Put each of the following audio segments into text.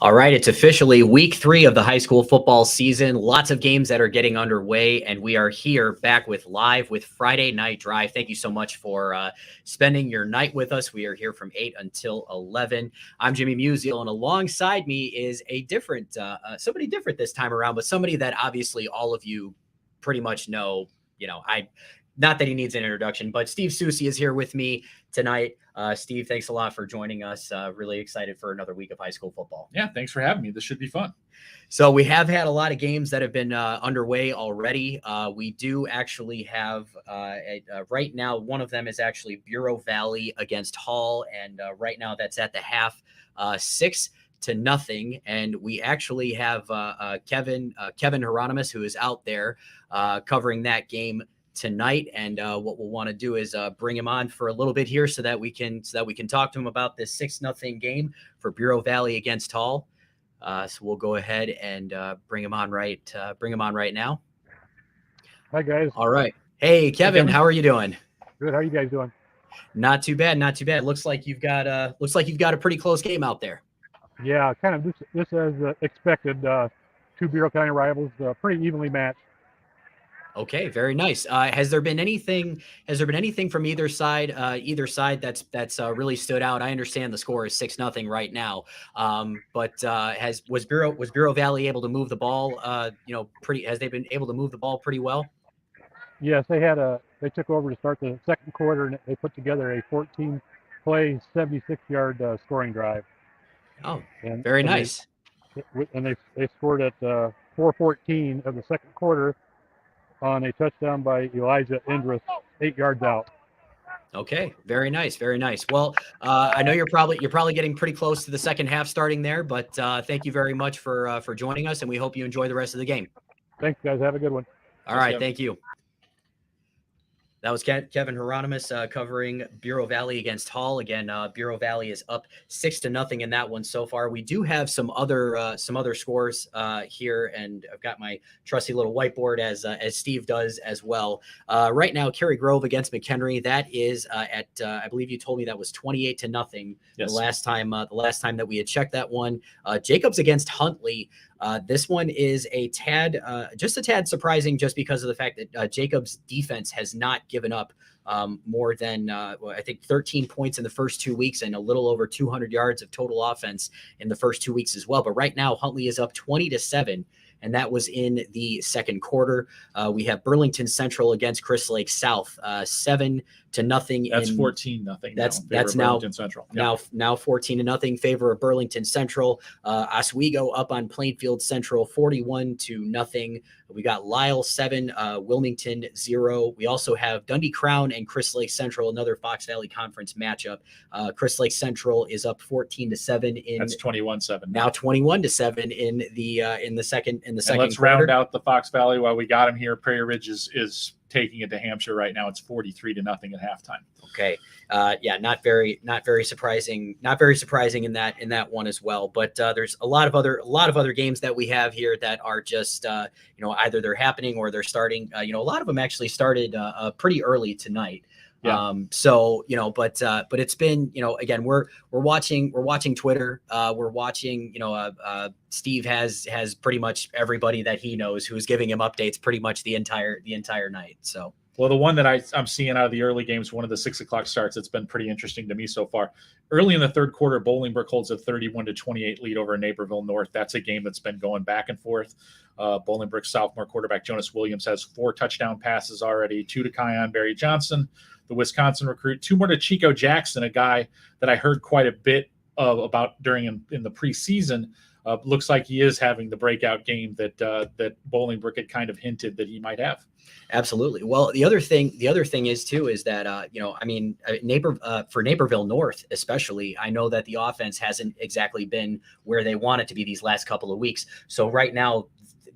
All right, it's officially week 3 of the high school football season. Lots of games that are getting underway, and we are here back with Friday Night Drive. Thank you so much for spending your night with us. We are here from 8 until 11. I'm Jimmy Musial, and alongside me is a different, somebody different this time around, but somebody that obviously all of you pretty much know. Not that he needs an introduction, but Steve Susi is here with me tonight. Steve, thanks a lot for joining us. Really excited for another week of high school football. Yeah, thanks for having me. This should be fun. So we have had a lot of games that have been underway already. We do actually have right now, one of them is actually Bureau Valley against Hall. And right now that's at the half, 6-0. And we actually have Kevin Hieronymus, who is out there covering that game tonight, and what we'll want to do is bring him on for a little bit here so that we can talk to him about this 6-0 game for Bureau Valley against Hall. So we'll go ahead and bring him on right now. Hi guys. All right. Hey Kevin, how are you doing? Good. How are you guys doing? Not too bad. Looks like you've got a pretty close game out there. Yeah, kind of this as expected. Two Bureau County rivals, pretty evenly matched. Okay, very nice. Has there been anything from either side that's really stood out? I understand the score is 6-0 right now. But was Bureau Valley able to move the ball, has they been able to move the ball pretty well? Yes, they took over to start the second quarter, and they put together a 14-play, 76-yard scoring drive. Oh, very nice. They scored at 4:14 of the second quarter on a touchdown by Elijah Indris, 8 yards out. Okay, very nice, very nice. Well, I know you're probably getting pretty close to the second half starting there, but thank you very much for joining us, and we hope you enjoy the rest of the game. Thanks, guys. Have a good one. All right, thank you. That was Kevin Hieronymus covering Bureau Valley against Hall. Again, Bureau Valley is up 6-0 in that one so far. We do have some other scores here, and I've got my trusty little whiteboard as Steve does as well. Right now, Cary Grove against McHenry. That is at I believe you told me that was 28-0. Yes. The last time that we had checked that one. Jacobs against Huntley. This one is just a tad surprising, just because of the fact that Jacobs' defense has not given up more than I think 13 points in the first 2 weeks, and a little over 200 yards of total offense in the first 2 weeks as well. But right now, Huntley is up 20-7. And that was in the second quarter. We have Burlington Central against Crystal Lake South, 7-0. That's 14-0. That's now Central. Now 14-0 favor of Burlington Central. Oswego up on Plainfield Central, 41-0. We got Lisle 7, Wilmington 0. We also have Dundee Crown and Crystal Lake Central, another Fox Valley Conference matchup. Crystal Lake Central is up 14-7 That's 21-7. Now 21-7 in the second. And let's quarter. Round out the Fox Valley while we got him here. Prairie Ridge is taking it to Hampshire right now. It's 43-0 at halftime. Okay. Not very surprising in that one as well. But there's a lot of other games that we have here that are just either they're happening or they're starting. A lot of them actually started pretty early tonight. Yeah. But it's been, again, we're watching Twitter. We're watching, Steve has pretty much everybody that he knows who's giving him updates pretty much the entire night. So, well, the one that I'm seeing out of the early games, one of the 6 o'clock starts, it's been pretty interesting to me so far. Early in the third quarter, Bolingbrook holds a 31-28 lead over Naperville North. That's a game that's been going back and forth. Bolingbrook sophomore quarterback Jonas Williams has 4 touchdown passes already, 2 to Kion Barry Johnson, the Wisconsin recruit, 2 more to Chico Jackson, a guy that I heard quite a bit about in the preseason. Looks like he is having the breakout game that Bolingbrook had kind of hinted that he might have. Absolutely. Well, the other thing is too is that for Naperville North especially, I know that the offense hasn't exactly been where they want it to be these last couple of weeks. So right now,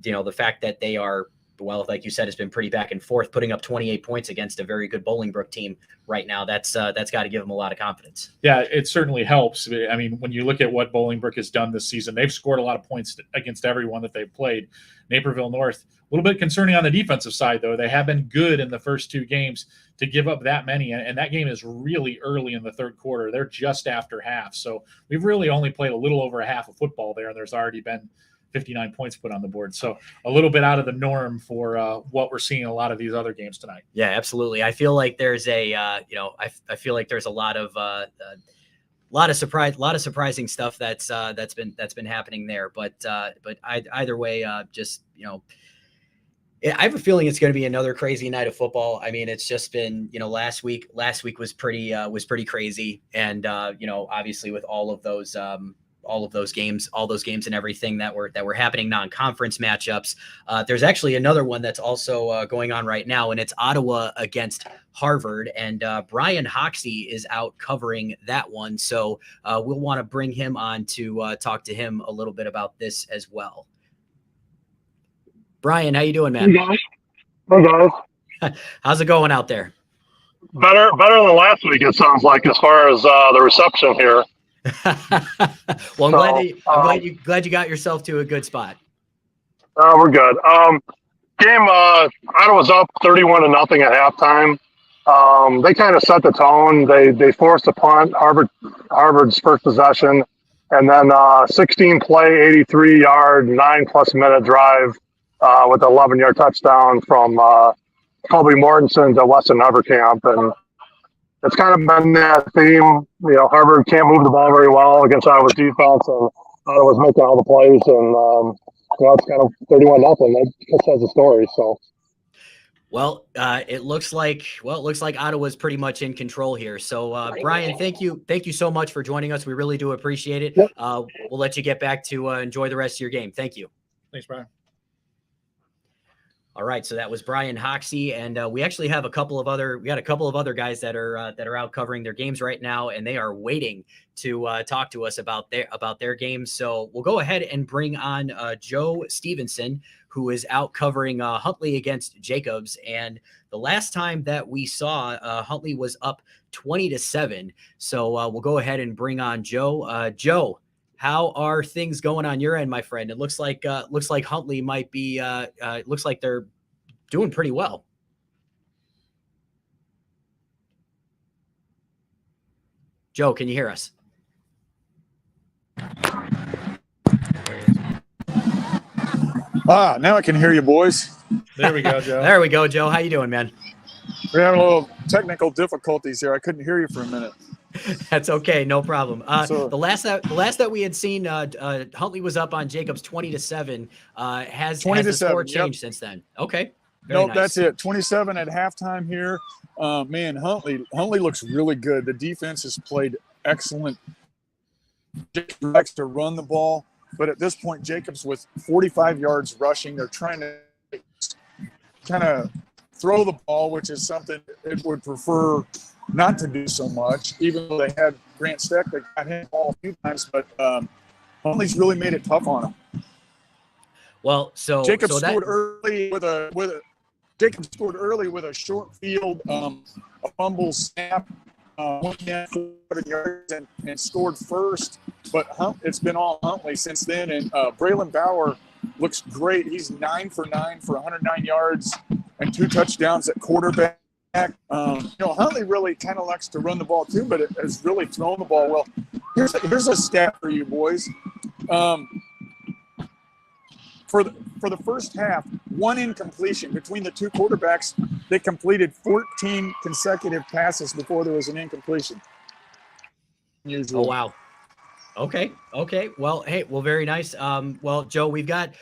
the fact that they are well, like you said, has been pretty back and forth, putting up 28 points against a very good Bolingbrook team right now. That's got to give them a lot of confidence. Yeah, it certainly helps. I mean, when you look at what Bolingbrook has done this season, they've scored a lot of points against everyone that they've played. Naperville North, a little bit concerning on the defensive side, though. They have been good in the first 2 games to give up that many, and that game is really early in the third quarter. They're just after half, so we've really only played a little over a half of football there, and there's already been 59 points put on the board. So a little bit out of the norm for what we're seeing in a lot of these other games tonight. Yeah, absolutely. I feel like there's I feel like there's a lot of surprising stuff that's been happening there. But either way, I have a feeling it's going to be another crazy night of football. I mean, it's just been, last week was pretty crazy. And, obviously with all of those games and everything that were happening, non-conference matchups. There's actually another one that's also going on right now, and it's Ottawa against Harvard. And Brian Hoxie is out covering that one. So we'll want to bring him on to talk to him a little bit about this as well. Brian, how you doing, man? Hey guys. How's it going out there? Better than last week, it sounds like, as far as the reception here. Well, I'm glad you got yourself to a good spot. We're good. Game, Ottawa's up 31-0 at halftime. They kind of set the tone. They forced a punt, Harvard's first possession, and then 16-play, 83-yard, 9+ minute drive with an 11-yard touchdown from Colby Mortensen to Weston Evercamp. And it's kind of been that theme. Harvard can't move the ball very well against Iowa's defense, and Ottawa's making all the plays. And it's kind of 31-0. That just has a story. So, well, it looks like Ottawa's pretty much in control here. So, Brian, thank you so much for joining us. We really do appreciate it. Yep. We'll let you get back to enjoy the rest of your game. Thank you. Thanks, Brian. All right, so that was Brian Hoxie, and we actually have a couple of other guys that are out covering their games right now, and they are waiting to talk to us about their games. So we'll go ahead and bring on Joe Stevenson, who is out covering Huntley against Jacobs. And the last time that we saw, Huntley was up 20-7. So we'll go ahead and bring on Joe. Joe, how are things going on your end, my friend? It looks like Huntley might be. Looks like they're doing pretty well. Joe, can you hear us? Now I can hear you, boys. There we go, Joe. There we go, Joe. How you doing, man? We're having a little technical difficulties here. I couldn't hear you for a minute. That's okay, no problem. So, the last that we had seen, Huntley was up on Jacobs 20-7. Has the score changed since then? Okay. Nope, nice. That's it. 27 at halftime here. Man, Huntley looks really good. The defense has played excellent. Jacobs likes to run the ball, but at this point, Jacobs with 45 yards rushing. They're trying to kind of throw the ball, which is something it would prefer not to do so much, even though they had Grant Steck. They got him the ball a few times, but Huntley's really made it tough on him. Well, Jacobs scored early with a short field, a fumble snap, went down 400 yards and scored first. But it's been all Huntley since then. And Braylon Bauer looks great. He's 9 for 9 for 109 yards and 2 touchdowns at quarterback. Huntley really kind of likes to run the ball too, but it has really thrown the ball well. Here's a stat for you boys. For the first half, 1 incompletion between the 2 quarterbacks. They completed 14 consecutive passes before there was an incompletion. Usually. Oh wow. Okay. Well, hey, very nice. Well, Joe, we've got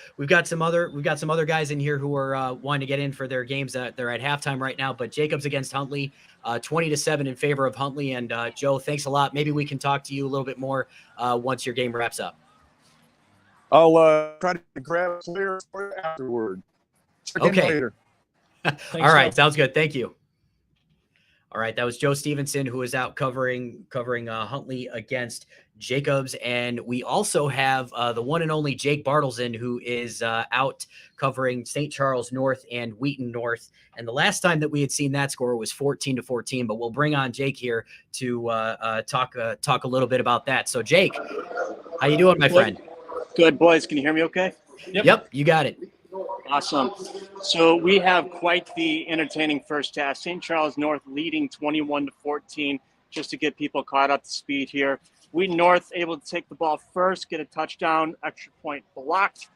some other guys in here who are wanting to get in for their games. They're at halftime right now, but Jacobs against Huntley, 20-7 in favor of Huntley. And Joe, thanks a lot. Maybe we can talk to you a little bit more once your game wraps up. I'll try to grab a player afterward. Check in later. All right, sounds good. Thank you. All right, that was Joe Stevenson, who is out covering Huntley against Jacobs, and we also have the one and only Jake Bartleson, who is out covering St. Charles North and Wheaton North. And the last time that we had seen that score was 14-14. But we'll bring on Jake here to talk a little bit about that. So, Jake, how you doing, my friend? Good, boys. Can you hear me okay? Yep, you got it. Awesome. So we have quite the entertaining first half. St. Charles North leading 21-14, just to get people caught up to speed here. Wheaton North able to take the ball first, get a touchdown, extra point blocked.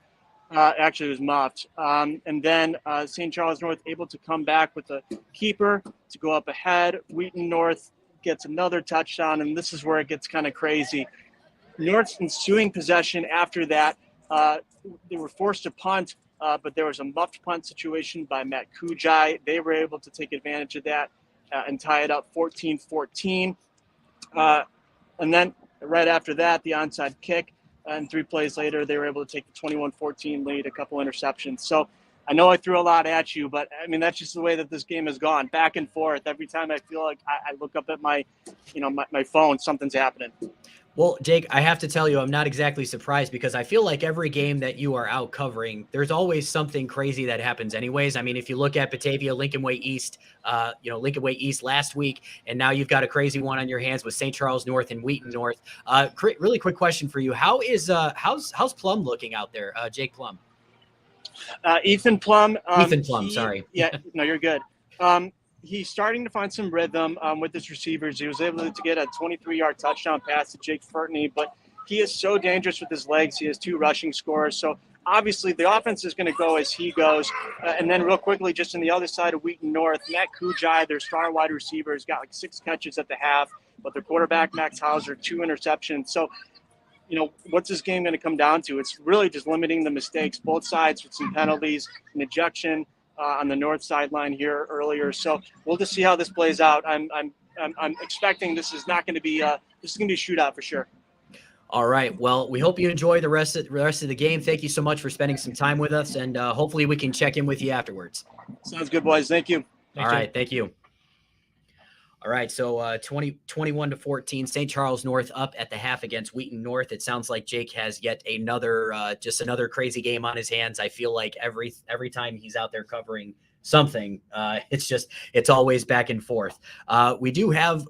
Actually, it was muffed. And then St. Charles North able to come back with a keeper to go up ahead. Wheaton North gets another touchdown, and this is where it gets kind of crazy. North's ensuing possession after that, they were forced to punt, but there was a muffed punt situation by Matt Kujai. They were able to take advantage of that and tie it up 14-14. And then right after that, the onside kick, and 3 plays later, they were able to take the 21-14 lead, a couple interceptions. So I know I threw a lot at you, but I mean, that's just the way that this game has gone, back and forth. Every time I feel like I look up at my phone, something's happening. Well, Jake, I have to tell you, I'm not exactly surprised, because I feel like every game that you are out covering, there's always something crazy that happens anyways. I mean, if you look at Batavia, Lincoln Way East, Lincoln Way East last week, and now you've got a crazy one on your hands with St. Charles North and Wheaton North. Really quick question for you. How's Plum looking out there, Jake Plum? Ethan Plum. Ethan Plum, sorry. Yeah, no, you're good. He's starting to find some rhythm with his receivers. He was able to get a 23-yard touchdown pass to Jake Fertney, but he is so dangerous with his legs. He has 2 rushing scores. So obviously the offense is going to go as he goes. And then real quickly, just on the other side of Wheaton North, Matt Kujai, their star wide receiver, has got like 6 catches at the half, but their quarterback, Max Hauser, 2 interceptions. So, what's this game going to come down to? It's really just limiting the mistakes, both sides with some penalties, an ejection on the north sideline here earlier. So we'll just see how this plays out. I'm expecting this is not going to be this is going to be a shootout for sure. All right. Well, we hope you enjoy the rest of the game. Thank you so much for spending some time with us, and hopefully we can check in with you afterwards. Sounds good, boys. Thank you. All right. Thank you. All right, so 21-14, St. Charles North up at the half against Wheaton North. It sounds like Jake has yet another crazy game on his hands. I feel like every time he's out there covering something, it's always back and forth. We do have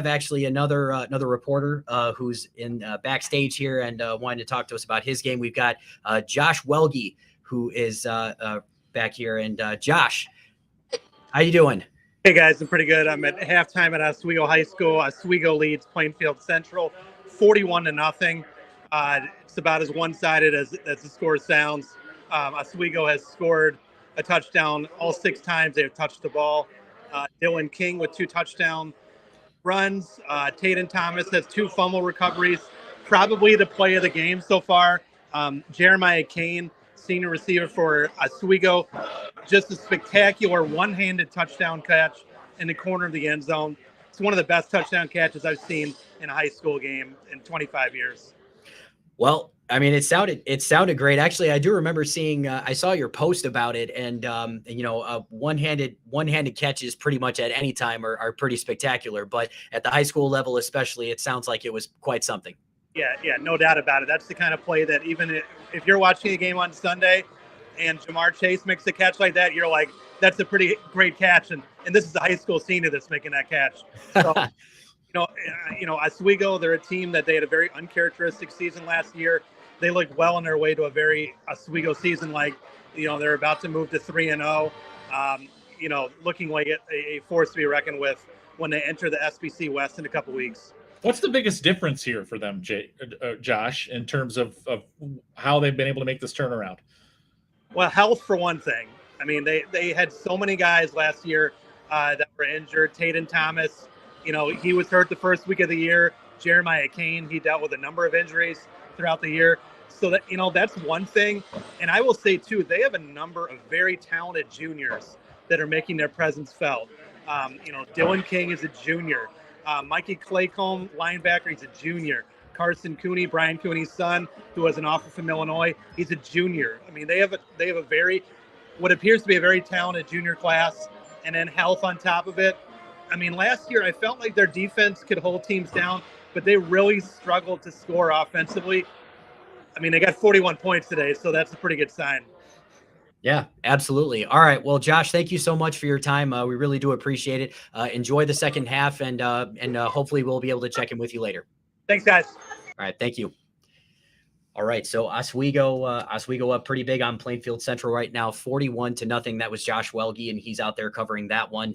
actually another reporter who's in backstage here and wanted to talk to us about his game. We've got Josh Welge, who is back here, and Josh, how you doing? Hey guys, I'm pretty good. I'm at halftime at Oswego High School. Oswego leads Plainfield Central 41-0. It's about as one-sided as the score sounds. Oswego has scored a touchdown all 6 times they've touched the ball. Dylan King with 2 touchdown runs. Taden Thomas has 2 fumble recoveries. Probably the play of the game so far. Jeremiah Kane, senior receiver for Oswego, just a spectacular one-handed touchdown catch in the corner of the end zone. It's one of the best touchdown catches I've seen in a high school game in 25 years. Well, I mean, it sounded great. Actually, I do remember seeing, I saw your post about it, and one-handed catches pretty much at any time are pretty spectacular. But at the high school level, especially, it sounds like it was quite something. Yeah, no doubt about it. That's the kind of play that even if you're watching a game on Sunday and Jamar Chase makes a catch like that, you're like, that's a pretty great catch. And this is a high school senior that's making that catch. So, Oswego, they're a team that they had a very uncharacteristic season last year. They looked well on their way to a very Oswego season. Like, they're about to move to 3-0. Looking like a force to be reckoned with when they enter the SBC West in a couple weeks. What's the biggest difference here for them, Josh, in terms of how they've been able to make this turnaround? Well, health for one thing. I mean, they had so many guys last year that were injured. Taden Thomas, he was hurt the first week of the year. Jeremiah Kane, he dealt with a number of injuries throughout the year. So that, that's one thing. And I will say too, they have a number of very talented juniors that are making their presence felt. Dylan King is a junior. Mikey Claycomb, linebacker, he's a junior. Carson Cooney, Brian Cooney's son, who has an offer from Illinois, he's a junior. I mean, they have a very, what appears to be a very talented junior class, and then health on top of it. I mean, last year I felt like their defense could hold teams down, but they really struggled to score offensively. I mean, they got 41 points today, so that's a pretty good sign. Yeah, absolutely. All right. Well, Josh, thank you so much for your time. We really do appreciate it. Enjoy the second half, and hopefully we'll be able to check in with you later. Thanks, guys. All right. Thank you. All right. So Oswego up pretty big on Plainfield Central right now, 41-0. That was Josh Welge, and he's out there covering that one.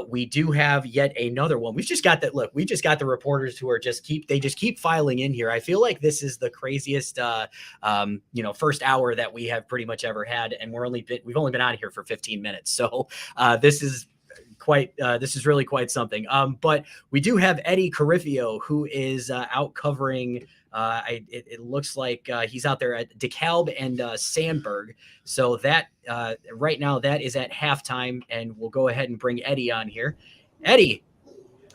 We do have yet another one. We just got the reporters who are just keep filing in here. I feel like this is the craziest, first hour that we have pretty much ever had. And we've only been out here for 15 minutes. So this is really quite something. But we do have Eddie Carifio, who is out covering. It looks like he's out there at DeKalb and Sandburg. So that right now that is at halftime, and we'll go ahead and bring Eddie on here. Eddie,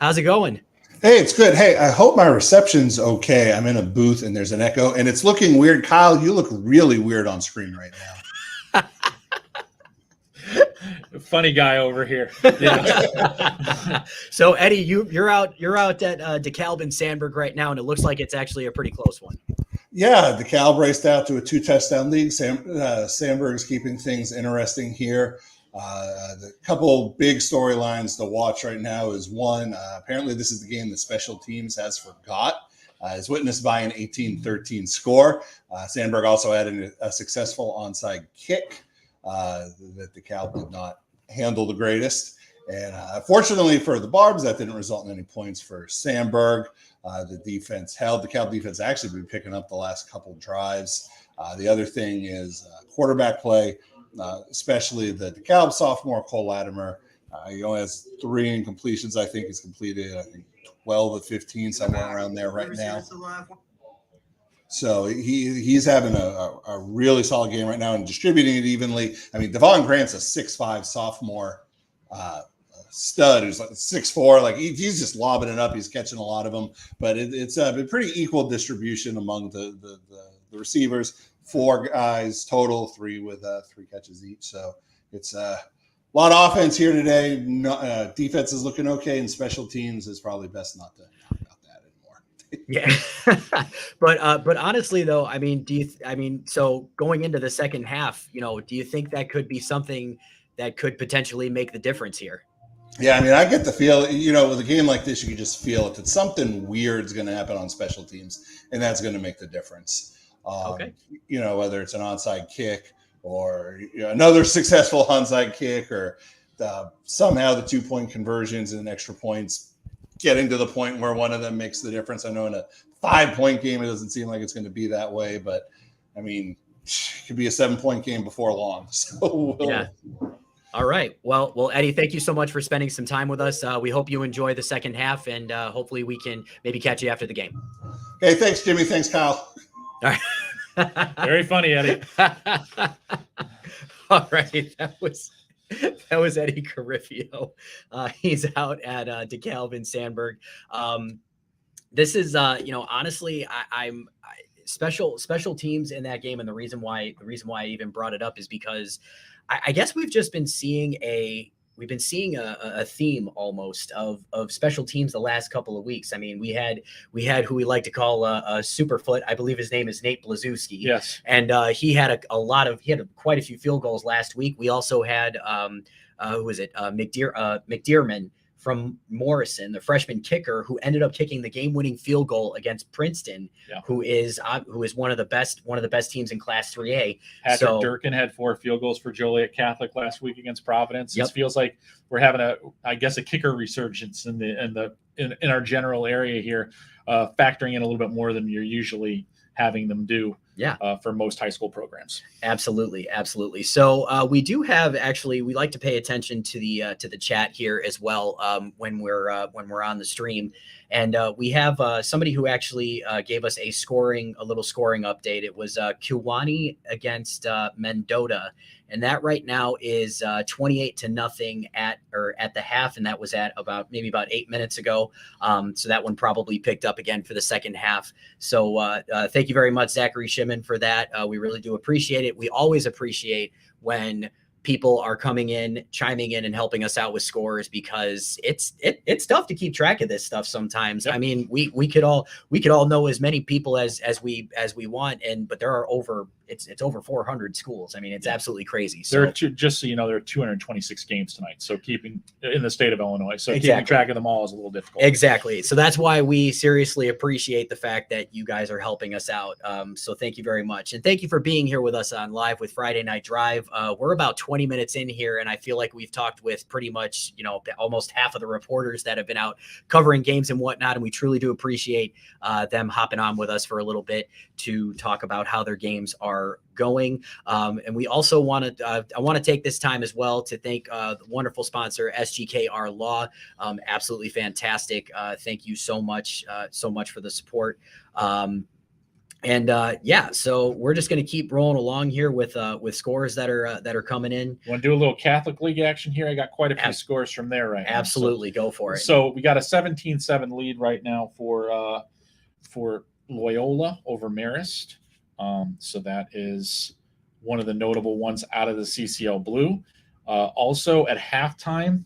how's it going? Hey, it's good. Hey, I hope my reception's okay. I'm in a booth and there's an echo, and it's looking weird. Kyle, you look really weird on screen right now. Funny guy over here. Yeah. So Eddie, you're out at DeKalb and Sandburg right now, and it looks like it's actually a pretty close one. Yeah, DeKalb raced out to a 2-touchdown lead. Sandburg's keeping things interesting here. The couple big storylines to watch right now is one. Apparently, this is the game that special teams has forgot. As witnessed by an 18-13 score. Sandburg also had a successful onside kick that DeKalb did not handle the greatest. And fortunately for the Barbs, that didn't result in any points for Sandburg. The defense held. The DeKalb defense actually been picking up the last couple drives. The other thing is quarterback play, especially the DeKalb sophomore, Cole Latimer. He only has 3 incompletions. I think he's completed, 12 of 15, somewhere around there right now. So he's having a really solid game right now and distributing it evenly. I mean, Devon Grant's a 6'5" sophomore stud who's like 6'4". Like he's just lobbing it up. He's catching a lot of them. But it's a pretty equal distribution among the receivers. 4 guys total, 3 with 3 catches each. So it's a lot of offense here today. Defense is looking okay, and special teams is probably best not to talk about that anymore. Yeah. But honestly though, I mean, so going into the second half, do you think that could be something that could potentially make the difference here? Yeah, I mean, I get the feel, with a game like this, you can just feel it. That something weird's going to happen on special teams, and that's going to make the difference. Okay. Whether it's an onside kick or another successful onside kick, or somehow the 2-point conversions and extra points getting to the point where one of them makes the difference. I know in a 5-point game, it doesn't seem like it's going to be that way, but I mean, it could be a 7-point game before long. So yeah. All right. Well, Eddie, thank you so much for spending some time with us. We hope you enjoy the second half, and hopefully we can maybe catch you after the game. Okay. Thanks, Jimmy. Thanks, Kyle. All right. Very funny, Eddie. All right. That was Eddie Carifio. He's out at DeKalb and Sandburg. This is, honestly, I'm special teams in that game, and the reason why I even brought it up is because I guess we've just been seeing a theme almost of special teams the last couple of weeks. I mean, we had who we like to call a Superfoot. I believe his name is Nate Blazewski. Yes. And he had quite a few field goals last week. We also had McDearman from Morrison, the freshman kicker, who ended up kicking the game-winning field goal against Princeton, who is one of the best teams in Class 3A. Patrick Durkin had 4 field goals for Joliet Catholic last week against Providence. It feels like we're having a kicker resurgence in our general area here, factoring in a little bit more than you're usually having them do. For most high school programs. Absolutely. So we do have we like to pay attention to the chat here as well when we're on the stream, and we have somebody who actually gave us a little scoring update. It was Kiwani against Mendota, and that right now is 28-0 at the half, and that was at about 8 minutes ago. So that one probably picked up again for the second half. So thank you very much, Zachary Shimon, for that. We really do appreciate it. We always appreciate when people are coming in, chiming in, and helping us out with scores, because it's tough to keep track of this stuff sometimes. Yep. I mean, we could all know as many people as we want, but there are over over 400 schools. I mean, it's absolutely crazy. So There are just so you know, there are 226 games tonight. So keeping in the state of Illinois, so Exactly. keeping track of them all is a little difficult. Exactly. So that's why we seriously appreciate the fact that you guys are helping us out. So thank you very much. And thank you for being here with us on Live with Friday Night Drive. We're about 20 minutes in here, and I feel like we've talked with pretty much, almost half of the reporters that have been out covering games and whatnot. And we truly do appreciate them hopping on with us for a little bit to talk about how their games are going. And we also want to, I want to take this time as well to thank the wonderful sponsor, SGKR Law. Absolutely fantastic. Thank you so much for the support. So we're just going to keep rolling along here with scores that are coming in. Want to do a little Catholic League action here? I got quite a few scores from there right now. Absolutely. Go for it. So we got a 17-7 lead right now for Loyola over Marist. So that is one of the notable ones out of the CCL Blue. Also at halftime,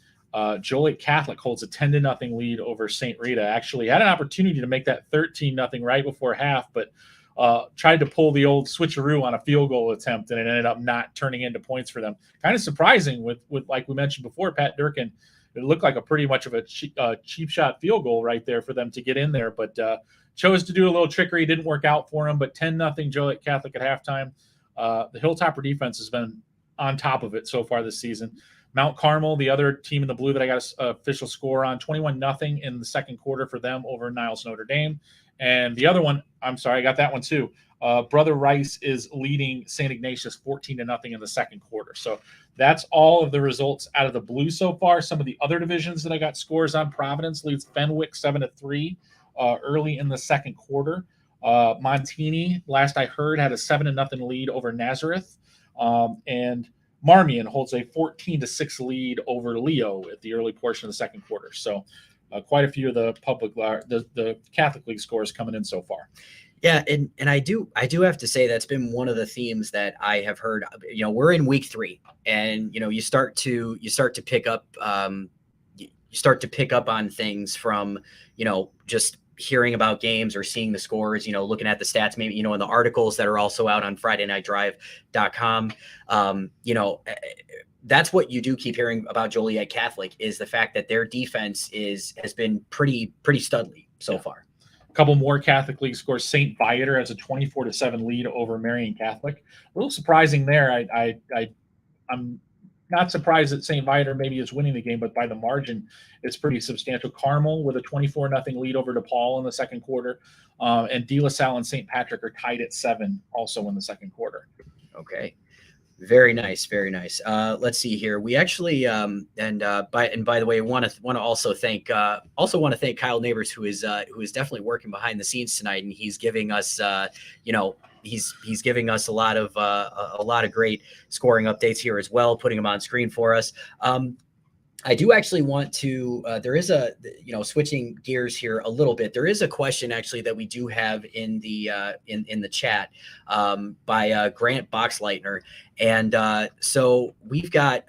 Joliet Catholic holds a 10-0 lead over St. Rita. Actually had an opportunity to make that 13-0 right before half, but tried to pull the old switcheroo on a field goal attempt, and it ended up not turning into points for them. Kind of surprising with like we mentioned before, Pat Durkin. It looked like a pretty much of a cheap shot field goal right there for them to get in there, but chose to do a little trickery. Didn't work out for them, but 10-0 Joliet Catholic at halftime. The Hilltopper defense has been on top of it so far this season. Mount Carmel, the other team in the blue that I got an official score on, 21-0 in the second quarter for them over Niles Notre Dame. And the other one, I'm sorry, I got that one too. Brother Rice is leading St. Ignatius 14-0 in the second quarter. So that's all of the results out of the blue so far. Some of the other divisions that I got scores on: Providence leads Fenwick 7-3 early in the second quarter. Montini, last I heard, had a 7-0 lead over Nazareth. And Marmion holds a 14-6 lead over Leo at the early portion of the second quarter. So quite a few of the the Catholic League scores coming in so far. Yeah, and I do have to say that's been one of the themes that I have heard. We're in week 3, and you start to pick up on things from just hearing about games or seeing the scores, looking at the stats, maybe, in the articles that are also out on FridayNightDrive.com. That's what you do keep hearing about Joliet Catholic, is the fact that their defense has been pretty studly so far. A couple more Catholic League scores. St. Viator has a 24-7 lead over Marion Catholic. A little surprising there. I'm not surprised that St. Viator maybe is winning the game, but by the margin, it's pretty substantial. Carmel with a 24-0 lead over DePaul in the second quarter. And De La Salle and St. Patrick are tied at 7 also in the second quarter. Okay. Very nice. Very nice. Let's see here. We actually, by the way, want to also thank Kyle Nabors, who is definitely working behind the scenes tonight. And he's giving us, he's giving us a lot of great scoring updates here as well, putting them on screen for us. I do actually want to, there is a, switching gears here a little bit. There is a question actually that we do have in the chat by Grant Boxleitner. And so we've got,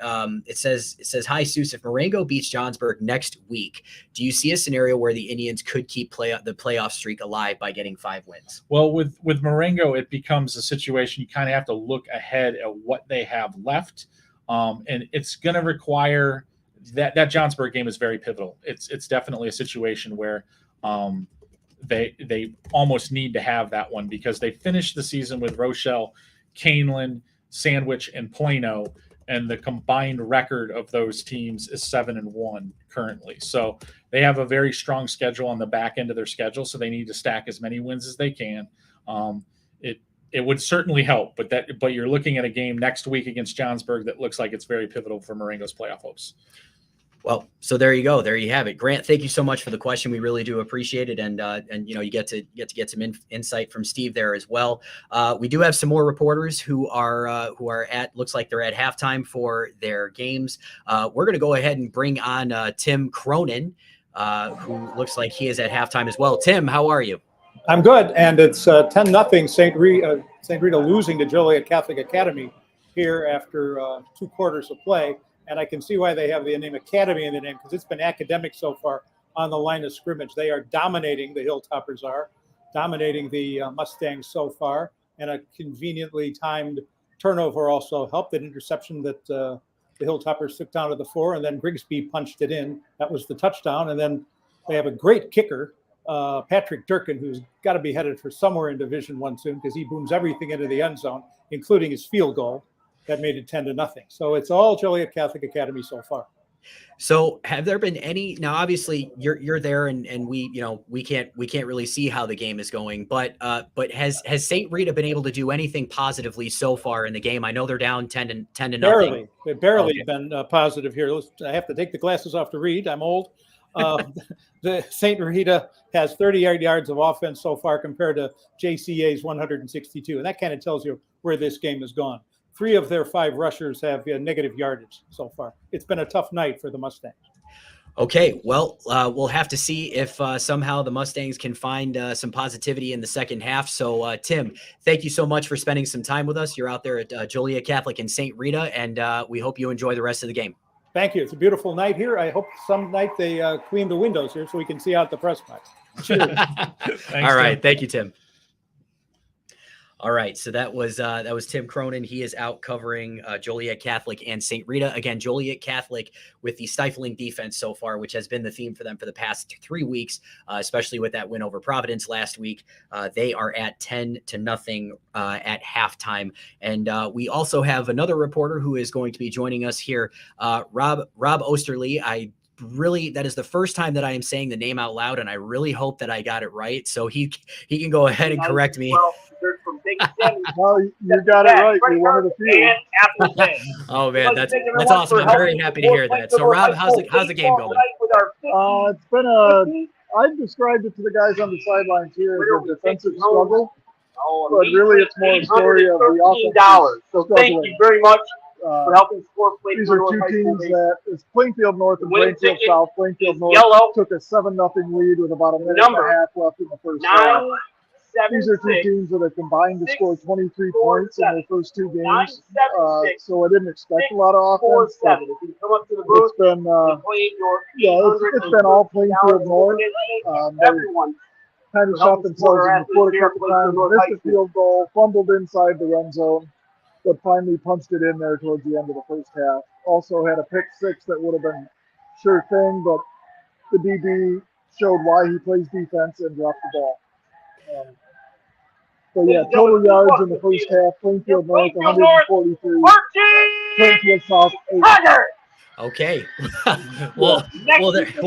it says, "Hi, Seuss, if Marengo beats Johnsburg next week, do you see a scenario where the Indians could keep the playoff streak alive by getting 5 wins?" Well, with Marengo, it becomes a situation you kind of have to look ahead at what they have left. And it's going to require that Johnsburg game is very pivotal. It's definitely a situation where they almost need to have that one, because they finished the season with Rochelle, Canelan, Sandwich, and Plano, and the combined record of those teams is 7-1 currently. So they have a very strong schedule on the back end of their schedule, so they need to stack as many wins as they can. It would certainly help, but you're looking at a game next week against Johnsburg that looks like it's very pivotal for Marengo's playoff hopes. Well, so there you go. There you have it. Grant, thank you so much for the question. We really do appreciate it. And you get to get some insight from Steve there as well. We do have some more reporters who are at, looks like they're at halftime for their games. We're going to go ahead and bring on Tim Cronin, who looks like he is at halftime as well. Tim, how are you? I'm good. And it's 10-0 St. Rita losing to Joliet Catholic Academy here after 2 quarters of play. And I can see why they have the name Academy in the name, because it's been academic so far on the line of scrimmage. They are dominating, the Hilltoppers are dominating the Mustangs so far, and a conveniently timed turnover also helped. An interception that the Hilltoppers took down to the 4, and then Grigsby punched it in. That was the touchdown. And then they have a great kicker, Patrick Durkin, who's got to be headed for somewhere in Division I soon, because he booms everything into the end zone, including his field goal that made it 10-0. So it's all Joliet Catholic Academy so far. So have there been any, now obviously you're there and we, we can't really see how the game is going, but has St. Rita been able to do anything positively so far in the game? I know they're down 10-0. Barely. They've barely been positive here. I have to take the glasses off to read. I'm old. The St. Rita has 30 yards of offense so far compared to JCA's 162. And that kind of tells you where this game has gone. 3 of their 5 rushers have negative yardage so far. It's been a tough night for the Mustangs. Okay, well, we'll have to see if somehow the Mustangs can find some positivity in the second half. So, Tim, thank you so much for spending some time with us. You're out there at Joliet Catholic in St. Rita, and we hope you enjoy the rest of the game. Thank you. It's a beautiful night here. I hope some night they clean the windows here so we can see out the press box. Cheers. Thanks, all right. Tim. Thank you, Tim. All right, so that was Tim Cronin. He is out covering Joliet Catholic and St. Rita. Again, Joliet Catholic with the stifling defense so far, which has been the theme for them for the past 3 weeks, especially with that win over Providence last week. They are at 10-0 at halftime. And we also have another reporter who is going to be joining us here, Rob Osterly. That is the first time that I am saying the name out loud, and I really hope that I got it right. So he can go ahead and correct me. Well, you got it right. You're one of the few. Oh man, that's awesome. I'm very happy to hear that. So Rob, how's the game going? It's been I've described it to the guys on the sidelines here as a defensive struggle, but really it's more a story of the offense. So thank you very much for helping score Plainfield. These are 2 teams that is Plainfield North and Plainfield South. Plainfield North took a 7-0 lead with about a minute and a half left in the first half. These are 2 teams that have combined to score 23 points in their first 2 games. So I didn't expect a lot of offense. It's been, it's been all Plainfield North. They kind of shot themselves in the foot a couple times, missed a field goal, fumbled inside the run zone, but finally punched it in there towards the end of the first half. Also had a pick 6 that would have been sure thing, but the DB showed why he plays defense and dropped the ball. So yeah, total yards in the first half, Plainfield North 143, Plainfield South 8. Okay. well,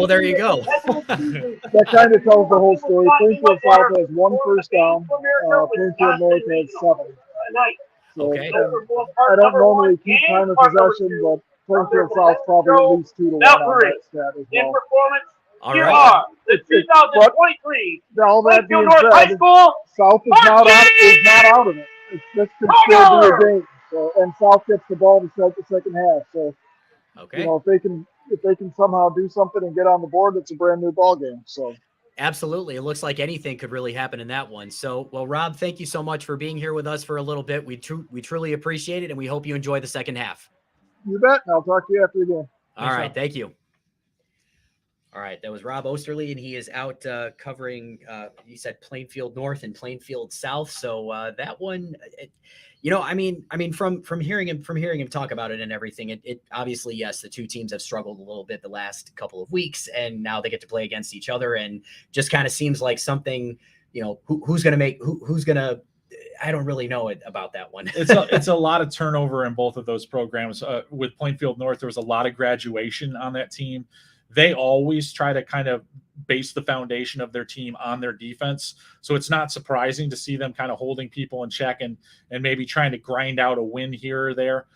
there you go. That kind of tells the whole story. Plainfield South has 1 first down. Plainfield North has 7. So, okay. I don't normally keep time of possession, but Plainfield South probably at least 2 to 1 on that stat as well. All right. The 2023 all that being North said, High School South is not out of it. This can still be a game. So, and South gets the ball to start the second half. So, okay. If they can somehow do something and get on the board, it's a brand new ball game. So. Absolutely. It looks like anything could really happen in that one. So, well, Rob, thank you so much for being here with us for a little bit. We truly appreciate it, and we hope you enjoy the second half. You bet. And I'll talk to you after the game. All right. Thank you. All right, that was Rob Osterly, and he is out covering. You said Plainfield North and Plainfield South. So that one, from hearing him talk about it and everything, it obviously, yes, the 2 teams have struggled a little bit the last couple of weeks, and now they get to play against each other, and just kind of seems like something. Who's going to. I don't really know about that one. It's a lot of turnover in both of those programs. With Plainfield North, there was a lot of graduation on that team. They always try to kind of base the foundation of their team on their defense. So it's not surprising to see them kind of holding people in check and maybe trying to grind out a win here or there.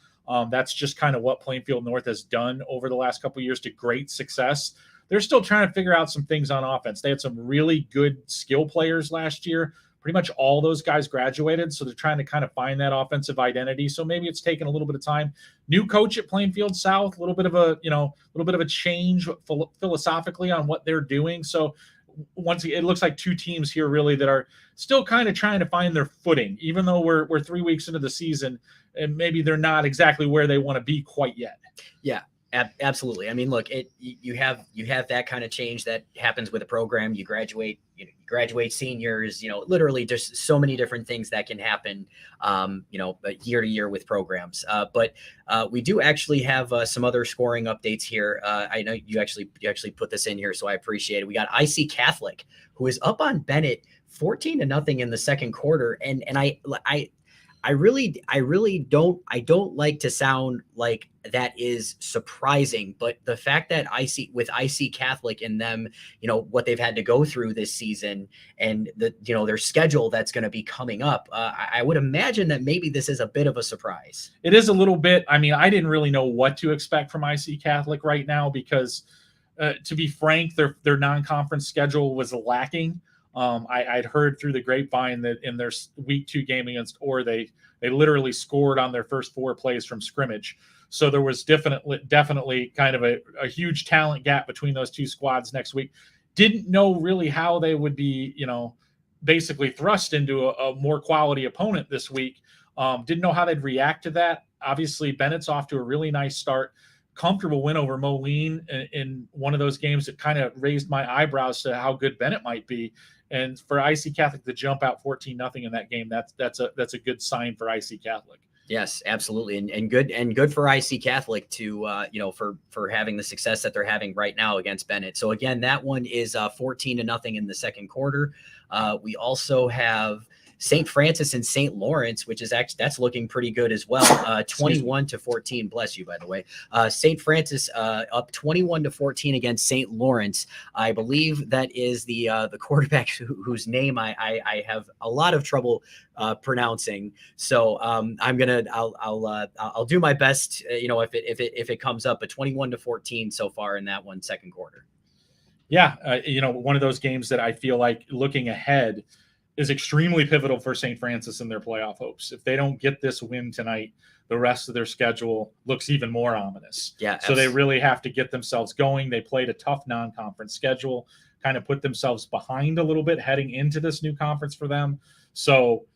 That's just kind of what Plainfield North has done over the last couple of years to great success. They're still trying to figure out some things on offense. They had some really good skill players last year. Pretty much all those guys graduated, so they're trying to kind of find that offensive identity. So maybe it's taken a little bit of time. New coach at Plainfield South, a little bit of a change philosophically on what they're doing. So it looks like two teams here really that are still kind of trying to find their footing, even though we're 3 weeks into the season and maybe they're not exactly where they want to be quite yet. Yeah. Absolutely. I mean, look, you have that kind of change that happens with a program. You graduate seniors, literally just so many different things that can happen, year to year with programs. But we do actually have some other scoring updates here. I know you actually put this in here, so I appreciate it. We got IC Catholic, who is up on Bennett 14-0 in the second quarter. And I really don't like to sound like that is surprising, but the fact that IC Catholic and them, what they've had to go through this season and their schedule that's going to be coming up, I would imagine that maybe this is a bit of a surprise. It is a little bit. I mean, I didn't really know what to expect from IC Catholic right now because, to be frank, their non-conference schedule was lacking. I'd heard through the grapevine that in their week 2 game against Orr, they literally scored on their first 4 plays from scrimmage. So there was definitely kind of a huge talent gap between those two squads next week. Didn't know really how they would be, basically thrust into a more quality opponent this week. Didn't know how they'd react to that. Obviously, Bennett's off to a really nice start. Comfortable win over Moline in one of those games that kind of raised my eyebrows to how good Bennett might be. And for IC Catholic to jump out 14-0 in that game, that's a good sign for IC Catholic. Yes, absolutely. And good for IC Catholic to, for having the success that they're having right now against Bennett. So again, that one is 14-0 in the second quarter. We also have St. Francis and St. Lawrence, which is actually, that's looking pretty good as well. 21-14, bless you, by the way. St. Francis up 21-14 against St. Lawrence. I believe that is the quarterback whose name I have a lot of trouble pronouncing. So I'll do my best, if it comes up, but 21-14 so far in that one second quarter. Yeah. One of those games that I feel like looking ahead is extremely pivotal for St. Francis and their playoff hopes. If they don't get this win tonight, the rest of their schedule looks even more ominous. Yeah. So they really have to get themselves going. They played a tough non-conference schedule, kind of put themselves behind a little bit heading into this new conference for them. So,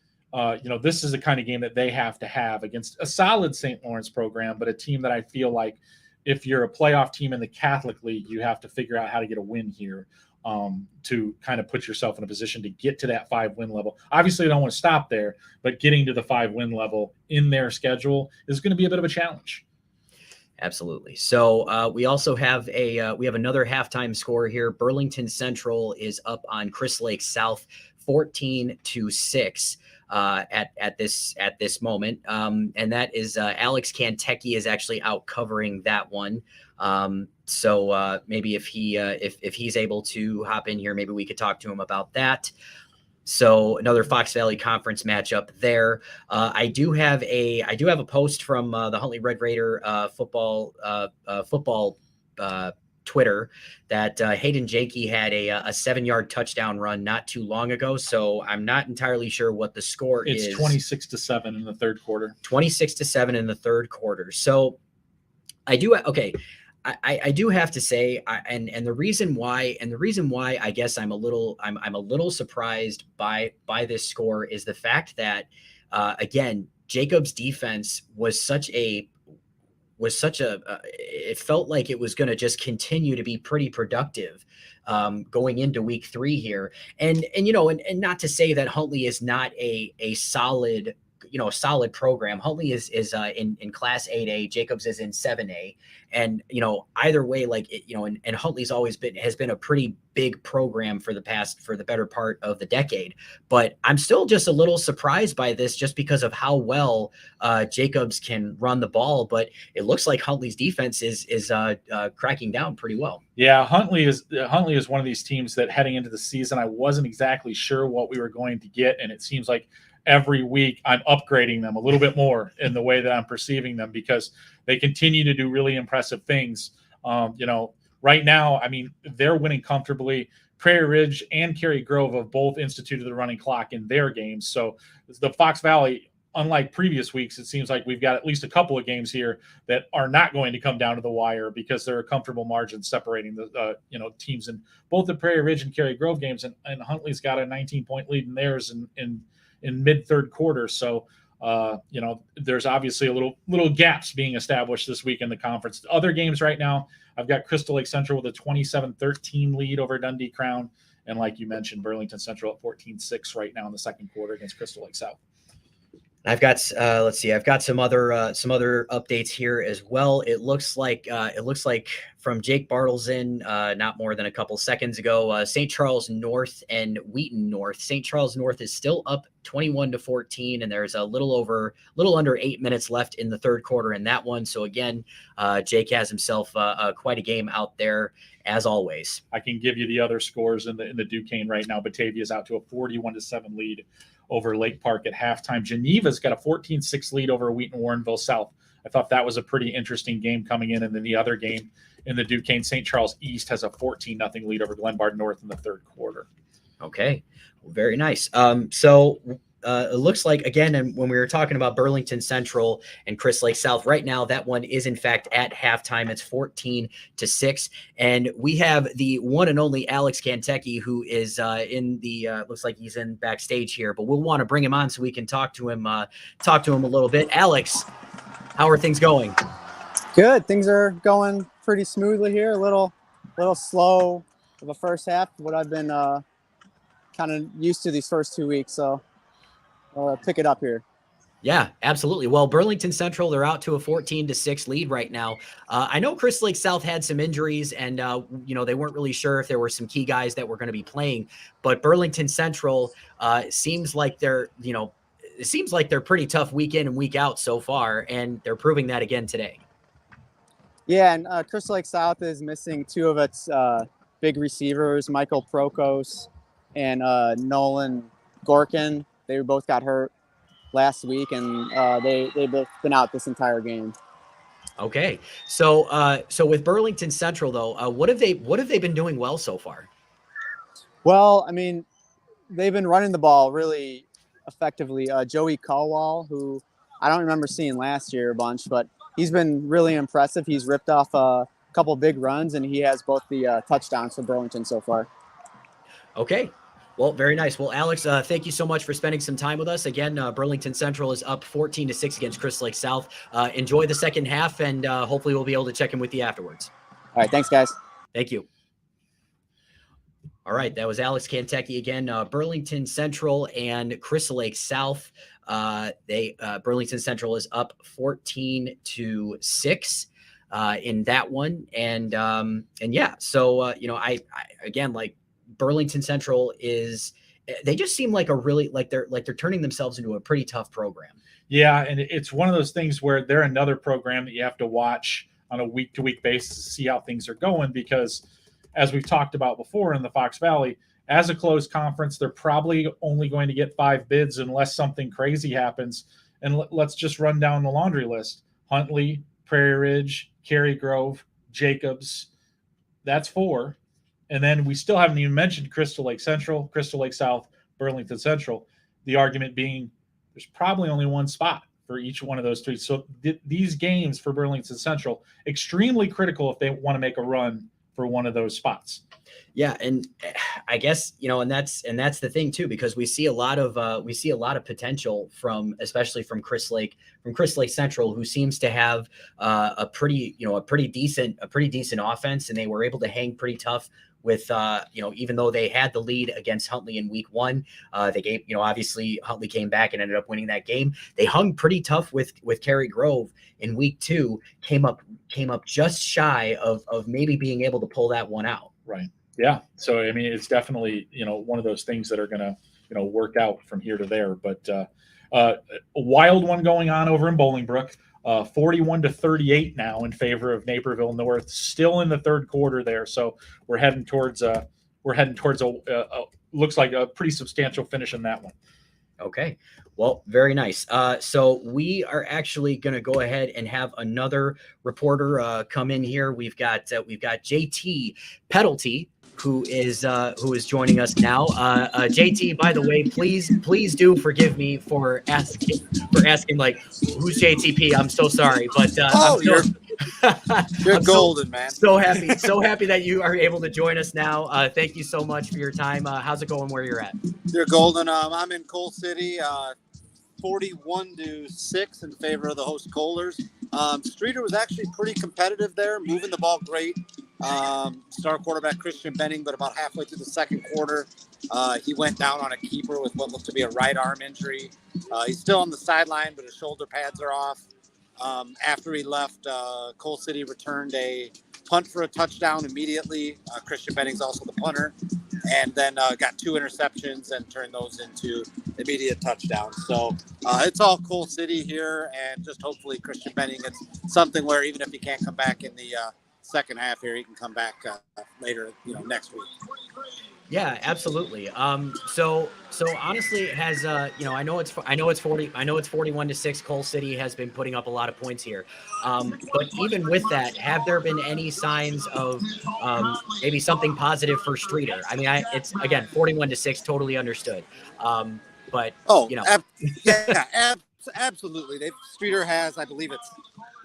this is the kind of game that they have to have against a solid St. Lawrence program, but a team that I feel like if you're a playoff team in the Catholic League, you have to figure out how to get a win here. To kind of put yourself in a position to get to that 5-win level. Obviously, you don't want to stop there, but getting to the 5-win level in their schedule is going to be a bit of a challenge. Absolutely. So we also have we have another halftime score here. Burlington Central is up on Chris Lake South 14-6 at this moment. And that is Alex Kantecki is actually out covering that one. So maybe if he's able to hop in here, maybe we could talk to him about that. So another Fox Valley Conference matchup there. I do have a post from the Huntley Red Raider football Twitter that Hayden Jakey had a 7-yard touchdown run not too long ago. So I'm not entirely sure what the score is. It's 26-7 in the third quarter. 26-7 in the third quarter. So I do have to say, and the reason why I guess I'm a little surprised by this score is the fact that again, Jacob's defense was it felt like it was going to just continue to be pretty productive going into week 3 here. And not to say that Huntley is not a solid program. Huntley is in Class 8A, Jacobs is in 7A. And, either way, and Huntley's has been a pretty big program for the better part of the decade. But I'm still just a little surprised by this just because of how well Jacobs can run the ball. But it looks like Huntley's defense is cracking down pretty well. Yeah, Huntley is one of these teams that heading into the season, I wasn't exactly sure what we were going to get. And it seems like every week I'm upgrading them a little bit more in the way that I'm perceiving them because they continue to do really impressive things. Right now, I mean, they're winning comfortably. Prairie Ridge and Cary Grove have both instituted the running clock in their games. So the Fox Valley unlike previous weeks, it seems like we've got at least a couple of games here that are not going to come down to the wire because there are comfortable margins separating the teams in both the Prairie Ridge and Cary Grove games, and Huntley's got a 19-point lead in theirs in mid third quarter. So there's obviously a little gaps being established this week in the conference. Other games right now, I've got Crystal Lake Central with a 27-13 lead over Dundee Crown, and like you mentioned, Burlington Central at 14-6 right now in the second quarter against Crystal Lake South. I've got I've got some other updates here as well. It looks like from Jake Bartleson, not more than a couple seconds ago, St. Charles North and Wheaton North. St. Charles North is still up 21-14, and there's a little under 8 minutes left in the third quarter in that one. So again, Jake has himself quite a game out there as always. I can give you the other scores in the Duquesne right now. Batavia's out to a 41-7 lead over Lake Park at halftime. Geneva's got a 14-6 lead over Wheaton Warrenville South. I thought that was a pretty interesting game coming in. And then the other game in the Duquesne, St. Charles East has a 14-0 lead over Glenbard North in the third quarter. Okay, well, very nice. It looks like, again, and when we were talking about Burlington Central and Chris Lake South, right now that one is in fact at halftime. It's 14-6, and we have the one and only Alex Kantecki, who is in the looks like he's in backstage here, but we'll want to bring him on so we can talk to him a little bit. Alex, how are things going? Good. Things are going pretty smoothly here. A little slow of a first half, what I've been kind of used to these first 2 weeks. So pick it up here. Yeah, absolutely. Well, Burlington Central, they're out to a 14-6 lead right now. I know Chris Lake South had some injuries, and they weren't really sure if there were some key guys that were going to be playing. But Burlington Central seems like they're pretty tough week in and week out so far, and they're proving that again today. Yeah, and Chris Lake South is missing two of its big receivers, Michael Prokos and Nolan Gorkin. They both got hurt last week, and they've been out this entire game. Okay, so with Burlington Central though, what have they been doing well so far? Well, I mean, they've been running the ball really effectively. Joey Caldwell, who I don't remember seeing last year a bunch, but he's been really impressive. He's ripped off a couple big runs, and he has both the touchdowns for Burlington so far. Okay. Well, very nice. Well, Alex, thank you so much for spending some time with us. Again, Burlington Central is up 14-6 against Chris Lake South. Enjoy the second half, and hopefully we'll be able to check in with you afterwards. All right. Thanks, guys. Thank you. All right. That was Alex Kantecki again. Burlington Central and Chris Lake South. Burlington Central is up 14-6 in that one. And yeah, so, I again, like, Burlington Central they just seem like they're turning themselves into a pretty tough program. Yeah. And it's one of those things where they're another program that you have to watch on a week-to-week basis to see how things are going, because as we've talked about before in the Fox Valley, as a closed conference, they're probably only going to get 5 bids unless something crazy happens. And let's just run down the laundry list. Huntley, Prairie Ridge, Cary Grove, Jacobs. That's 4. And then we still haven't even mentioned Crystal Lake Central, Crystal Lake South, Burlington Central. The argument being there's probably only one spot for each one of those 3. So these games for Burlington Central, extremely critical if they want to make a run for one of those spots. Yeah, and I guess and that's the thing too, because we see a lot of potential especially from Chris Lake Central, who seems to have a pretty decent offense, and they were able to hang pretty tough with even though they had the lead against Huntley in week 1, they gave obviously Huntley came back and ended up winning that game. They hung pretty tough with Cary Grove in week 2, came up just shy of maybe being able to pull that one out. Right. Yeah. So, I mean, it's definitely, one of those things that are going to, work out from here to there. But a wild one going on over in Bolingbrook, 41-38 now in favor of Naperville North, still in the third quarter there. So we're heading towards looks like a pretty substantial finish in that one. Okay. Well, very nice. So we are actually going to go ahead and have another reporter come in here. We've got JT Peddlety who is joining us now. JT, by the way, please do forgive me for asking like, who's JTP? I'm so sorry, but you're golden, man. So happy that you are able to join us now. Thank you so much for your time. How's it going where you're at? You're golden. I'm in Coal City, 41-6 in favor of the host Kohlers. Streator was actually pretty competitive there, moving the ball great. Star quarterback Christian Benning, but about halfway through the second quarter, he went down on a keeper with what looked to be a right arm injury. He's still on the sideline, but his shoulder pads are off. After he left, Coal City returned a punt for a touchdown immediately. Christian Benning's also the punter, and then got 2 interceptions and turned those into immediate touchdowns. So it's all Coal City here, and just hopefully Christian Benning gets something where even if he can't come back in the second half here, he can come back later, next week. Yeah, absolutely. So honestly, it has I know it's 41-6. Coal City has been putting up a lot of points here. But even with that, have there been any signs of maybe something positive for Streator? I mean, it's again 41-6, totally understood. But absolutely. Streator has, I believe it's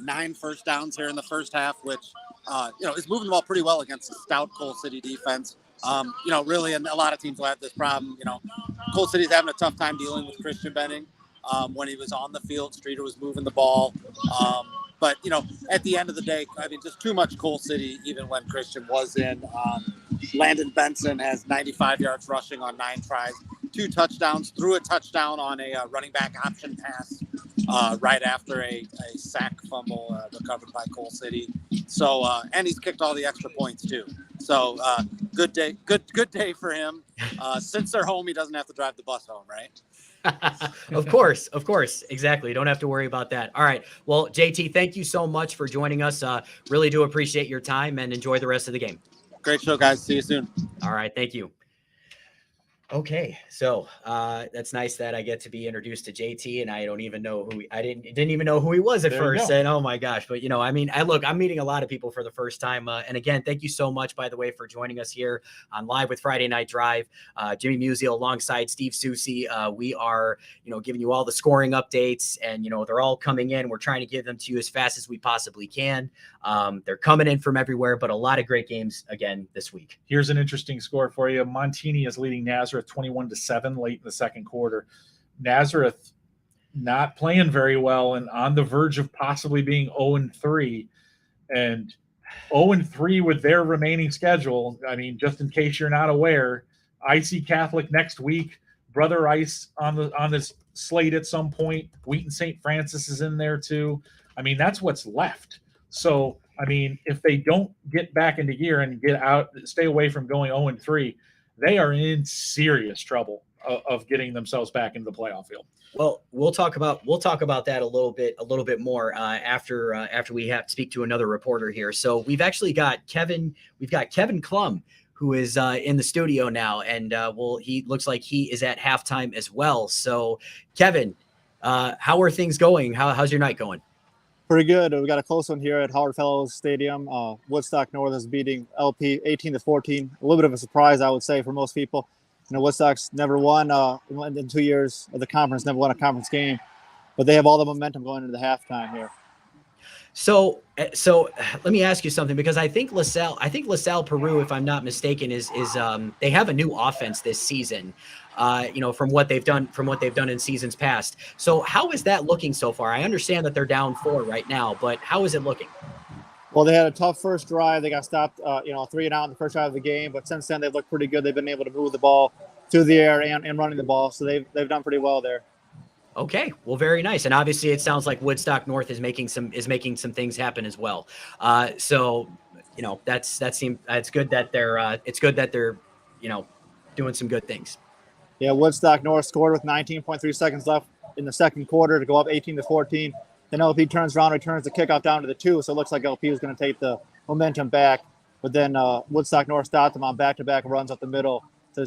9 first downs here in the first half, which is moving the ball pretty well against the stout Coal City defense. Really, and a lot of teams will have this problem. Coal City's having a tough time dealing with Christian Benning. When he was on the field, Streator was moving the ball. But at the end of the day, I mean, just too much Coal City, even when Christian was in. Landon Benson has 95 yards rushing on 9 tries, 2 touchdowns, threw a touchdown on a running back option pass right after a sack fumble recovered by Coal City. So, and he's kicked all the extra points too. So, good day for him. Since they're home, he doesn't have to drive the bus home, right? Of course. Exactly. Don't have to worry about that. All right. Well, JT, thank you so much for joining us. Really do appreciate your time and enjoy the rest of the game. Great show, guys. See you soon. All right. Thank you. Okay, so that's nice that I get to be introduced to JT, and I don't even know I didn't even know who he was at first. And oh my gosh, but I'm meeting a lot of people for the first time. And again, thank you so much, by the way, for joining us here on Live with Friday Night Drive. Jimmy Musial alongside Steve Susi. We are, giving you all the scoring updates, and they're all coming in. We're trying to give them to you as fast as we possibly can. They're coming in from everywhere, but a lot of great games again this week. Here's an interesting score for you. Montini is leading Nazareth 21-7 late in the second quarter. Nazareth not playing very well and on the verge of possibly being 0-3, and 0-3 with their remaining schedule. I mean, just in case you're not aware, IC Catholic next week, Brother Ice on this slate at some point. Wheaton St. Francis is in there too. I mean, that's what's left. So, I mean, if they don't get back into gear and get out, stay away from going 0-3, they are in serious trouble of getting themselves back into the playoff field. Well, we'll talk about that a little bit more after we have to speak to another reporter here. So we've actually got Kevin Klum, who is in the studio now, and he looks like he is at halftime as well. So Kevin, how are things going? How's your night going? Pretty good. We got a close one here at Howard Fellows Stadium. Woodstock North is beating LP 18-14. A little bit of a surprise, I would say, for most people. Woodstock's never won in 2 years of the conference, never won a conference game, but they have all the momentum going into the halftime here. So let me ask you something, because I think Salle-Peru, if I'm not mistaken, is they have a new offense this season. From what they've done in seasons past. So how is that looking so far? I understand that they're down 4 right now, but how is it looking? Well, they had a tough first drive. They got stopped, 3 and out in the first drive of the game. But since then, they've looked pretty good. They've been able to move the ball through the air and running the ball. So they've done pretty well there. Okay, well, very nice. And obviously, it sounds like Woodstock North is making some things happen as well. It's good that they're doing some good things. Yeah, Woodstock North scored with 19.3 seconds left in the second quarter to go up 18-14. Then LP turns around, returns the kickoff down to the 2, so it looks like LP was going to take the momentum back. But then Woodstock North stopped them on back-to-back runs up the middle to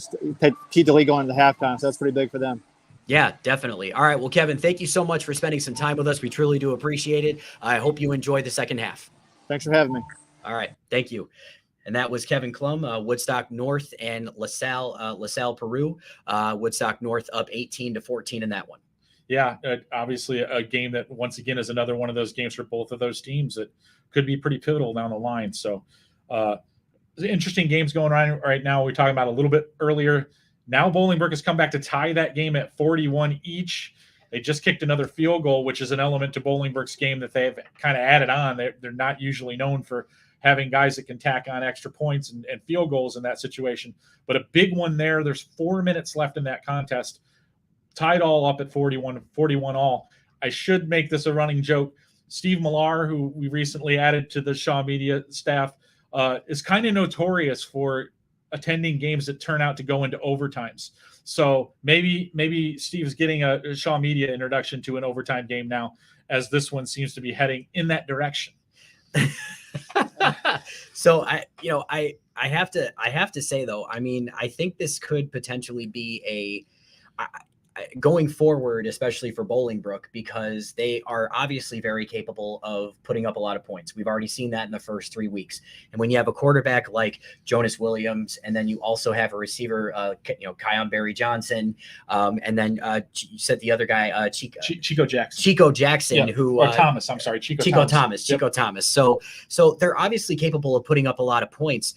keep the lead going into the halftime, so that's pretty big for them. Yeah, definitely. All right, well, Kevin, thank you so much for spending some time with us. We truly do appreciate it. I hope you enjoy the second half. Thanks for having me. All right, thank you. and that was Kevin Klum, Woodstock North and Salle-Peru. Woodstock North up 18-14 in that one. Yeah, obviously a game that once again is another one of those games for both of those teams that could be pretty pivotal down the line. So interesting games going on right now. We were talking about a little bit earlier. Now Bolingbrook has come back to tie that game at 41 each. They just kicked another field goal, which is an element to Bolingbrook's game that they've kind of added on. They're not usually known for having guys that can tack on extra points and field goals in that situation. But a big one there. There's 4 minutes left in that contest. Tied all up at 41 all. I should make this a running joke. Steve Millar, who we recently added to the Shaw Media staff, is kind of notorious for attending games that turn out to go into overtimes. So maybe Steve's getting a Shaw Media introduction to an overtime game now, as this one seems to be heading in that direction. So I have to say though, I mean, I think this could potentially be going forward, especially for Bolingbrook, because they are obviously very capable of putting up a lot of points. We've already seen that in the first 3 weeks. And when you have a quarterback like Jonas Williams, and then you also have a receiver, Kion Barry Johnson, and then you said the other guy, Chico Jackson. Chico Jackson, yeah. who Thomas. I'm sorry, Chico Thomas. So they're obviously capable of putting up a lot of points.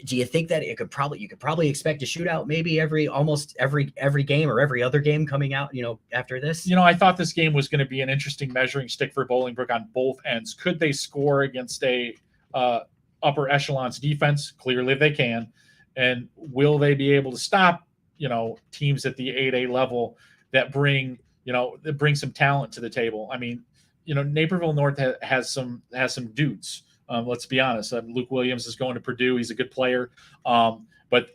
Do you think that you could probably expect a shootout maybe almost every game or every other game coming out, after this? I thought this game was going to be an interesting measuring stick for Bolingbrook on both ends. Could they score against a upper echelon's defense? Clearly they can. And will they be able to stop, teams at the 8A level that bring some talent to the table? I mean, Naperville North has some dudes. Let's be honest. Luke Williams is going to Purdue. He's a good player. But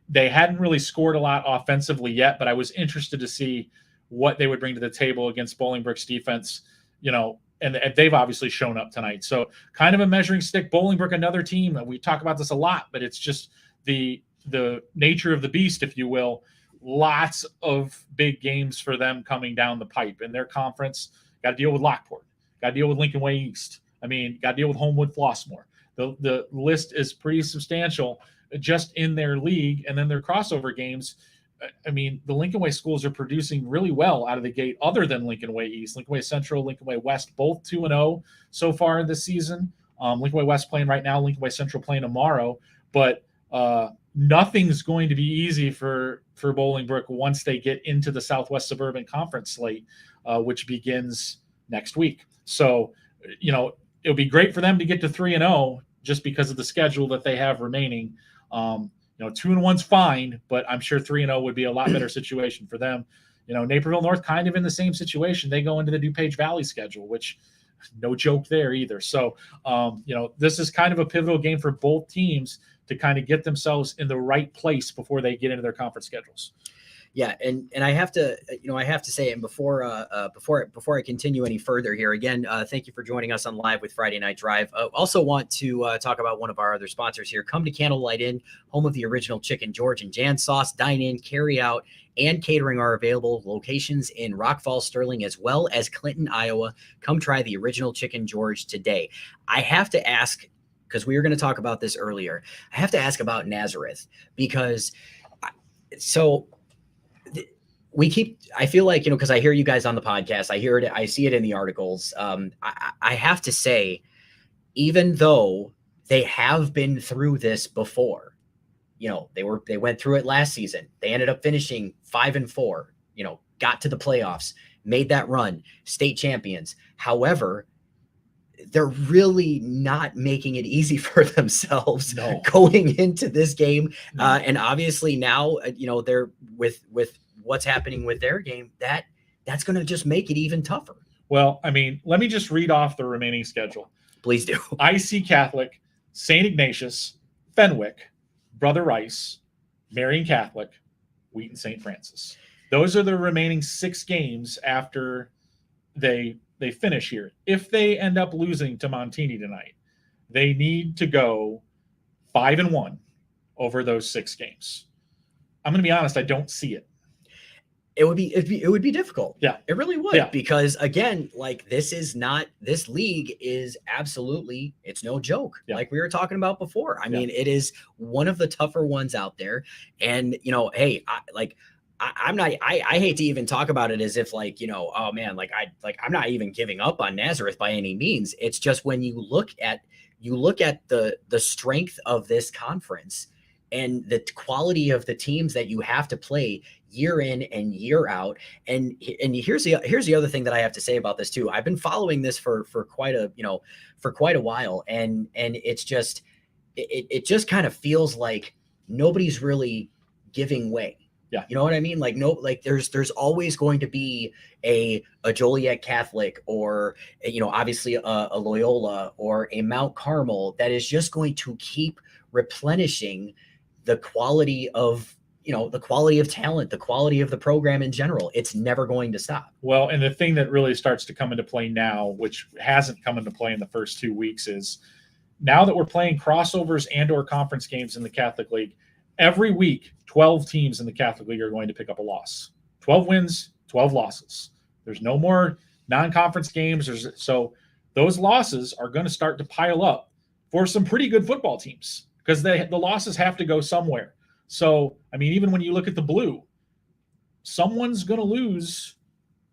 they hadn't really scored a lot offensively yet, but I was interested to see what they would bring to the table against Bolingbrook's defense, and they've obviously shown up tonight. So kind of a measuring stick. Bolingbrook, another team. We talk about this a lot, but it's just the nature of the beast, if you will. Lots of big games for them coming down the pipe in their conference. Got to deal with Lockport. Got to deal with Lincoln Way East. I mean, got to deal with Homewood Flossmoor. The list is pretty substantial just in their league, and then their crossover games. I mean, the Lincoln Way schools are producing really well out of the gate, other than Lincoln Way East. Lincoln Way Central, Lincoln Way West, both 2-0 so far this season. Lincoln Way West playing right now, Lincoln Way Central playing tomorrow. But nothing's going to be easy for Bolingbrook once they get into the Southwest Suburban Conference slate, which begins next week. So, it would be great for them to get to 3-0 just because of the schedule that they have remaining. 2-1's fine, but I'm sure 3-0 would be a lot better situation for them. Naperville North kind of in the same situation. They go into the DuPage Valley schedule, which no joke there either. So, this is kind of a pivotal game for both teams to kind of get themselves in the right place before they get into their conference schedules. Yeah, and I have to say, and before I continue any further here, again, thank you for joining us on Live with Friday Night Drive. Also want to talk about one of our other sponsors here. Come to Candlelight Inn, home of the original Chicken George and Jan Sauce. Dine in, carry out, and catering are available. Locations in Rock Falls, Sterling, as well as Clinton, Iowa. Come try the original Chicken George today. I have to ask, because we were going to talk about this earlier, I have to ask about Nazareth, because I feel like, because I hear you guys on the podcast, I hear it, I see it in the articles. I have to say, even though they have been through this before, they went through it last season. They ended up finishing 5-4, got to the playoffs, made that run, state champions. However, they're really not making it easy for themselves going into this game. And obviously now, they're with what's happening with their game, that's going to just make it even tougher. Well, I mean, let me just read off the remaining schedule. Please do. IC Catholic, St. Ignatius, Fenwick, Brother Rice, Marian Catholic, Wheaton St. Francis. Those are the remaining 6 games after they finish here. If they end up losing to Montini tonight, they need to go 5-1 over those 6 games. I'm going to be honest, I don't see it. it would be difficult. Yeah, it really would. Yeah. Because again, like this league is absolutely, it's no joke. Yeah. Like we were talking about before. I Yeah. mean, it is one of the tougher ones out there. And hey, I hate to even talk about it as if like, oh man, I'm not even giving up on Nazareth by any means. It's just when you look at the strength of this conference and the quality of the teams that you have to play year in and year out. And here's the other thing that I have to say about this too. I've been following this for quite a while. And it's just, it just kind of feels like nobody's really giving way. Yeah. You know what I mean? Like, no, like there's always going to be a Joliet Catholic or, obviously a Loyola or a Mount Carmel that is just going to keep replenishing the quality of, the quality of talent, the quality of the program in general. It's never going to stop. Well, and the thing that really starts to come into play now, which hasn't come into play in the first 2 weeks, is now that we're playing crossovers and or conference games in the Catholic League, every week, 12 teams in the Catholic League are going to pick up a loss. 12 wins, 12 losses. There's no more non-conference games. So those losses are going to start to pile up for some pretty good football teams because the losses have to go somewhere. So, I mean, even when you look at the blue, someone's going to lose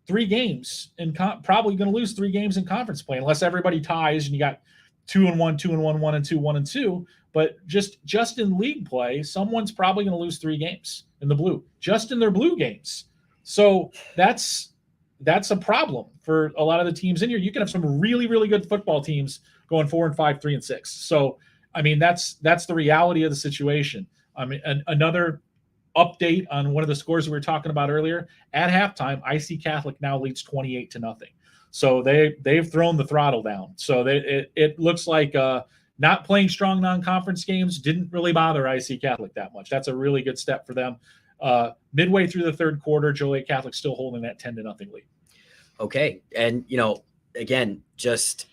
3 games and probably going to lose 3 games in conference play unless everybody ties and you got 2-1, 2-1, 1-2, 1-2. But just in league play, someone's probably going to lose 3 games in the blue, just in their blue games. So that's a problem for a lot of the teams in here. You can have some really, really good football teams going 4-5, 3-6. So, I mean, that's the reality of the situation. I mean, another update on one of the scores we were talking about earlier. At halftime, IC Catholic now leads 28-0. So they've thrown the throttle down. So it looks like not playing strong non-conference games didn't really bother IC Catholic that much. That's a really good step for them. Midway through the third quarter, Joliet Catholic still holding that 10-0 lead. Okay, and again, just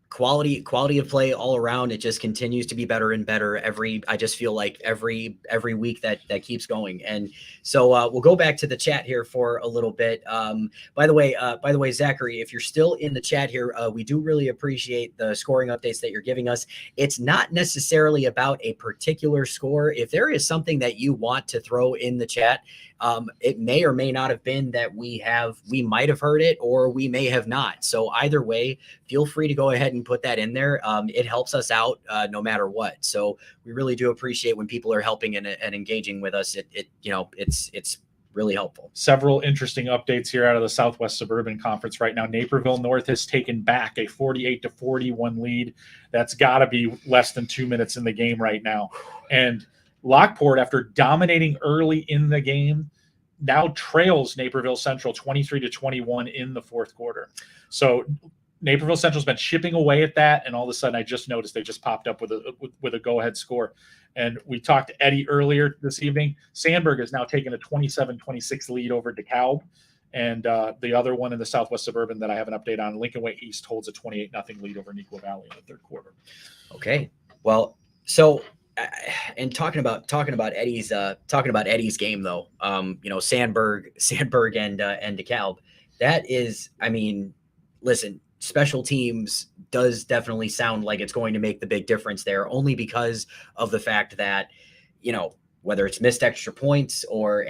quality of play all around. It just continues to be better and better I just feel like every week that keeps going. And so we'll go back to the chat here for a little bit. By the way, Zachary, if you're still in the chat here, we do really appreciate the scoring updates that you're giving us. It's not necessarily about a particular score. If there is something that you want to throw in the chat, it may or may not have been that we might have heard it or we may have not. So either way, feel free to go ahead and put that in there. It helps us out no matter what. So we really do appreciate when people are helping and engaging with us. It's really helpful. Several interesting updates here out of the Southwest Suburban Conference right now. Naperville North has taken back a 48-41 lead. That's got to be less than 2 minutes in the game right now. And Lockport, after dominating early in the game, now trails Naperville Central 23-21 in the fourth quarter. So Naperville Central's been chipping away at that, and all of a sudden I just noticed they just popped up with a go-ahead score. And we talked to Eddie earlier this evening. Sandburg has now taken a 27-26 lead over DeKalb. And the other one in the Southwest Suburban that I have an update on, Lincoln Way East holds a 28-0 lead over Neuqua Valley in the third quarter. Okay. Well, so and talking about Eddie's game though, Sandburg and DeKalb, that is, I mean, listen, special teams does definitely sound like it's going to make the big difference there, only because of the fact that, whether it's missed extra points or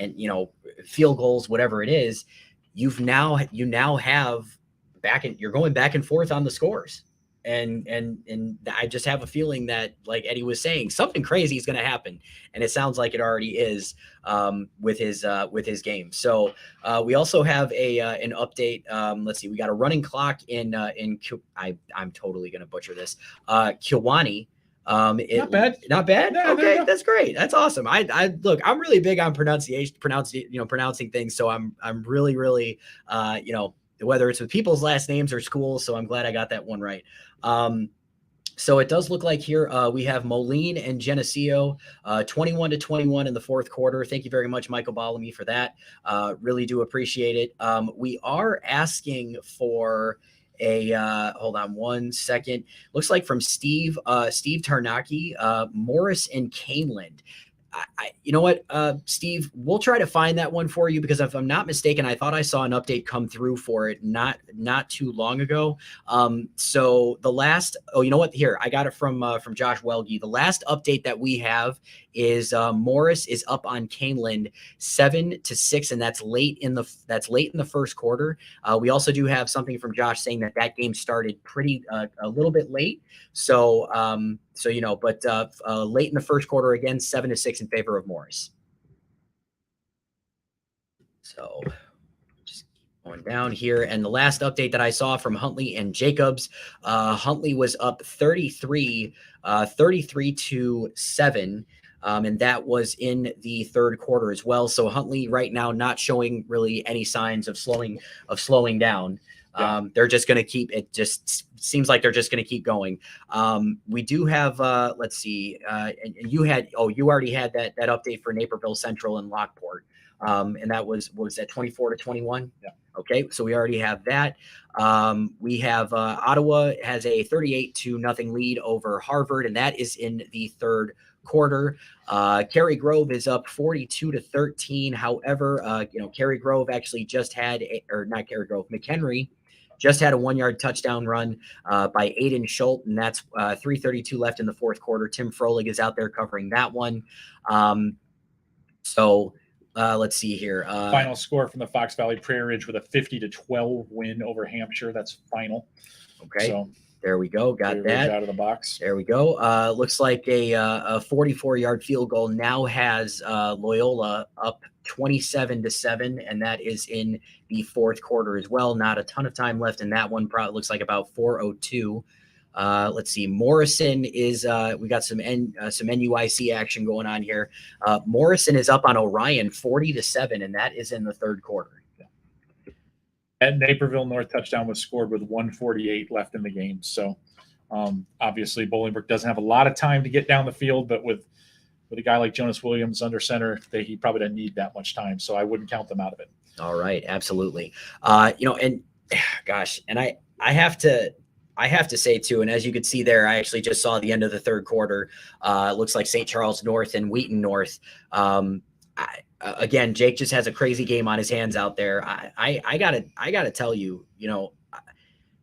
field goals, whatever it is, you now have you're going back and forth on the scores. And I just have a feeling that, like Eddie was saying, something crazy is going to happen, and it sounds like it already is with his game. So we also have an update. Let's see, we got a running clock in I'm totally going to butcher this. Kiwani. Not bad. Yeah, okay, that's great. That's awesome. I look, I'm really big on pronouncing things. So I'm really whether it's with people's last names or schools. So I'm glad I got that one right. So it does look like here we have Moline and Geneseo 21-21 in the fourth quarter. Thank you very much, Michael Ballamy, for that. Really do appreciate it. We are asking for hold on one second. Looks like from Steve Tarnaki, Morris and Caneland. you know what, Steve, we'll try to find that one for you, because if I'm not mistaken, I thought I saw an update come through for it not too long ago. So the last, you know what? Here, I got it from Josh Welge. The last update that we have is Morris is up on Caneland 7-6, and that's late in the first quarter. We also do have something from Josh saying that game started pretty a little bit late. So you know, but late in the first quarter, again, 7-6 in favor of Morris. So just keep going down here. And the last update that I saw from Huntley and Jacobs, Huntley was up 33-7. And that was in the third quarter as well. So Huntley right now not showing really any signs of slowing down. Yeah. They're just going to keep, it just seems like they're just going to keep going. We do have, let's see, and you already had that update for Naperville Central and Lockport. And that was that 24-21? Yeah. Okay. So we already have that. We have, Ottawa has a 38-0 lead over Harvard, and that is in the third quarter. Cary Grove is up 42-13. However, you know, Cary Grove actually just had, McHenry just had a 1-yard touchdown run by Aiden Schultz, and that's 3:32 left in the fourth quarter. Tim Froelich is out there covering that one. Let's see here. Final score from the Fox Valley Prairie Ridge with a 50-12 win over Hampshire. That's final. Okay. So there we go. Got that out of the box. There we go. Looks like a 44-yard field goal now has Loyola up 27-7, and that is in the fourth quarter as well. Not a ton of time left in that one. Probably looks like about 4:02. Let's see. Morrison is we got some NUIC action going on here. Morrison is up on Orion 40-7, and that is in the third quarter. And Naperville North touchdown was scored with 1:48 left in the game. So obviously Bolingbrook doesn't have a lot of time to get down the field, but with a guy like Jonas Williams under center, he probably doesn't need that much time. So I wouldn't count them out of it. All right, absolutely. You know, and gosh, and I have to say too, and as you could see there, I actually just saw the end of the third quarter. It looks like St. Charles North and Wheaton North. Again, Jake just has a crazy game on his hands out there. I gotta tell you, you know,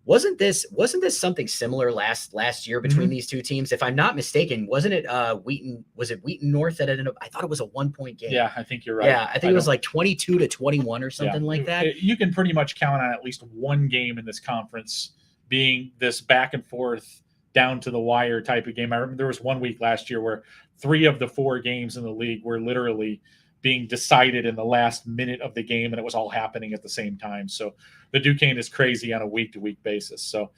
wasn't this something similar last year between these two teams? If I'm not mistaken, wasn't it Wheaton North that ended up? I thought it was a 1-point game. Yeah, I think you're right. Yeah, I think it was like 22-21 or something like that. You can pretty much count on at least one game in this conference being this back and forth, down to the wire type of game. I remember there was 1 week last year where 3 of the 4 games in the league were literally being decided in the last minute of the game, and it was all happening at the same time. So the Duquesne is crazy on a week-to-week basis. So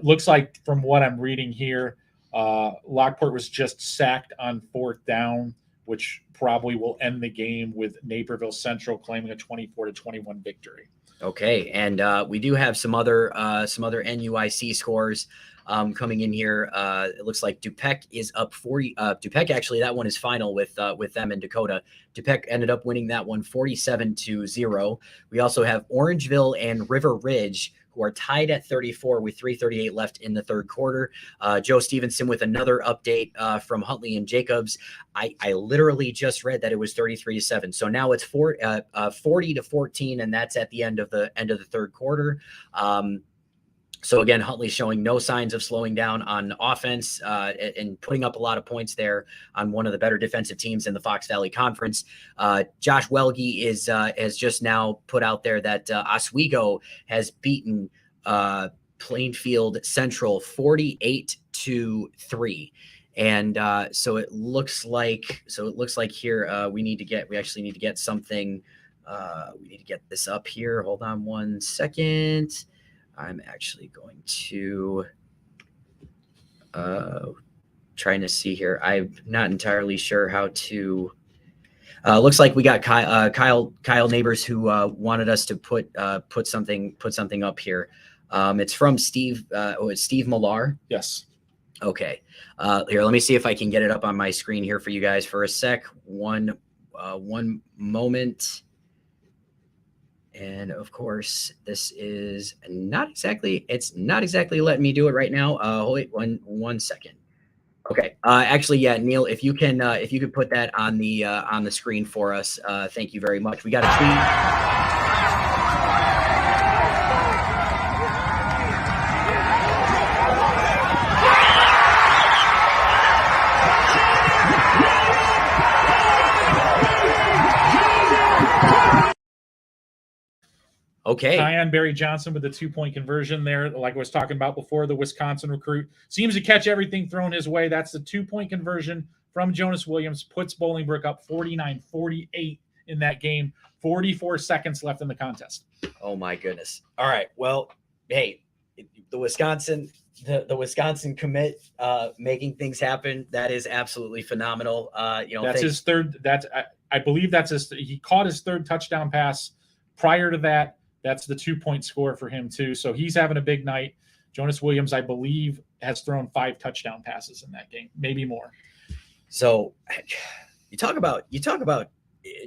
looks like from what I'm reading here, Lockport was just sacked on 4th down, which probably will end the game with Naperville Central claiming a 24-21 victory. Okay, and we do have some other NUIC scores coming in here. It looks like Dupec is up 40. Dupec, actually, that one is final with them in Dakota. Dupec ended up winning that one 47-0. We also have Orangeville and River Ridge, who are tied at 34 with 3:38 left in the third quarter. Joe Stevenson with another update from Huntley and Jacobs. I literally just read that it was 33-7. So now it's 40-14, and that's at the end of the third quarter. So again, Huntley showing no signs of slowing down on offense and putting up a lot of points there on one of the better defensive teams in the Fox Valley Conference. Josh Welge has just now put out there that Oswego has beaten Plainfield Central 48-3. And so it looks like here we actually need to get something. We need to get this up here. Hold on one second. I'm actually going to trying to see here. I'm not entirely sure how to. Looks like we got Kyle Nabors who wanted us to put something up here. It's from Steve. It's Steve Millar. Yes. Okay. Here, let me see if I can get it up on my screen here for you guys for a sec. One moment. And of course, this is it's not exactly letting me do it right now. Wait one second. Okay. Actually, yeah, Neil, if you could put that on the screen for us, thank you very much. We got a tweet. Okay. Kyan Barry Johnson with the 2-point conversion there, like I was talking about before, the Wisconsin recruit. Seems to catch everything thrown his way. That's the 2-point conversion from Jonas Williams, puts Bolingbrook up 49-48 in that game. 44 seconds left in the contest. Oh, my goodness. All right. Well, hey, the Wisconsin commit making things happen. That is absolutely phenomenal. That's his third. I believe he caught his third touchdown pass. Prior to that, that's the 2-point score for him too. So he's having a big night. Jonas Williams, I believe, has thrown 5 touchdown passes in that game, maybe more. So you talk about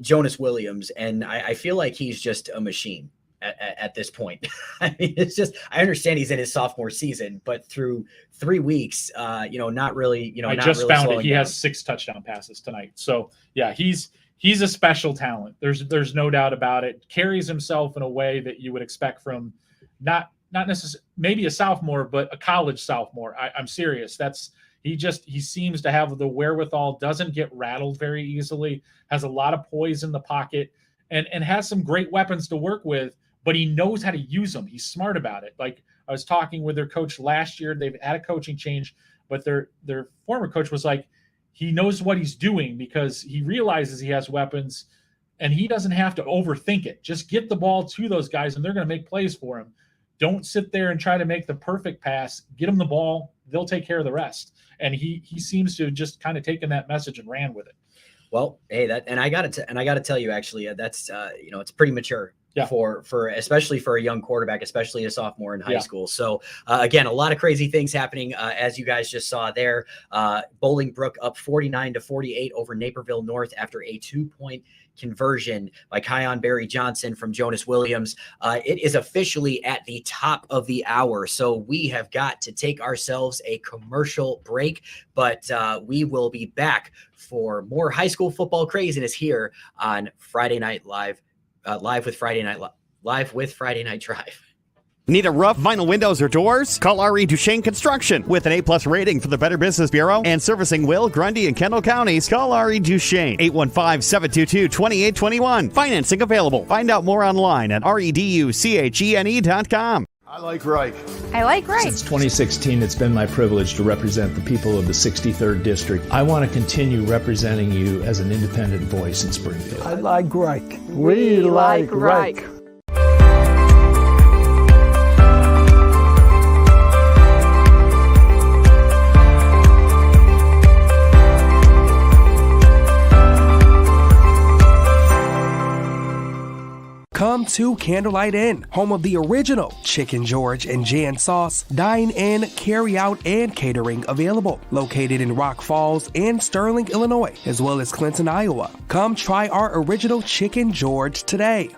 Jonas Williams, and I feel like he's just a machine at this point. I mean, it's just, I understand he's in his sophomore season, but through 3 weeks, not really, I just found it. He has 6 touchdown passes tonight. So yeah, he's a special talent. There's no doubt about it. Carries himself in a way that you would expect from not necessarily maybe a sophomore, but a college sophomore. I'm serious. He seems to have the wherewithal, doesn't get rattled very easily, has a lot of poise in the pocket, and has some great weapons to work with, but he knows how to use them. He's smart about it. Like I was talking with their coach last year, they've had a coaching change, but their former coach was like, he knows what he's doing because he realizes he has weapons and he doesn't have to overthink it. Just get the ball to those guys and they're going to make plays for him. Don't sit there and try to make the perfect pass. Get them the ball. They'll take care of the rest. And he seems to have just kind of taken that message and ran with it. Well, hey, I got to tell you, actually, that's it's pretty mature. Yeah. For especially for a young quarterback, especially a sophomore in high school. So again, a lot of crazy things happening as you guys just saw there. Bolingbrook up 49-48 over Naperville North after a 2-point conversion by Kyan Barry Johnson from Jonas Williams. It is officially at the top of the hour, so we have got to take ourselves a commercial break, but we will be back for more high school football craziness here on Friday Night Live. Live with Friday Night Drive. Need a roof, vinyl windows, or doors? Call R.E. Duchesne Construction. With an A+ rating from the Better Business Bureau and servicing Will, Grundy, and Kendall counties, call R.E. Duchesne. 815-722-2821. Financing available. Find out more online at reduchene.com. I like Reich. I like Reich. Since 2016, it's been my privilege to represent the people of the 63rd District. I want to continue representing you as an independent voice in Springfield. I like Reich. We like Reich. Come to Candlelight Inn, home of the original Chicken George and Jan Sauce. Dine in, carry out, and catering available. Located in Rock Falls and Sterling, Illinois, as well as Clinton, Iowa. Come try our original Chicken George today.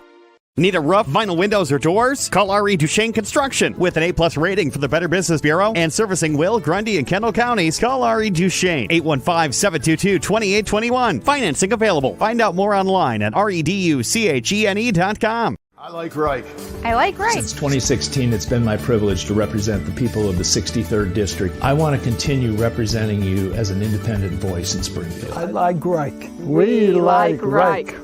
Need a roof, vinyl windows, or doors? Call R.E. Duchesne Construction. With an A+ rating from the Better Business Bureau and servicing Will, Grundy, and Kendall counties, call R.E. Duchesne. 815-722-2821. Financing available. Find out more online at reduchene.com. I like Reich. I like Reich. Since 2016, it's been my privilege to represent the people of the 63rd District. I want to continue representing you as an independent voice in Springfield. I like Reich. We like Reich.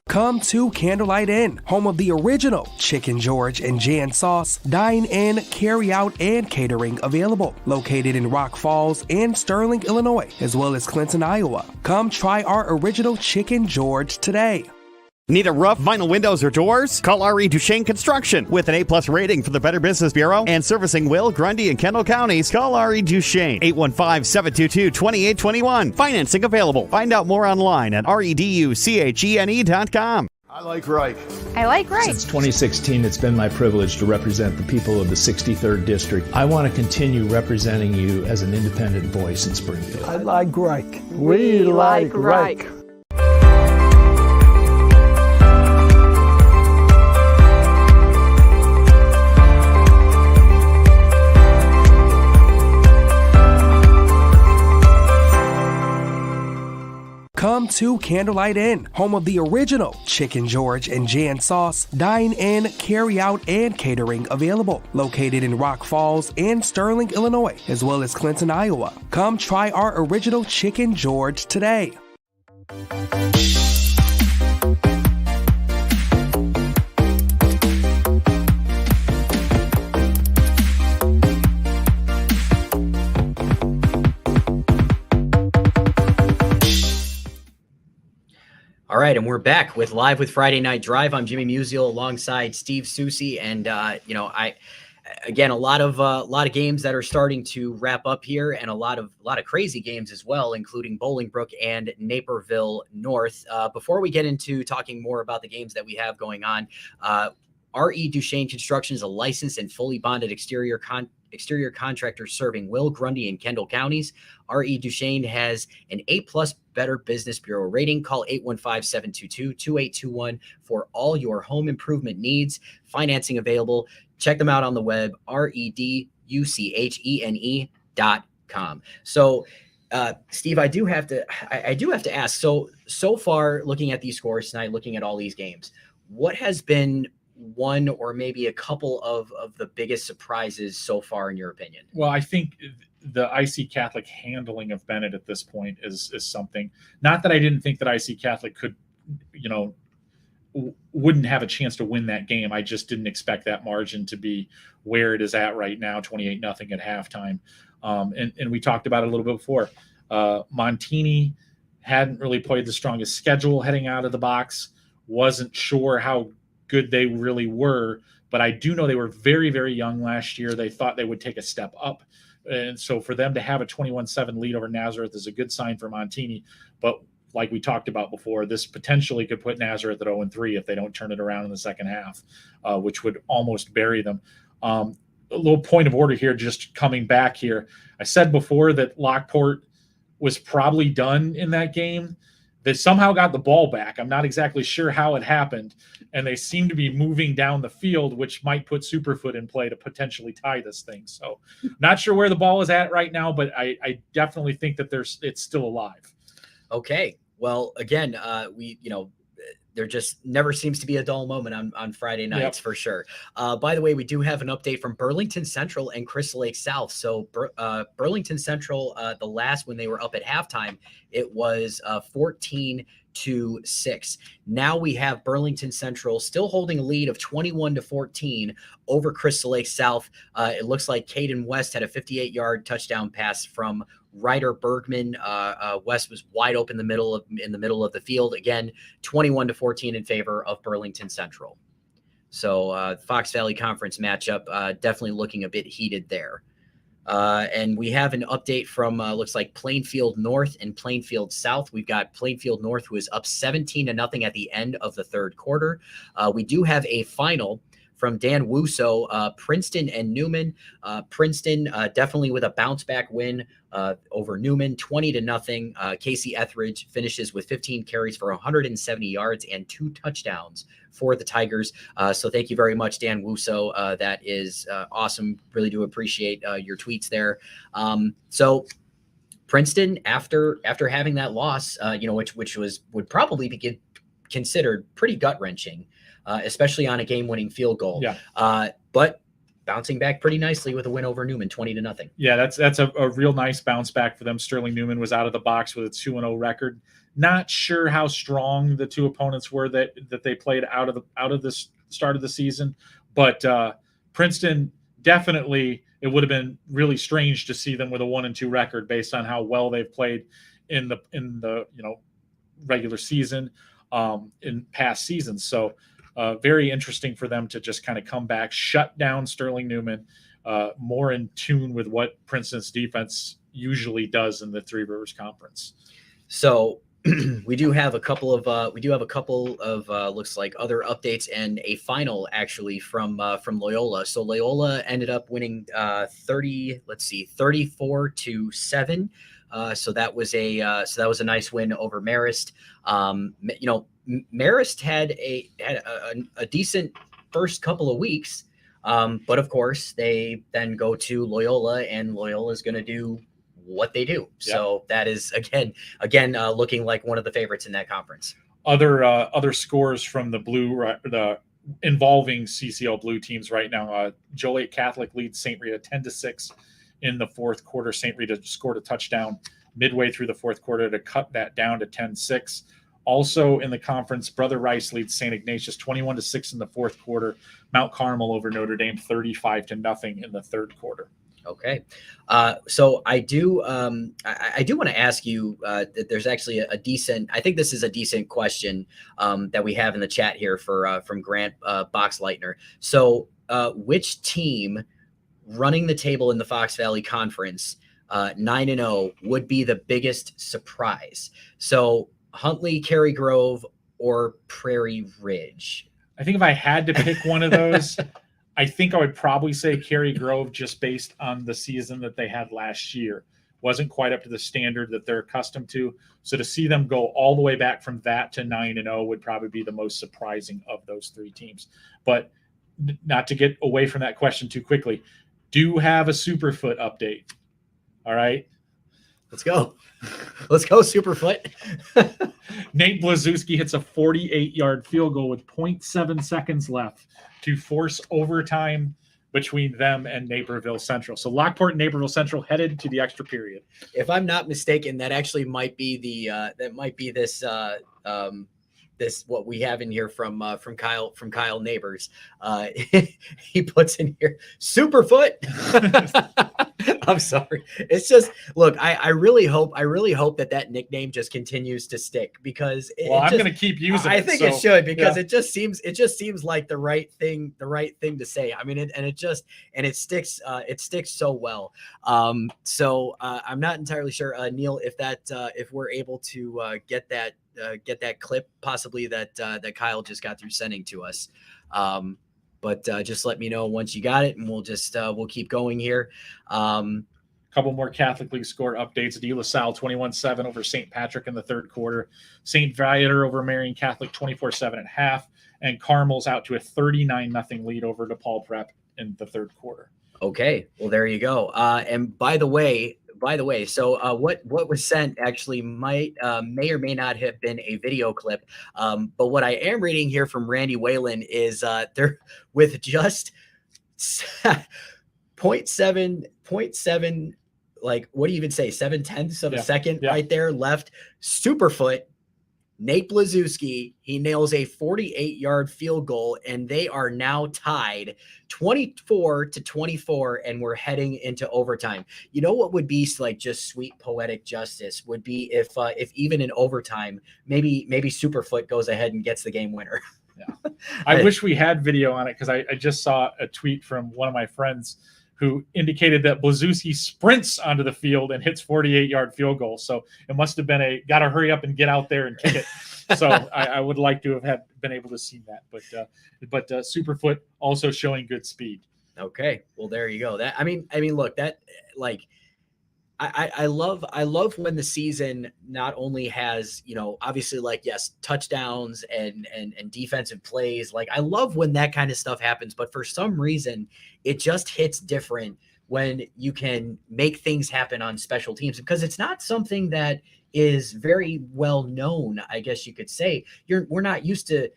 Come to Candlelight Inn, home of the original Chicken George and Jan Sauce. Dine in, carry out, and catering available. Located in Rock Falls and Sterling, Illinois, as well as Clinton, Iowa. Come try our original Chicken George today. Need a roof, vinyl windows, or doors? Call R.E. Duchesne Construction. With an A+ rating from the Better Business Bureau and servicing Will, Grundy, and Kendall counties, call R.E. Duchesne. 815-722-2821. Financing available. Find out more online at reduchene.com. I like Reich. I like Reich. Since 2016, it's been my privilege to represent the people of the 63rd District. I want to continue representing you as an independent voice in Springfield. I like Reich. We like Reich. Come to Candlelight Inn, home of the original Chicken George and Jan Sauce. Dine in, carry out, and catering available. Located in Rock Falls and Sterling, Illinois, as well as Clinton, Iowa. Come try our original Chicken George today. All right, and we're back with Live with Friday Night Drive. I'm Jimmy Musial alongside Steve Susi, and a lot of games that are starting to wrap up here, and a lot of crazy games as well, including Bolingbrook and Naperville North. Before we get into talking more about the games that we have going on, R.E. Duchesne Construction is a licensed and fully bonded exterior contractor serving Will, Grundy, and Kendall counties. R.E. Duchesne has an A+ Better Business Bureau rating. Call 815-722-2821 for all your home improvement needs. Financing available. Check them out on the web, reduchene.com. So, Steve, I do have to ask. So far, looking at these scores tonight, looking at all these games, what has been one or maybe a couple of the biggest surprises so far in your opinion? Well, I think the IC Catholic handling of Bennett at this point is something. Not that I didn't think that IC Catholic could, wouldn't have a chance to win that game. I just didn't expect that margin to be where it is at right now, 28-0 at halftime. And we talked about it a little bit before. Montini hadn't really played the strongest schedule heading out of the box. Wasn't sure how good they really were, but I do know they were very, very young last year. They thought they would take a step up. And so for them to have a 21-7 lead over Nazareth is a good sign for Montini. But like we talked about before, this potentially could put Nazareth at 0-3 if they don't turn it around in the second half, which would almost bury them. A little point of order here, just coming back here. I said before that Lockport was probably done in that game. They somehow got the ball back. I'm not exactly sure how it happened. And they seem to be moving down the field, which might put Superfoot in play to potentially tie this thing. So not sure where the ball is at right now, but I definitely think that it's still alive. Okay. Well, again, there just never seems to be a dull moment on Friday nights. Yep. For sure. By the way, we do have an update from Burlington Central and Crystal Lake South. So Burlington Central, the last when they were up at halftime, it was 14-6. Now we have Burlington Central still holding a lead of 21-14 over Crystal Lake South. It looks like Caden West had a 58-yard touchdown pass from Ryder Bergman. West was wide open in the middle of the field. Again, 21-14 in favor of Burlington Central. So Fox Valley Conference matchup definitely looking a bit heated there. And we have an update from looks like Plainfield North and Plainfield South. We've got Plainfield North, who is up 17-0 at the end of the third quarter. We do have a final from Dan Wuso, Princeton and Newman. Princeton definitely with a bounce back win over Newman, 20-0. Casey Etheridge finishes with 15 carries for 170 yards and 2 touchdowns for the Tigers. So thank you very much, Dan Wuso. That is awesome. Really do appreciate your tweets there. So Princeton, after having that loss, which would probably be considered pretty gut-wrenching, especially on a game-winning field goal. Yeah. But bouncing back pretty nicely with a win over Newman, 20-0. Yeah, that's a real nice bounce back for them. Sterling Newman was out of the box with a 2-0 record. Not sure how strong the two opponents were that they played out of the start of the season, but Princeton definitely, it would have been really strange to see them with a 1-2 record based on how well they've played in the regular season in past seasons. So very interesting for them to just kind of come back, shut down Sterling Newman, more in tune with what Princeton's defense usually does in the Three Rivers Conference. So we do have a couple of looks like other updates and a final actually from Loyola. So Loyola ended up winning 34-7. So that was a nice win over Marist. Marist had a decent first couple of weeks, but of course they then go to Loyola, and Loyola is going to do what they do. Yep. So that is again looking like one of the favorites in that conference. Other scores from the involving CCL blue teams right now. Joliet Catholic leads St. Rita 10-6 in the fourth quarter. St. Rita scored a touchdown midway through the fourth quarter to cut that down to 10-6. Also in the conference, Brother Rice leads St. Ignatius 21-6 in the fourth quarter. Mount Carmel over Notre Dame 35-0 in the third quarter. Okay. So I do want to ask you that there's actually I think this is a decent question that we have in the chat here from Grant Boxleitner. So which team running the table in the Fox Valley Conference 9-0 would be the biggest surprise? So Huntley, Cary Grove, or Prairie Ridge? I think if I had to pick one of those, I think I would probably say Cary Grove, just based on the season that they had last year. Wasn't quite up to the standard that they're accustomed to. So to see them go all the way back from that to 9-0 would probably be the most surprising of those three teams. But not to get away from that question too quickly, do have a Superfoot update. All right. Let's go. Let's go, Superfoot. Nate Blazewski hits a 48-yard field goal with 0.7 seconds left to force overtime between them and Naperville Central. So Lockport and Naperville Central headed to the extra period. If I'm not mistaken, that actually might be this what we have in here from Kyle Nabors. He puts in here Superfoot. I'm sorry. It's just, look, I really hope that nickname just continues to stick, because I'm going to keep using it. I think it should, because it just seems like the right thing to say. I mean, it sticks so well. So I'm not entirely sure, Neil, if we're able to get that clip possibly that Kyle just got through sending to us. But just let me know once you got it, and we'll keep going here. Couple more Catholic League score updates. De La Salle 21-7 over St. Patrick in the third quarter. St. Viator over Marion Catholic 24-7 at half. And Carmel's out to a 39-0 lead over DePaul Prep in the third quarter. Okay, well, there you go. And by the way, so what was sent actually may or may not have been a video clip. But what I am reading here from Randy Whalen is they're with just 0.7, like, what do you even say, 0.7 of a second right there left. Superfoot, Nate Blazewski, he nails a 48-yard field goal, and they are now tied 24-24, and we're heading into overtime. You know what would be like just sweet poetic justice would be if even in overtime, maybe Superfoot goes ahead and gets the game winner. Yeah, I wish we had video on it, because I just saw a tweet from one of my friends who indicated that Blazewski sprints onto the field and hits 48-yard field goal. So it must have been got to hurry up and get out there and kick it. So I would like to have been able to see that. But Superfoot also showing good speed. Okay, well, there you go. That I mean, look, that like I love when the season not only has, obviously, like, yes, touchdowns and defensive plays. Like, I love when that kind of stuff happens, but for some reason it just hits different when you can make things happen on special teams, because it's not something that is very well known, I guess you could say. We're not used to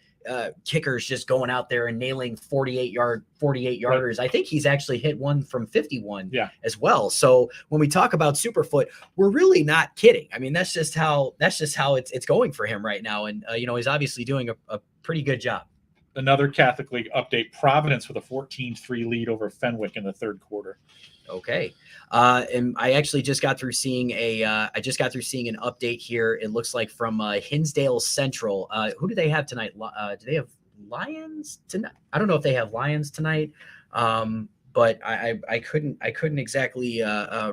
kickers just going out there and nailing 48-yarders. Right. I think he's actually hit one from 51 as well. So when we talk about Superfoot, we're really not kidding. I mean, that's just how it's going for him right now. And he's obviously doing a pretty good job. Another Catholic League update: Providence with a 14-3 lead over Fenwick in the third quarter. Okay. And I actually just got through seeing an update here. It looks like from Hinsdale Central. Who do they have tonight? Do they have Lions tonight? I don't know if they have Lions tonight. But I couldn't exactly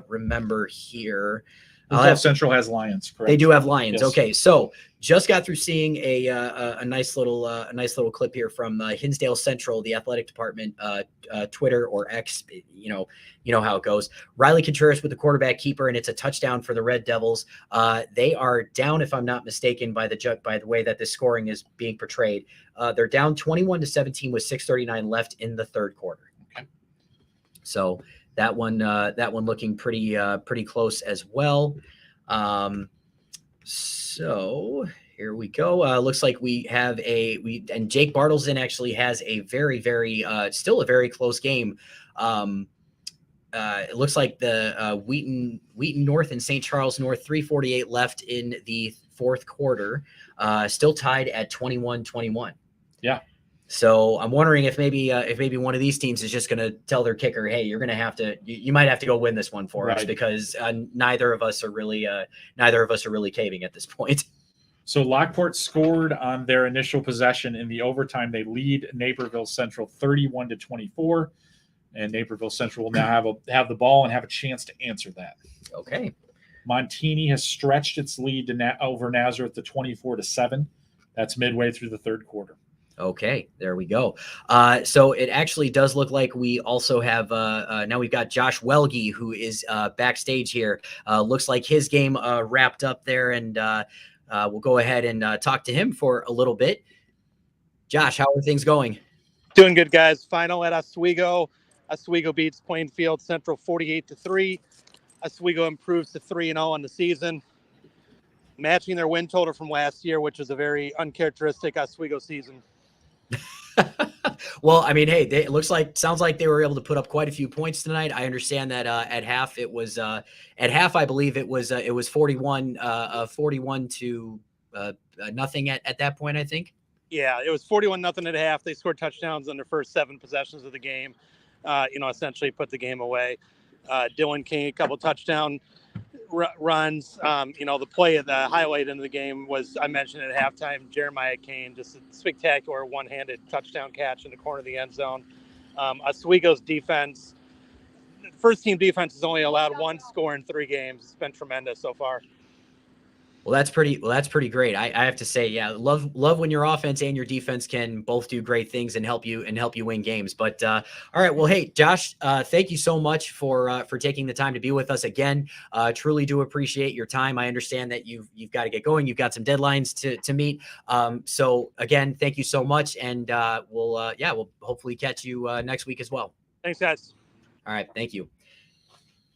remember here. South Central has Lions, correct? They do have Lions. Yes. Okay, so just got through seeing a nice little clip here from Hinsdale Central, the athletic department, Twitter or X. You know how it goes. Riley Contreras with the quarterback keeper, and it's a touchdown for the Red Devils. They are down, if I'm not mistaken, by the way that this scoring is being portrayed. They're down 21-17 with 6:39 left in the third quarter. Okay. So that one looking pretty close as well. So here we go. Looks like we have and Jake Bartleson actually has a very still a very close game. It looks like the Wheaton North and St. Charles North, 3:48 left in the fourth quarter, still tied at 21-21. Yeah. So I'm wondering if maybe one of these teams is just going to tell their kicker, "Hey, you're going to have to, you might have to go win this one for us," because neither of us are really caving at this point. So Lockport scored on their initial possession in the overtime. They lead Naperville Central 31-24, and Naperville Central will now have the ball and have a chance to answer that. Okay. Montini has stretched its lead over Nazareth to 24-7. That's midway through the third quarter. Okay, there we go. So it actually does look like we also have now we've got Josh Welge, who is backstage here. Looks like his game wrapped up there, and we'll go ahead and talk to him for a little bit. Josh, how are things going? Doing good, guys. Final at Oswego. Oswego beats Plainfield Central 48-3. Oswego improves to 3-0 on the season, matching their win total from last year, which was a very uncharacteristic Oswego season. Well, I mean, hey, sounds like they were able to put up quite a few points tonight. I understand that at half I believe it was 41 to nothing at that point, I think. Yeah, it was 41-0 at half. They scored touchdowns on their first 7 possessions of the game. Essentially put the game away. Dylan King, a couple touchdown runs. The highlight in the game was, I mentioned at halftime, Jeremiah Kane, just a spectacular one-handed touchdown catch in the corner of the end zone. Oswego's defense, first team defense, has only allowed 1 score in 3 games. It's been tremendous so far. Well, that's pretty great. I have to say, yeah, love when your offense and your defense can both do great things and help you win games. But all right, well, hey, Josh, thank you so much for taking the time to be with us again. Truly do appreciate your time. I understand that you've got to get going. You've got some deadlines to meet. So again, thank you so much, and we'll hopefully catch you next week as well. Thanks, guys. All right, thank you.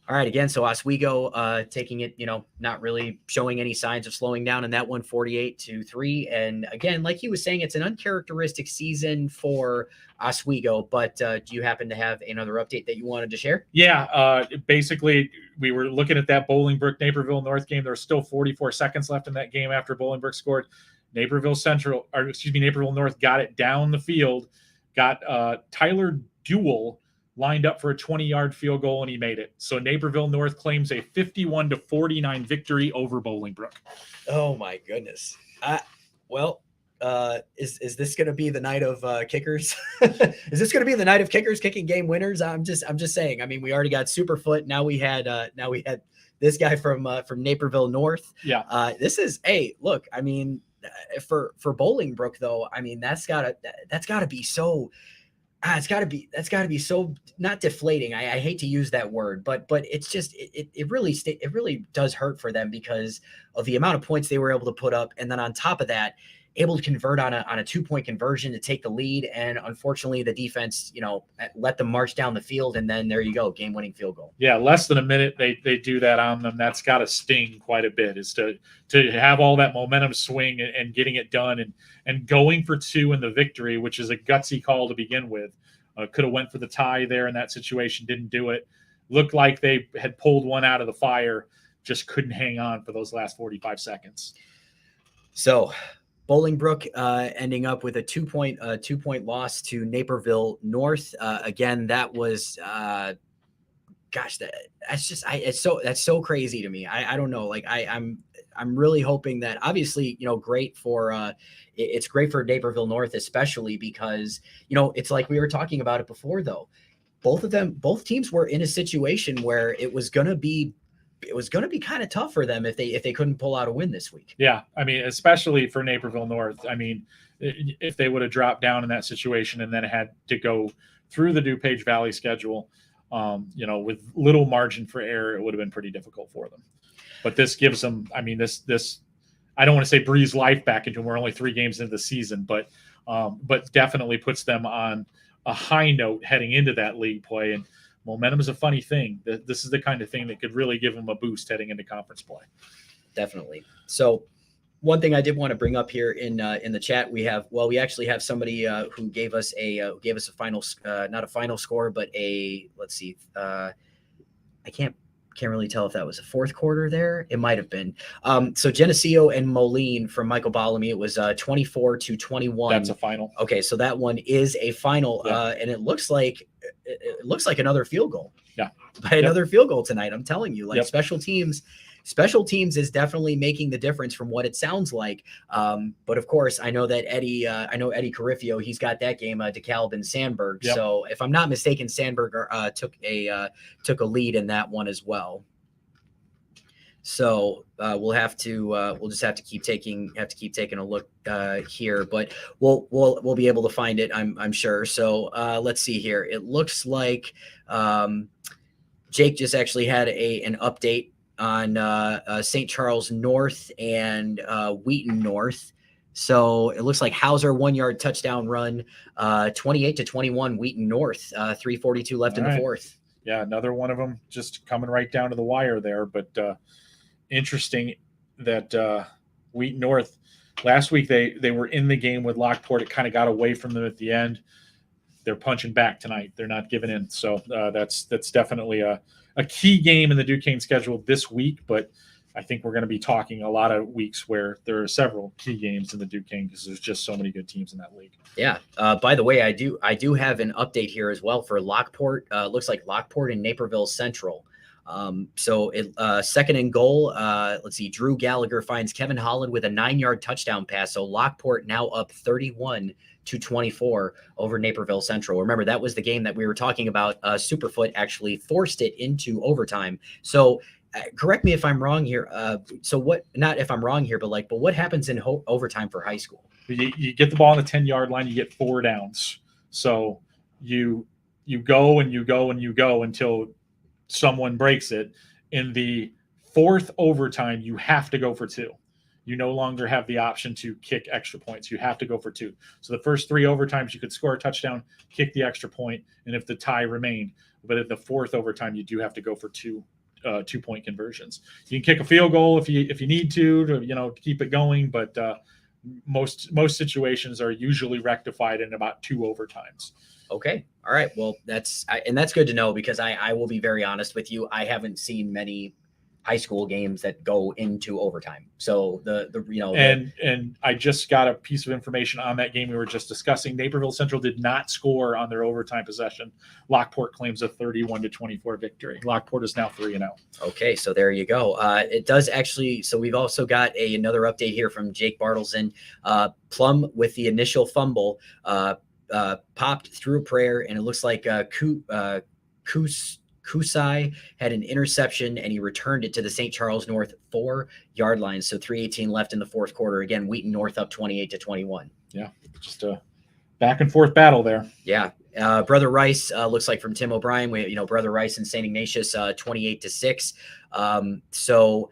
All right, again, so Oswego taking it, not really showing any signs of slowing down in that one, 48-3. And again, like he was saying, it's an uncharacteristic season for Oswego, but do you happen to have another update that you wanted to share? Yeah, basically, we were looking at that Bolingbrook Naperville North game. There was still 44 seconds left in that game after Bolingbrook scored. Naperville North got it down the field, got Tyler Duell lined up for a 20-yard field goal, and he made it. So Naperville North claims a 51-49 victory over Bolingbrook. Oh my goodness. Is this going to be the night of kickers? Is this going to be the night of kickers kicking game winners? I'm just saying. I mean, we already got Superfoot. Now we had this guy from Naperville North. Yeah. This is, hey, look, I mean, for Bolingbrook though, I mean, that's gotta be so. That's got to be so not deflating. I hate to use that word, but it's just it really does hurt for them because of the amount of points they were able to put up, and then on top of that, able to convert on a 2-point conversion to take the lead, and unfortunately the defense let them march down the field, and then there you go, game-winning field goal. Yeah, less than a minute they do that on them. That's got to sting quite a bit, is to have all that momentum swing and getting it done and going for 2 in the victory, which is a gutsy call to begin with. Could have went for the tie there in that situation, didn't do it. Looked like they had pulled one out of the fire, just couldn't hang on for those last 45 seconds. So Bolingbrook ending up with a 2-point loss to Naperville North. Again, that was that's so crazy to me. I don't know. Like I'm really hoping that, obviously, great for it's great for Naperville North, especially because it's like we were talking about it before though. Both teams were in a situation where it was going to be it was going to be kind of tough for them if they couldn't pull out a win this week. Yeah, I mean, especially for Naperville North. I mean, if they would have dropped down in that situation and then had to go through the DuPage Valley schedule, with little margin for error, it would have been pretty difficult for them. But this gives them, I mean, this I don't want to say breathes life back into them. We're only 3 games into the season, but definitely puts them on a high note heading into that league play. And momentum is a funny thing. This is the kind of thing that could really give them a boost heading into conference play. Definitely. So one thing I did want to bring up here in the chat, we actually have somebody who gave us a final, not a final score, but let's see. I can't really tell if that was a fourth quarter there. It might have been. So Geneseo and Moline from Michael Ballamy, it was 24-21. That's a final. Okay, so that one is a final, and it looks like another field goal. Yeah, by another field goal tonight. I'm telling you, like special teams is definitely making the difference from what it sounds like. But of course, I know Eddie Carifio, he's got that game, DeKalb and Sandburg. Yep. So if I'm not mistaken, Sandburg took a lead in that one as well. So we'll just have to keep taking a look here, but we'll be able to find it, I'm sure. So let's see here. It looks like Jake just actually had an update on St. Charles North and Wheaton North. So it looks like Hauser 1-yard touchdown run, 28-21 Wheaton North, 3:42 left in the fourth. Yeah, another one of them just coming right down to the wire there. But interesting that Wheaton North last week they were in the game with Lockport. It kind of got away from them at the end. They're punching back tonight. They're not giving in. So that's definitely a key game in the Duquesne schedule this week. But I think we're going to be talking a lot of weeks where there are several key games in the Duquesne because there's just so many good teams in that league. Yeah. By the way, I do have an update here as well for Lockport. Looks like Lockport and Naperville Central. So second and goal. Let's see. Drew Gallagher finds Kevin Holland with a 9-yard touchdown pass. So Lockport now up 31-24 over Naperville Central. Remember, that was the game that we were talking about. Superfoot actually forced it into overtime. So correct me if I'm wrong here. Not if I'm wrong here, but what happens in overtime for high school? You get the ball on the 10-yard line, you get 4 downs. So you go and you go and you go until someone breaks it. In the 4th overtime, you have to go for 2. You no longer have the option to kick extra points. You have to go for 2. So the first 3 overtimes, you could score a touchdown, kick the extra point, and if the tie remained. But at the 4th overtime, you do have to go for 2 2-point conversions. You can kick a field goal if you need to keep it going, but most situations are usually rectified in about 2 overtimes. Okay. All right. Well, that's good to know because I will be very honest with you. I haven't seen many high school games that go into overtime. So and I just got a piece of information on that game we were just discussing. Naperville Central did not score on their overtime possession. Lockport claims a 31-24 victory. Lockport is now 3-0. Okay, so there you go. It does actually. So we've also got another update here from Jake Bartleson. Plum with the initial fumble popped through a prayer, and it looks like Kusai had an interception and he returned it to the St. Charles North 4-yard line. So 3:18 left in the 4th quarter. Again, Wheaton North up 28-21. Yeah, just a back and forth battle there. Yeah. Brother Rice looks like from Tim O'Brien. Brother Rice and St. Ignatius 28-6. So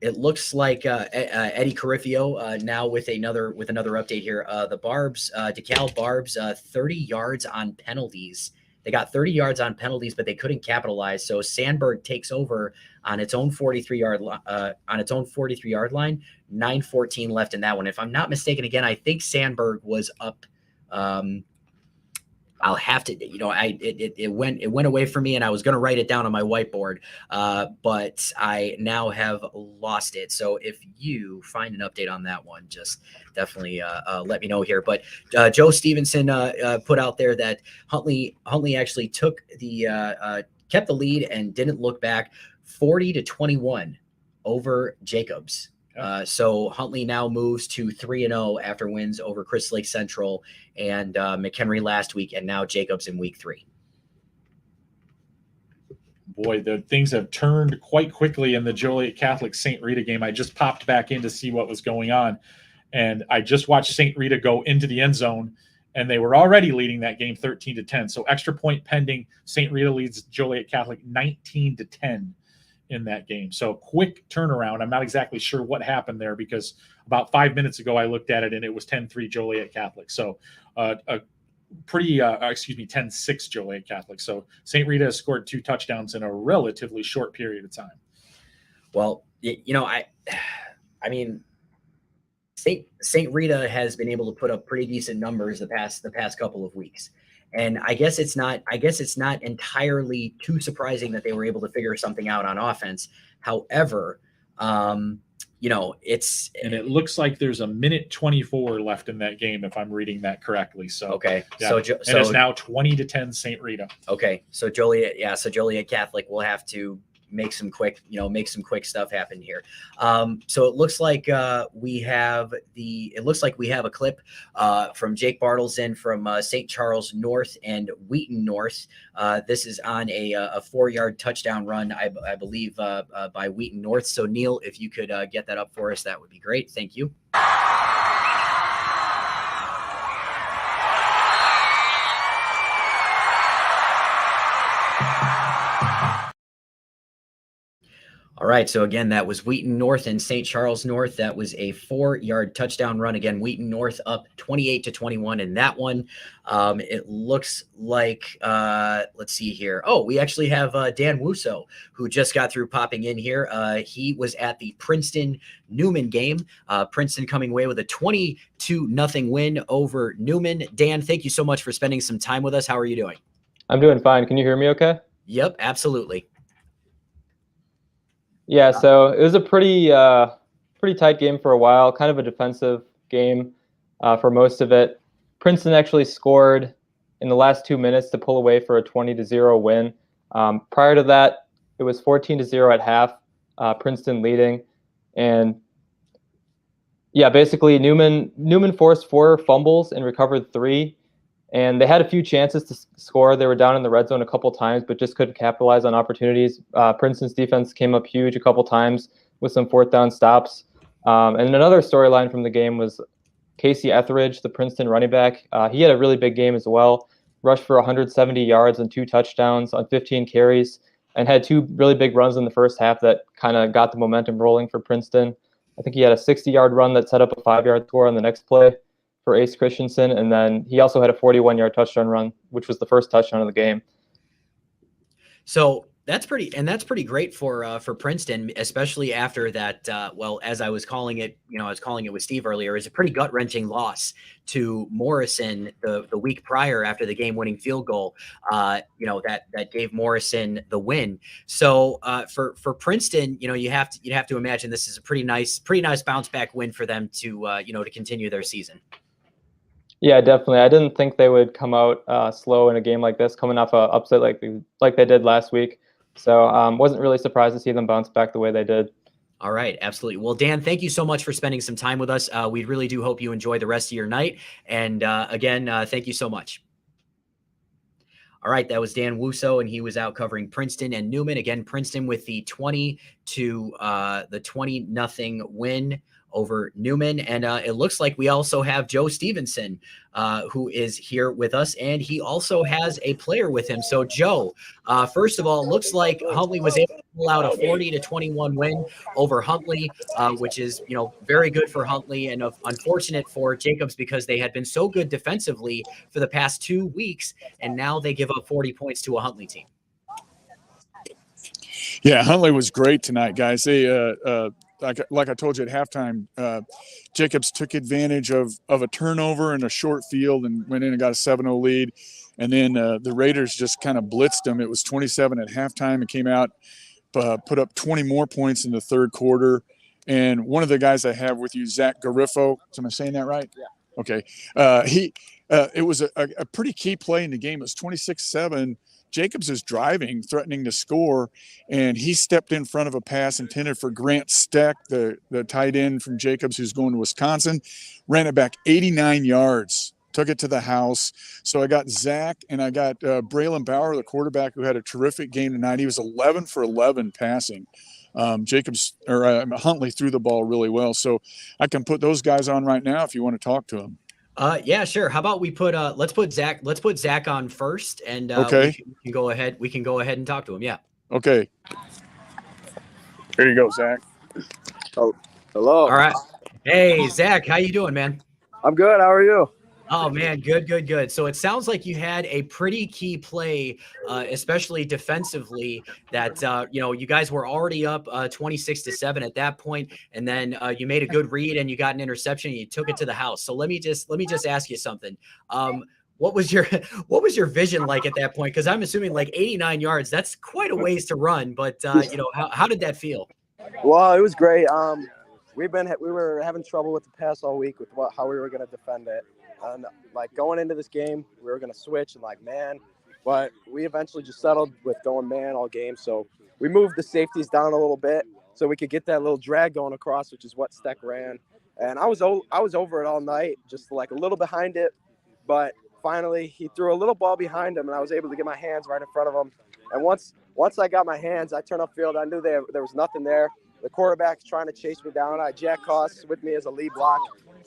it looks like Eddie Carifio now with another update here. The Barbs, DeKalb Barbs, 30 yards on penalties. They got 30 yards on penalties, but they couldn't capitalize. So Sandburg takes over on its own 43-yard line. 9:14 left in that one. If I'm not mistaken, again, I think Sandburg was up. I'll have to, it went away from me, and I was going to write it down on my whiteboard, but I now have lost it. So if you find an update on that one, just definitely let me know here. But Joe Stevenson put out there that Huntley actually took kept the lead and didn't look back, 40-21 over Jacobs. So Huntley now moves to 3-0 after wins over Crystal Lake Central and McHenry last week, and now Jacobs in week 3. boy, the things have turned quite quickly in the Joliet Catholic St. Rita game. I just popped back in to see what was going on, and I just watched St. Rita go into the end zone, and they were already leading that game 13-10. So extra point pending. St. Rita leads Joliet Catholic 19-10 in that game. So quick turnaround. I'm not exactly sure what happened there because about 5 minutes ago I looked at it and it was 10-3 Joliet Catholic. So a pretty 10-6 Joliet Catholic. So St. Rita has scored 2 touchdowns in a relatively short period of time. Well, I mean, St. Rita has been able to put up pretty decent numbers the past couple of weeks. And I guess it's not entirely too surprising that they were able to figure something out on offense. However, and it looks like there's a minute 24 left in that game, if I'm reading that correctly. So okay, yeah. And it's now 20-10 St. Rita. Okay, so Joliet Catholic will have to make some quick stuff happen here. So it looks like we have a clip from Jake Bartleson from St. Charles North and Wheaton North. This is on a 4-yard touchdown run, I believe, by Wheaton North. So Neil, if you could get that up for us, that would be great. Thank you. All right, so again, that was Wheaton North and St. Charles North. That was a 4-yard touchdown run. Again, Wheaton North up 28-21 in that one. It looks like, let's see here. Oh, we actually have Dan Wuso, who just got through popping in here. He was at the Princeton Newman game. Princeton coming away with a 22-0 win over Newman. Dan, thank you so much for spending some time with us. How are you doing? I'm doing fine. Can you hear me okay? Yep, absolutely. Yeah, so it was a pretty tight game for a while, kind of a defensive game for most of it. Princeton actually scored in the last 2 minutes to pull away for a 20-0 win. Prior to that, it was 14-0 at half, Princeton leading. And yeah, basically Newman forced 4 fumbles and recovered 3. And they had a few chances to score. They were down in the red zone a couple times, but just couldn't capitalize on opportunities. Princeton's defense came up huge a couple times with some 4th down stops. And another storyline from the game was Casey Etheridge, the Princeton running back. He had a really big game as well. Rushed for 170 yards and 2 touchdowns on 15 carries and had 2 really big runs in the first half that kind of got the momentum rolling for Princeton. I think he had a 60-yard run that set up a 5-yard score on the next play for Ace Christensen, and then he also had a 41-yard touchdown run, which was the first touchdown of the game. So that's pretty great for Princeton, especially after that. Well, as I was calling it, I was calling it with Steve earlier, is a pretty gut-wrenching loss to Morrison the week prior after the game-winning field goal. That gave Morrison the win. So for Princeton, you have to imagine this is a pretty nice bounce-back win for them to to continue their season. Yeah, definitely. I didn't think they would come out slow in a game like this, coming off an upset like they did last week. So wasn't really surprised to see them bounce back the way they did. All right, absolutely. Well, Dan, thank you so much for spending some time with us. We really do hope you enjoy the rest of your night. And again, thank you so much. All right, that was Dan Wuso, and he was out covering Princeton and Newman. Again, Princeton with the 20-0 win over Newman. And it looks like we also have Joe Stevenson, who is here with us, and he also has a player with him. So Joe, first of all, it looks like Huntley was able to pull out a 40-21 win over Huntley, which is, very good for Huntley and unfortunate for Jacobs because they had been so good defensively for the past 2 weeks, and now they give up 40 points to a Huntley team. Yeah, Huntley was great tonight, guys. They like I told you at halftime, Jacobs took advantage of a turnover in a short field and went in and got a 7-0 lead. And then the Raiders just kind of blitzed them. It was 27 at halftime and came out, put up 20 more points in the third quarter. And one of the guys I have with you, Zach Garifo, am I saying that right? Yeah. Okay. It was a pretty key play in the game. It was 26-7. Jacobs is driving, threatening to score, and he stepped in front of a pass intended for Grant Steck, the tight end from Jacobs who's going to Wisconsin, ran it back 89 yards took it to the house. So I got Zach and I got Braylon Bauer, the quarterback, who had a terrific game tonight. He was 11 for 11 passing. Huntley threw the ball really well. So I can put those guys on right now if you want to talk to them. Yeah, sure. How about we put let's put Zach on first, and okay. we can go ahead and talk to him. Yeah. Okay. Here you go, Zach. Oh, hello. All right. Hey, Zach, how you doing, man? I'm good. How are you? Oh man, good. So it sounds like you had a pretty key play, especially defensively. That you guys were already up 26-7 at that point, and then you made a good read and you got an interception and you took it to the house. So let me just ask you something. What was your vision like at that point? Because I'm assuming like 89 yards. That's quite a ways to run. But how did that feel? Well, it was great. We were having trouble with the pass all week with how we were going to defend it. And like going into this game, we were going to switch and like man, but we eventually just settled with going man all game. So we moved the safeties down a little bit so we could get that little drag going across, which is what Steck ran. And I was over it all night, just like a little behind it. But finally, he threw a little ball behind him, and I was able to get my hands right in front of him. And once I got my hands, I turned upfield. I knew there was nothing there. The quarterback's trying to chase me down. I had Jack Koss with me as a lead block,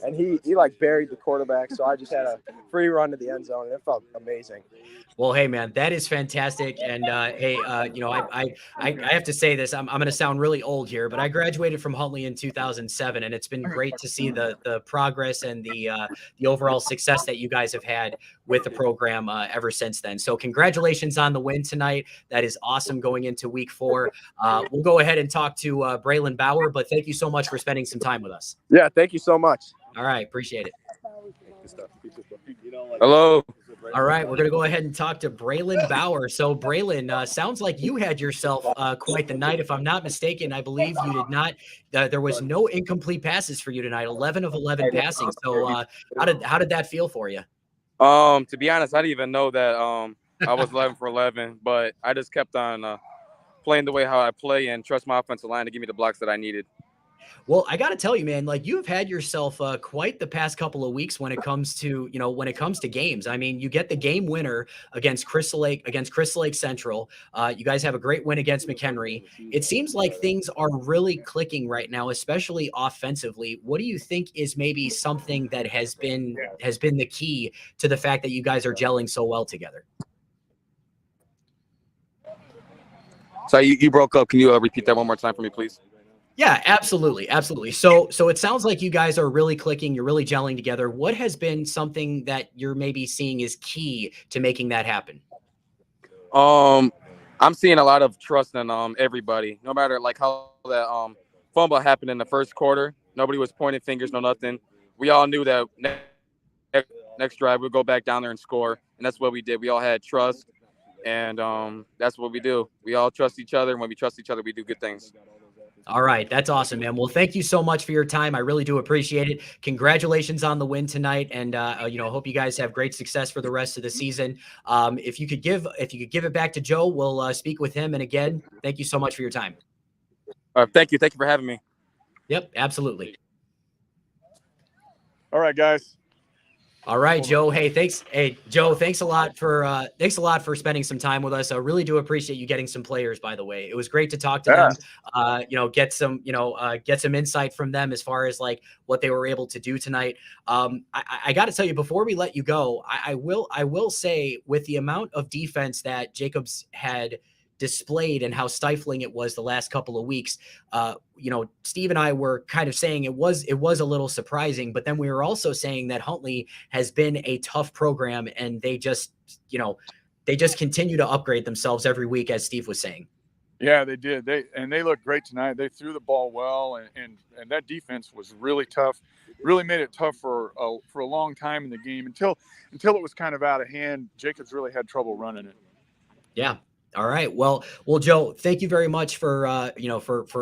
and he like buried the quarterback. So I just had a free run to the end zone, and it felt amazing. Well, hey man, that is fantastic. And I have to say this. I'm going to sound really old here, but I graduated from Huntley in 2007, and it's been great to see the progress and the overall success that you guys have had with the program ever since then. So congratulations on the win tonight. That is awesome going into week 4. We'll go ahead and talk to Braylon Bauer, but thank you so much for spending some time with us. Yeah, thank you so much. All right, appreciate it. Hello. All right, we're going to go ahead and talk to Braylon Bauer. So, Braylon, sounds like you had yourself quite the night. If I'm not mistaken, I believe you did not. There was no incomplete passes for you tonight. 11 of 11 passing. So, how did that feel for you? To be honest, I didn't even know that I was 11 for 11, but I just kept on playing the way how I play and trust my offensive line to give me the blocks that I needed. Well, I got to tell you, man, like you've had yourself quite the past couple of weeks when it comes to, games. I mean, you get the game winner against Crystal Lake Central. You guys have a great win against McHenry. It seems like things are really clicking right now, especially offensively. What do you think is maybe something that has been the key to the fact that you guys are gelling so well together? So you broke up. Can you repeat that one more time for me, please? Yeah, absolutely. So it sounds like you guys are really clicking. You're really gelling together. What has been something that you're maybe seeing is key to making that happen? I'm seeing a lot of trust in everybody. No matter like how that fumble happened in the first quarter, nobody was pointing fingers, no nothing. We all knew that next drive we'd go back down there and score, and that's what we did. We all had trust, and that's what we do. We all trust each other, and when we trust each other, we do good things. All right. That's awesome, man. Well, thank you so much for your time. I really do appreciate it. Congratulations on the win tonight. And, hope you guys have great success for the rest of the season. If you could give it back to Joe, we'll speak with him. And again, thank you so much for your time. Thank you. Thank you for having me. Yep, absolutely. All right, guys. All right, Joe. Hey, thanks. Hey, Joe, thanks a lot for spending some time with us. I really do appreciate you getting some players, by the way. It was great to talk to them, get some insight from them as far as like what they were able to do tonight. I got to tell you, before we let you go, I will say with the amount of defense that Jacobs had displayed and how stifling it was the last couple of weeks, Steve and I were kind of saying it was a little surprising, but then we were also saying that Huntley has been a tough program and they just continue to upgrade themselves every week, as Steve was saying. Yeah, they did. They looked great tonight. They threw the ball well, and that defense was really tough. Really made it tough for a long time in the game until it was kind of out of hand. Jacobs really had trouble running it. Yeah. All right. Well, Joe, thank you very much for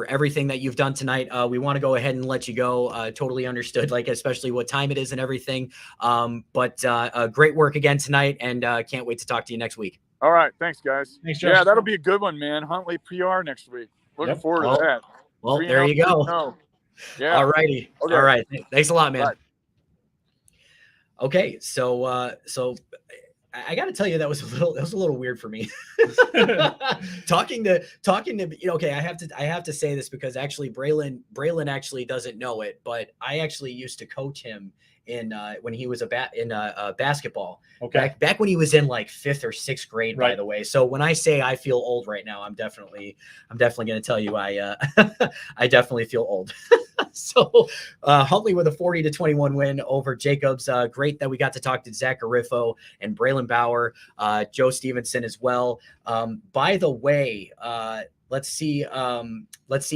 everything that you've done tonight. We want to go ahead and let you go. Totally understood, like especially what time it is and everything. But great work again tonight, and can't wait to talk to you next week. All right. Thanks, guys. Thanks, Joe. Yeah, that'll be a good one, man. Huntley PR next week. Looking forward to that. Well, there you go. Yeah. All righty. Okay. All right. Thanks a lot, man. Bye. Okay, so I got to tell you that was a little weird for me. talking to okay, I have to say this because actually Braylon actually doesn't know it, but I actually used to coach him in when he was basketball. Okay. Back when he was in like 5th or 6th grade, Right. by the way. So when I say I feel old right now, I'm definitely going to tell you I definitely feel old. So Huntley with a 40-21 win over Jacobs. Great that we got to talk to Zach Garifo and Braylon Bauer, Joe Stevenson as well. By the way, let's see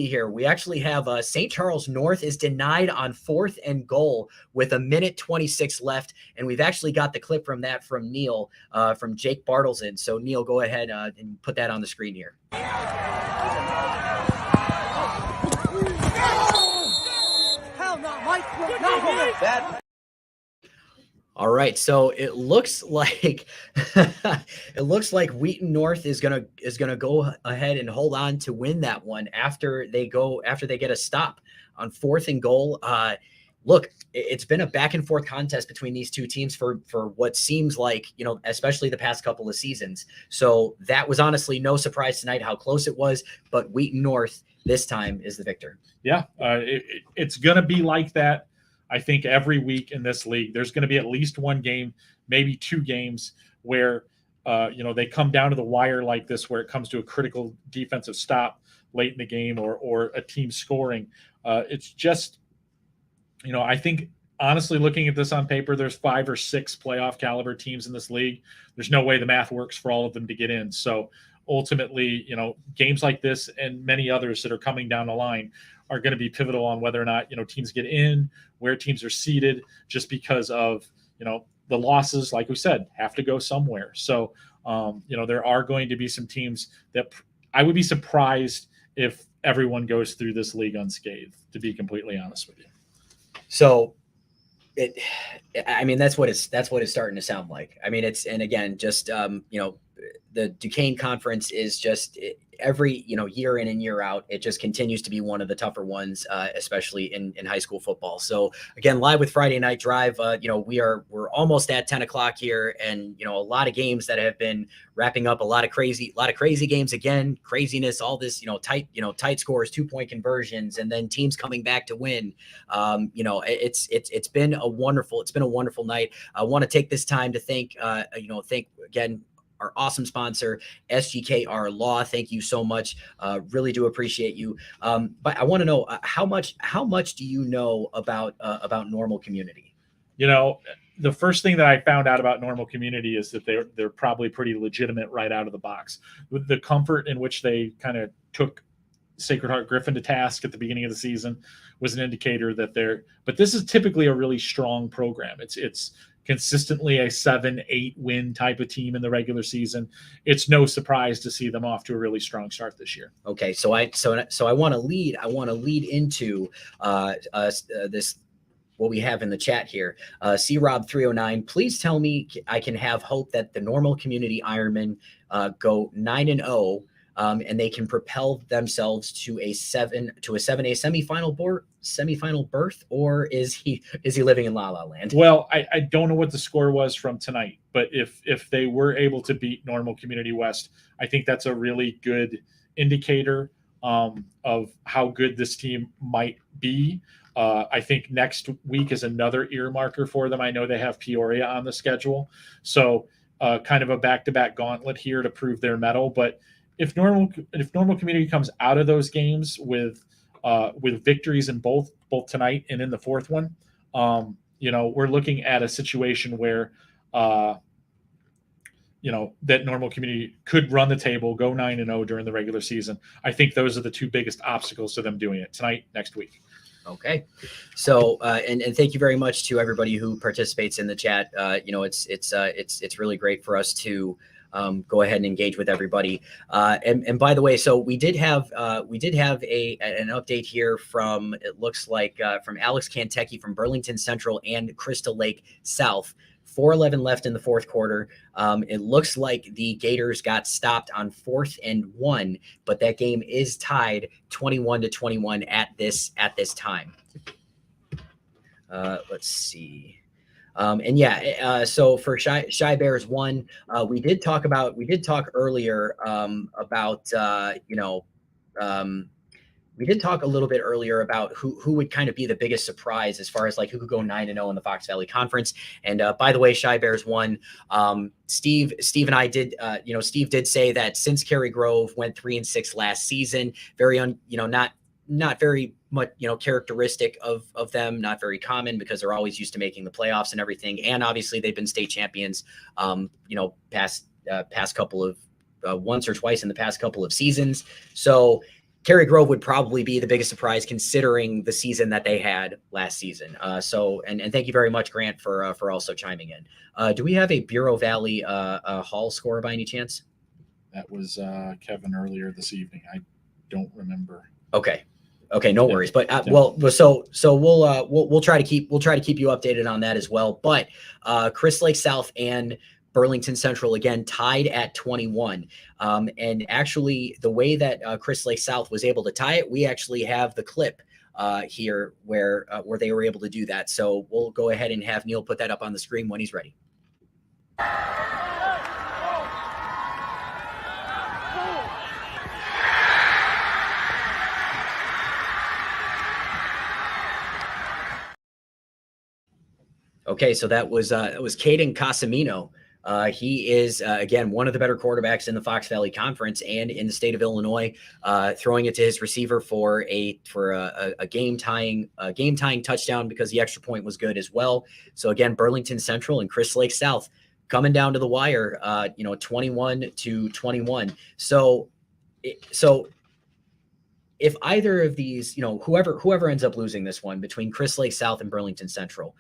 here. We actually have St. Charles North is denied on 4th and goal with 1:26 left. And we've actually got the clip from that from Neil, from Jake Bartleson. So Neil, go ahead and put that on the screen here. All right, so it looks like Wheaton North is gonna go ahead and hold on to win that one after they get a stop on 4th and goal. Look, it's been a back and forth contest between these two teams for what seems like, especially the past couple of seasons. So that was honestly no surprise tonight how close it was, but Wheaton North this time is the victor. Yeah, it's going to be like that. I think every week in this league, there's going to be at least one game, maybe 2 games where, they come down to the wire like this, where it comes to a critical defensive stop late in the game or a team scoring. It's just, I think honestly, looking at this on paper, there's 5 or 6 playoff caliber teams in this league. There's no way the math works for all of them to get in. So ultimately, games like this and many others that are coming down the line are going to be pivotal on whether or not, teams get in, where teams are seated, just because of, the losses, like we said, have to go somewhere. So, there are going to be some teams that I would be surprised if everyone goes through this league unscathed, to be completely honest with you. So that's what it's starting to sound like. I mean, and again, just, the Duquesne Conference is just every, year in and year out, it just continues to be one of the tougher ones, especially in high school football. So again, live with Friday Night Drive, we're almost at 10 o'clock here, and, a lot of games that have been wrapping up, a lot of crazy games, again, craziness, all this, tight scores, 2-point conversions, and then teams coming back to win. It's been a wonderful night. I want to take this time to thank again, our awesome sponsor, SGKR Law. Thank you so much. Really do appreciate you. But I want to know how much do you know about Normal Community? The first thing that I found out about Normal Community is that they're probably pretty legitimate right out of the box. With the comfort in which they kind of took Sacred Heart Griffin to task at the beginning of the season was an indicator that but this is typically a really strong program. It's consistently a 7-8 win type of team in the regular season. It's no surprise to see them off to a really strong start this year. Okay, so I want to lead into this, what we have in the chat here. C-Rob 309, please tell me I can have hope that the Normal Community Ironmen go 9-0 and they can propel themselves to a 7A semifinal berth, or is he living in La La Land? Well, I don't know what the score was from tonight, but if they were able to beat Normal Community West, I think that's a really good indicator of how good this team might be. I think next week is another earmarker for them. I know they have Peoria on the schedule, so kind of a back-to-back gauntlet here to prove their mettle. But if Normal Community comes out of those games with victories in both tonight and in the fourth one, we're looking at a situation where that Normal Community could run the table, go 9-0 during the regular season. I think those are the 2 biggest obstacles to them doing it tonight, next week. Okay. So, and thank you very much to everybody who participates in the chat. It's really great for us to go ahead and engage with everybody. And by the way, so we did have an update here from, it looks like from Alex Kantecki from Burlington Central and Crystal Lake South. 4:11 left in the fourth quarter. It looks like the Gators got stopped on 4th and 1, but that game is tied 21-21 at this time. Let's see. So for Shy Bears 1, we did talk earlier about we did talk a little bit earlier about who would kind of be the biggest surprise as far as like who could go 9-0 in the Fox Valley Conference. And by the way, Shy Bears 1, Steve and I did, Steve did say that since Cary Grove went 3-6 last season, very not very much, characteristic of them, not very common because they're always used to making the playoffs and everything. And obviously they've been state champions, past couple of once or twice in the past couple of seasons. So Cary Grove would probably be the biggest surprise considering the season that they had last season. And thank you very much, Grant, for also chiming in. Do we have a Bureau Valley Hall score by any chance? That was Kevin earlier this evening. I don't remember. Okay, no worries. But so we'll try to keep you updated on that as well. But Chris Lake South and Burlington Central again tied at 21. And actually, the way that Chris Lake South was able to tie it, we actually have the clip here where they were able to do that. So we'll go ahead and have Neil put that up on the screen when he's ready. Okay, so that was Caden Casamino. He is, again, one of the better quarterbacks in the Fox Valley Conference and in the state of Illinois, throwing it to his receiver for a game-tying touchdown because the extra point was good as well. So, again, Burlington Central and Chris Lake South coming down to the wire, 21-21. So if either of these, whoever ends up losing this one between Chris Lake South and Burlington Central,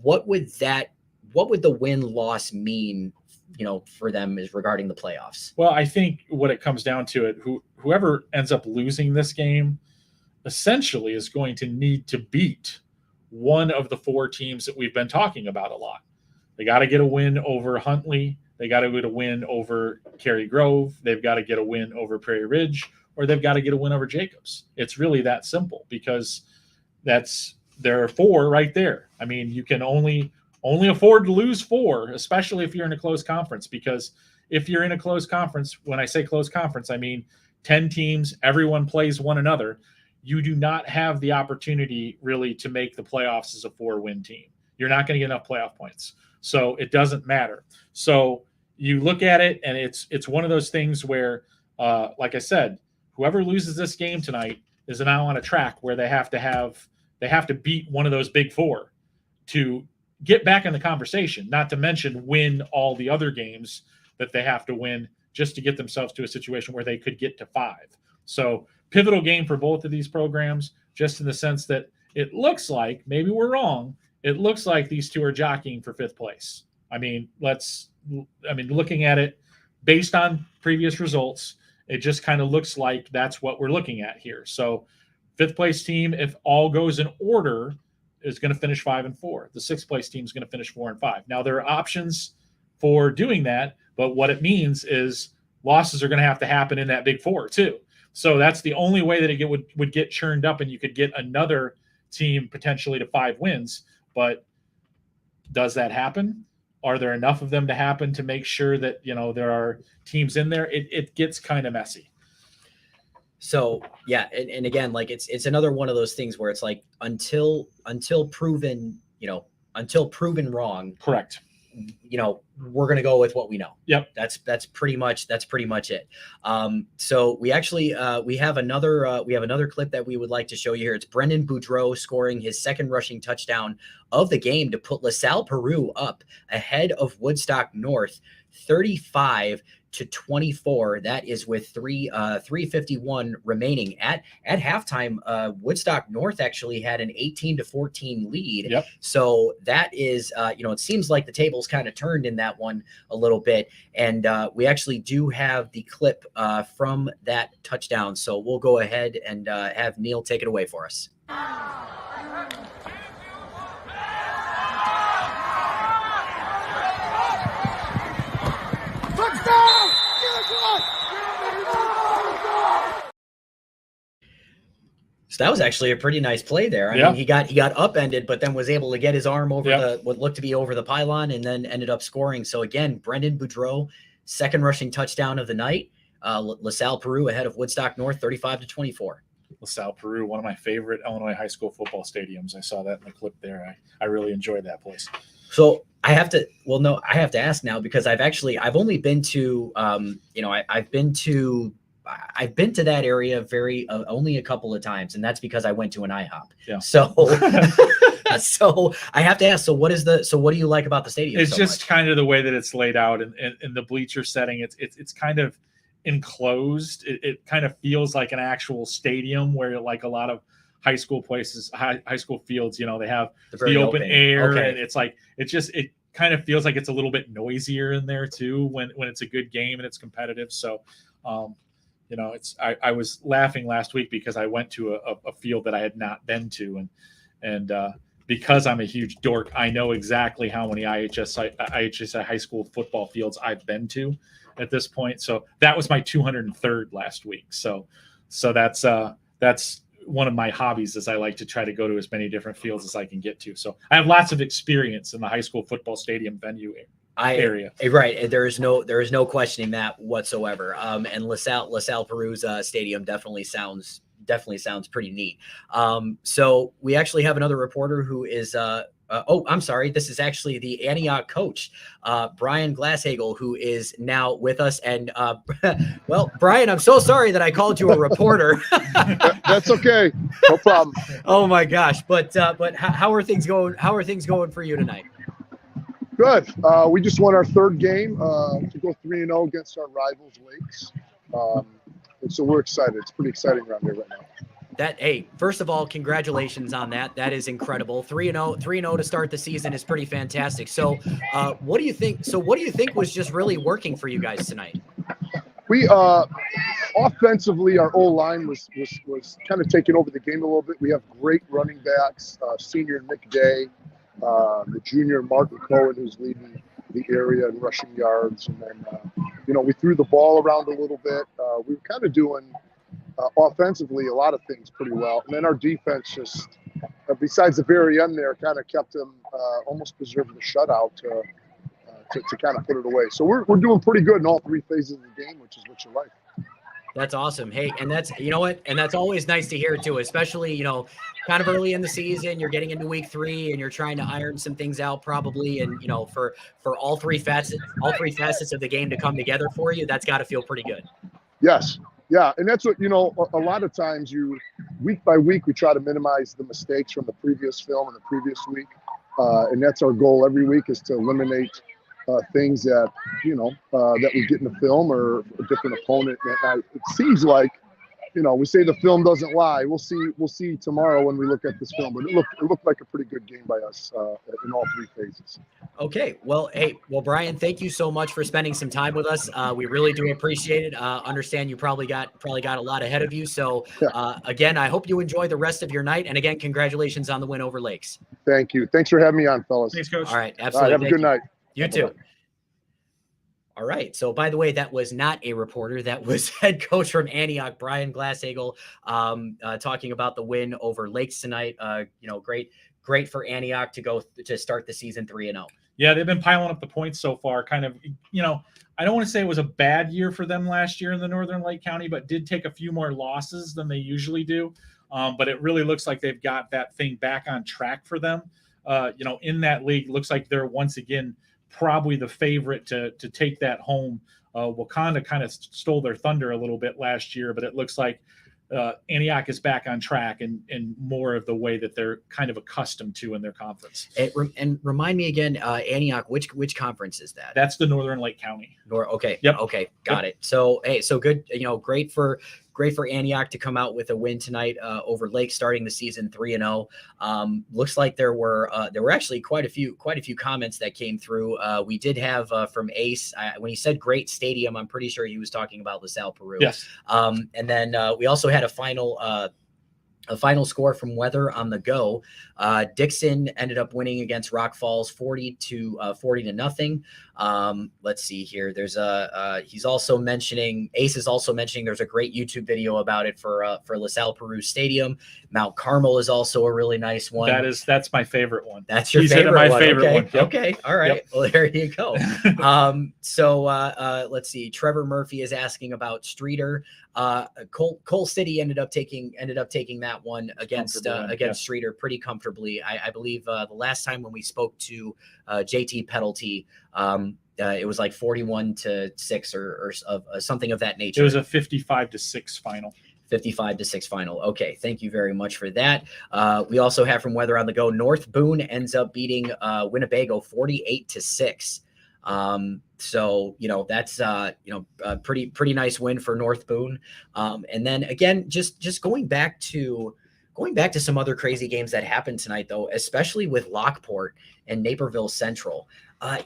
what would the win-loss mean, for them is regarding the playoffs? Well, I think what it comes down to whoever ends up losing this game essentially is going to need to beat one of the four teams that we've been talking about a lot. They got to get a win over Huntley. They got to get a win over Cary Grove. They've got to get a win over Prairie Ridge, or they've got to get a win over Jacobs. It's really that simple because there are four right there. I mean, you can only afford to lose four, especially if you're in a close conference, because if you're in a close conference, when I say close conference, I mean 10 teams, everyone plays one another. You do not have the opportunity really to make the playoffs as a 4-win team. You're not going to get enough playoff points. So it doesn't matter. So you look at it and it's one of those things where, like I said, whoever loses this game tonight is now on a track where they have to beat one of those big four to get back in the conversation, not to mention win all the other games that they have to win just to get themselves to a situation where they could get to 5. So pivotal game for both of these programs, just in the sense that it looks like, maybe we're wrong, it looks like these two are jockeying for 5th place. I mean, looking at it based on previous results, it just kind of looks like that's what we're looking at here. So 5th place team, if all goes in order, is going to finish 5-4. The 6th place team is going to finish 4-5. Now there are options for doing that, but what it means is losses are going to have to happen in that big 4 too. So that's the only way that it would get churned up, and you could get another team potentially to 5 wins. But does that happen? Are there enough of them to happen to make sure that there are teams in there? It gets kind of messy. So yeah, and again, like it's another one of those things where it's like until proven wrong. Correct. We're gonna go with what we know. Yep. That's pretty much it. So we actually we have another clip that we would like to show you here. It's Brendan Boudreau scoring his 2nd rushing touchdown of the game to put Salle-Peru up ahead of Woodstock North, 35-24. That is with 3:51 remaining at halftime. Woodstock North actually had an 18-14 lead. Yep. So that is, it seems like the tables kind of turned in that one a little bit. And we actually do have the clip from that touchdown. So we'll go ahead and have Neil take it away for us. So that was actually a pretty nice play there. I mean, he got upended, but then was able to get his arm over what looked to be over the pylon, and then ended up scoring. So again, Brendan Boudreau, second rushing touchdown of the night. Salle-Peru ahead of Woodstock North, 35-24. Salle-Peru, one of my favorite Illinois high school football stadiums. I saw that in the clip there. I really enjoyed that place. So I have to ask now, because I've only been to, I've been to that area only a couple of times, and that's because I went to an IHOP. Yeah. So, so I have to ask. So what do you like about the stadium? It's just kind of the way that it's laid out, and in the bleacher setting, it's kind of enclosed. It kind of feels like an actual stadium, where like a lot of high school places, high school fields, they have the open air, and it's like it kind of feels like it's a little bit noisier in there too when it's a good game and it's competitive. So. I was laughing last week because I went to a field that I had not been to, and because I'm a huge dork, I know exactly how many IHSA high school football fields I've been to at this point. So that was my 203rd last week. So that's one of my hobbies, is I like to try to go to as many different fields as I can get to. So I have lots of experience in the high school football stadium venue area. Right. There is no questioning that whatsoever. And LaSalle-Peru's stadium definitely sounds pretty neat. So we actually have another reporter who is I'm sorry. This is actually the Antioch coach, Brian Glasshagel, who is now with us. And well, Brian, I'm so sorry that I called you a reporter. That's okay. No problem. Oh my gosh. But how are things going? How are things going for you tonight? Good. We just won our third game to go 3-0 against our rivals, Lakes. And so we're excited. It's pretty exciting around here right now. First of all, congratulations on that. That is incredible. 3-0 to start the season is pretty fantastic. So what do you think? So what do you think was just really working for you guys tonight? We offensively, our O-line was kind of taking over the game a little bit. We have great running backs, senior Nick Day, the junior Martin Cohen, who's leading the area in rushing yards. And then, we threw the ball around a little bit. We were kind of doing offensively a lot of things pretty well. And then our defense just, besides the very end there, kind of kept them almost preserved the shutout to kind of put it away. So we're doing pretty good in all three phases of the game, which is what you like. That's awesome. Hey, and that's, and that's always nice to hear too, especially, kind of early in the season, you're getting into week 3 and you're trying to iron some things out probably. And, for all three facets of the game to come together for you, that's got to feel pretty good. Yes. Yeah. And that's what, a lot of times week by week, we try to minimize the mistakes from the previous film and the previous week. And that's our goal every week, is to eliminate things that, that we get in the film or a different opponent. And it seems like, we say the film doesn't lie. We'll see tomorrow when we look at this film, but it looked like a pretty good game by us in all three phases. Okay. Well, Brian, thank you so much for spending some time with us. We really do appreciate it. Understand you probably got a lot ahead of you. So again, I hope you enjoy the rest of your night. And again, congratulations on the win over Lakes. Thank you. Thanks for having me on, fellas. Thanks, Coach. All right. Absolutely. All right, have a good night. You too. All right. So, by the way, that was not a reporter. That was head coach from Antioch, Brian Glasshagel, talking about the win over Lakes tonight. Great for Antioch to start the season 3-0. Yeah, they've been piling up the points so far. Kind of, I don't want to say it was a bad year for them last year in the Northern Lake County, but did take a few more losses than they usually do. But it really looks like they've got that thing back on track for them. In that league, looks like they're once again probably the favorite to take that home. Wakanda kind of stole their thunder a little bit last year, but it looks like Antioch is back on track and more of the way that they're kind of accustomed to in their conference. And remind me again, Antioch, which conference is that? That's the Northern Lake County. Okay. Yep. Okay. Got it. So, so good, great for Antioch to come out with a win tonight over Lake, starting the season 3-0. Looks like there were actually quite a few comments that came through. We did have from Ace when he said great stadium. I'm pretty sure he was talking about LaSalle-Peru. Yes. And then we also had a final A final score from Weather on the Go. Dixon ended up winning against Rock Falls 40 to nothing. Let's see here. There's he's also mentioning, Ace is also mentioning there's a great YouTube video about it for Salle-Peru Stadium. Mount Carmel is also a really nice one. That's my favorite one. That's your He's favorite my one. favorite Okay. one. Yep. Okay. All right. Yep. Well, there you go. Let's see. Trevor Murphy is asking about Streator. Coal City ended up taking that one against Streator pretty comfortably. I believe the last time when we spoke to JT Penalty, it was like 41-6 or something of that nature. It was a 55-6 final. 55-6 final. Okay, thank you very much for that. We also have from Weather on the Go, North Boone ends up beating Winnebago 48-6. So, that's, a pretty nice win for North Boone. And then again, just going back to some other crazy games that happened tonight, though, especially with Lockport and Naperville Central. I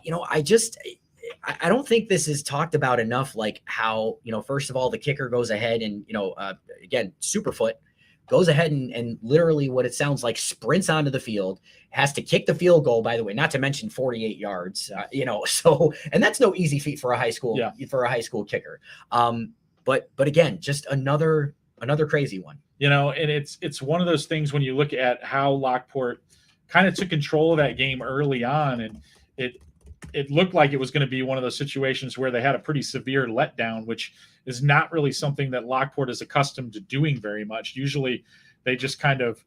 don't think this is talked about enough, like how, first of all, the kicker goes ahead and, again, Superfoot goes ahead and literally what it sounds like sprints onto the field, has to kick the field goal, by the way, not to mention 48 yards, so, and that's no easy feat for a high school kicker. But again, just another crazy one. And it's one of those things when you look at how Lockport kind of took control of that game early on, and it looked like it was going to be one of those situations where they had a pretty severe letdown, which is not really something that Lockport is accustomed to doing very much. Usually they just kind of,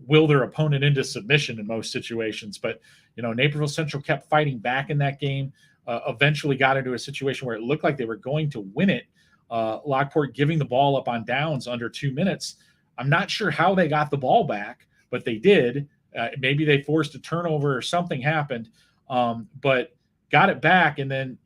will their opponent into submission in most situations. But, Naperville Central kept fighting back in that game, eventually got into a situation where it looked like they were going to win it. Lockport giving the ball up on downs under 2 minutes. I'm not sure how they got the ball back, but they did. Maybe they forced a turnover or something happened, but got it back and then,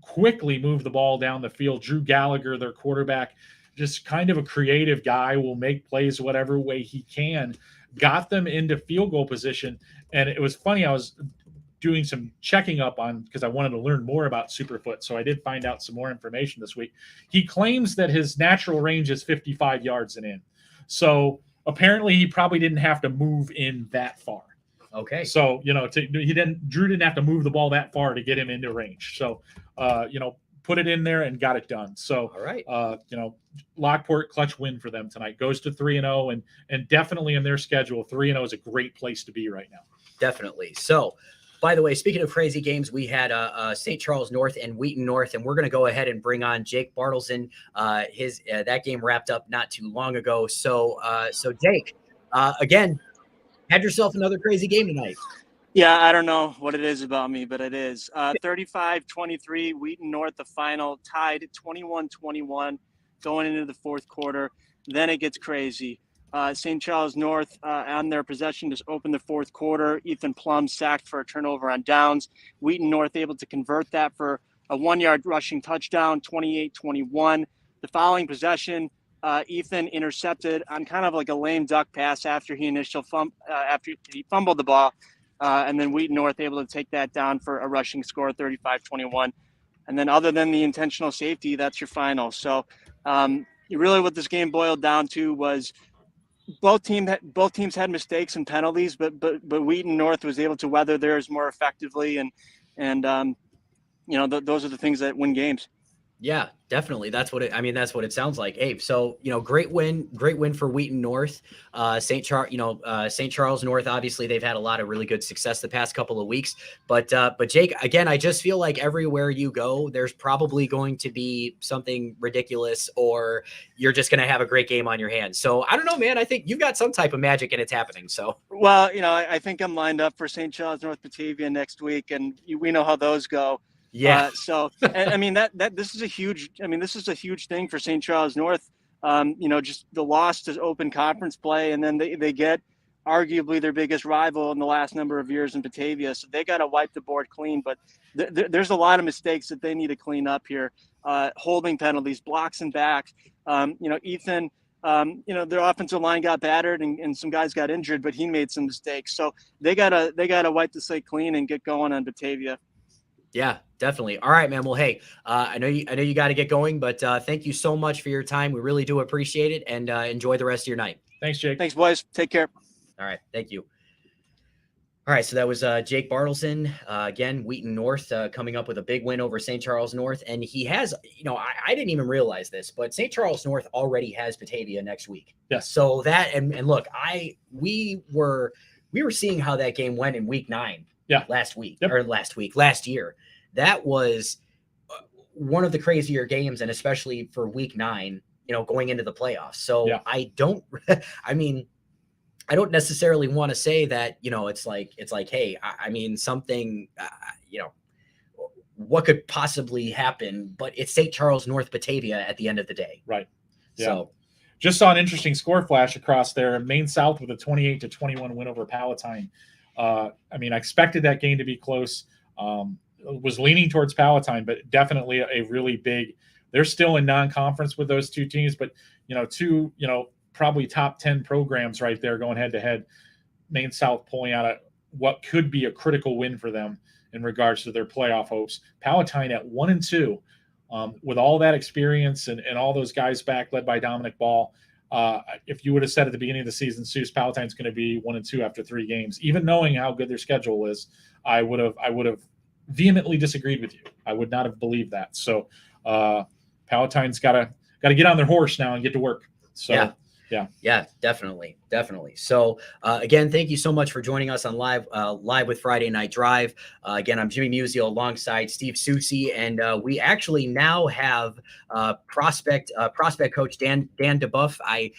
quickly moved the ball down the field. Drew Gallagher, their quarterback, just kind of a creative guy, will make plays whatever way he can, got them into field goal position. And it was funny. I was doing some checking up on, because I wanted to learn more about Superfoot. So I did find out some more information this week. He claims that his natural range is 55 yards and in. So apparently he probably didn't have to move in that far. Okay. So, Drew didn't have to move the ball that far to get him into range. So, put it in there and got it done. So, all right. Lockport, clutch win for them tonight, goes to 3-0 and definitely in their schedule, 3-0 is a great place to be right now. Definitely. So, by the way, speaking of crazy games, we had St. Charles North and Wheaton North, and we're going to go ahead and bring on Jake Bartleson. That game wrapped up not too long ago. So Jake, again, had yourself another crazy game tonight. Yeah, I don't know what it is about me, but it is. 35-23, Wheaton North, the final, tied 21-21 going into the fourth quarter. Then it gets crazy. St. Charles North on their possession just opened the fourth quarter. Ethan Plum sacked for a turnover on downs. Wheaton North able to convert that for a 1-yard rushing touchdown, 28-21. The following possession, Ethan intercepted on kind of like a lame duck pass after he after he fumbled the ball. And then Wheaton North able to take that down for a rushing score, 35-21. And then other than the intentional safety, that's your final. So really what this game boiled down to was both teams had mistakes and penalties, but Wheaton North was able to weather theirs more effectively. And those are the things that win games. Yeah, definitely. That's what it sounds like. Hey, so, great win for Wheaton North. St. Charles North, obviously they've had a lot of really good success the past couple of weeks, but Jake, again, I just feel like everywhere you go, there's probably going to be something ridiculous, or you're just going to have a great game on your hands. So I don't know, man, I think you've got some type of magic and it's happening. So, well, I think I'm lined up for St. Charles North Batavia next week, and we know how those go. Yeah. So I mean this is a huge thing for St. Charles North. Just the loss to open conference play, and then they get arguably their biggest rival in the last number of years in Batavia. So they got to wipe the board clean. But there's a lot of mistakes that they need to clean up here. Holding penalties, blocks and backs. Ethan. Their offensive line got battered and some guys got injured, but he made some mistakes. So they gotta wipe the slate clean and get going on Batavia. Yeah, definitely. All right, man. Well, hey, I know you got to get going, but thank you so much for your time. We really do appreciate it, and enjoy the rest of your night. Thanks, Jake. Thanks, boys. Take care. All right. Thank you. All right, so that was Jake Bartleson, again, Wheaton North, coming up with a big win over St. Charles North. And he has, I didn't even realize this, but St. Charles North already has Batavia next week. Yes. So that, and look, we were seeing how that game went in week 9 last year. That was one of the crazier games, and especially for week 9, going into the playoffs. So I don't necessarily want to say that, it's like, hey, something, what could possibly happen, but it's St. Charles North Batavia at the end of the day. Right. Yeah. So just saw an interesting score flash across there. Maine South with a 28-21 win over Palatine. I expected that game to be close. Was leaning towards Palatine, but definitely a really big, they're still in non-conference with those two teams, but, two, probably top 10 programs right there going head to head. Maine South pulling out what could be a critical win for them in regards to their playoff hopes. Palatine at 1-2, with all that experience and all those guys back, led by Dominic Ball. If you would have said at the beginning of the season, Seuss, Palatine's going to be 1-2 after 3 games, even knowing how good their schedule is, I would have vehemently disagreed with you. I would not have believed that. So Palatine's got to get on their horse now and get to work. So yeah, definitely. So again, thank you so much for joining us on live with Friday Night Drive. Again, I'm Jimmy Musial alongside Steve Susi, and we actually now have prospect coach Dan DeBuff. I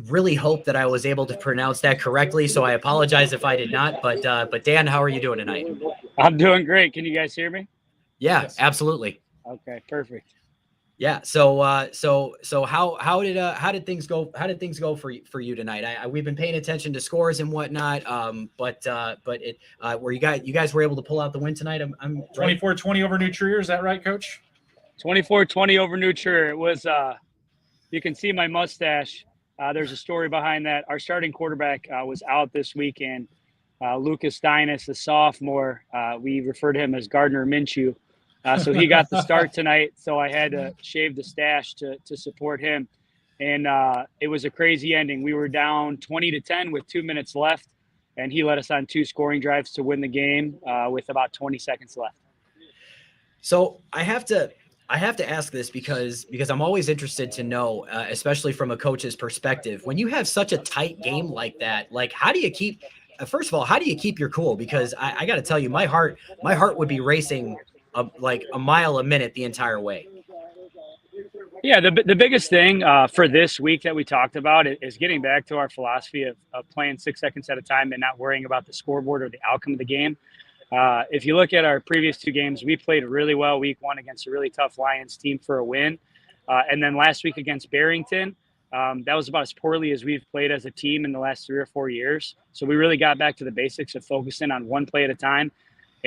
really hope that I was able to pronounce that correctly, so I apologize if I did not. But Dan, how are you doing tonight? I'm doing great. Can you guys hear me? Yeah, yes. Absolutely. Okay, perfect. Yeah. So how did things go? How did things go for you tonight? We've been paying attention to scores and whatnot. But were you guys were able to pull out the win tonight? I'm 24-20 over New Trier. Is that right, Coach? 24-20 over New Trier. It was. You can see my mustache. There's a story behind that. Our starting quarterback was out this weekend. Lucas Dinas, the sophomore. We refer to him as Gardner Minshew. So he got the start tonight, so I had to shave the stash to support him. And it was a crazy ending. We were down 20-10 with 2 minutes left, and he led us on 2 scoring drives to win the game with about 20 seconds left. So I have to ask this because I'm always interested to know, especially from a coach's perspective, when you have such a tight game like that, like how do you keep your cool? Because I got to tell you, my heart would be racing like a mile a minute the entire way. Yeah, the biggest thing for this week that we talked about is getting back to our philosophy of playing 6 seconds at a time and not worrying about the scoreboard or the outcome of the game. If you look at our previous 2 games, we played really well week 1 against a really tough Lions team for a win. And then last week against Barrington, that was about as poorly as we've played as a team in the last 3 or 4 years. So we really got back to the basics of focusing on one play at a time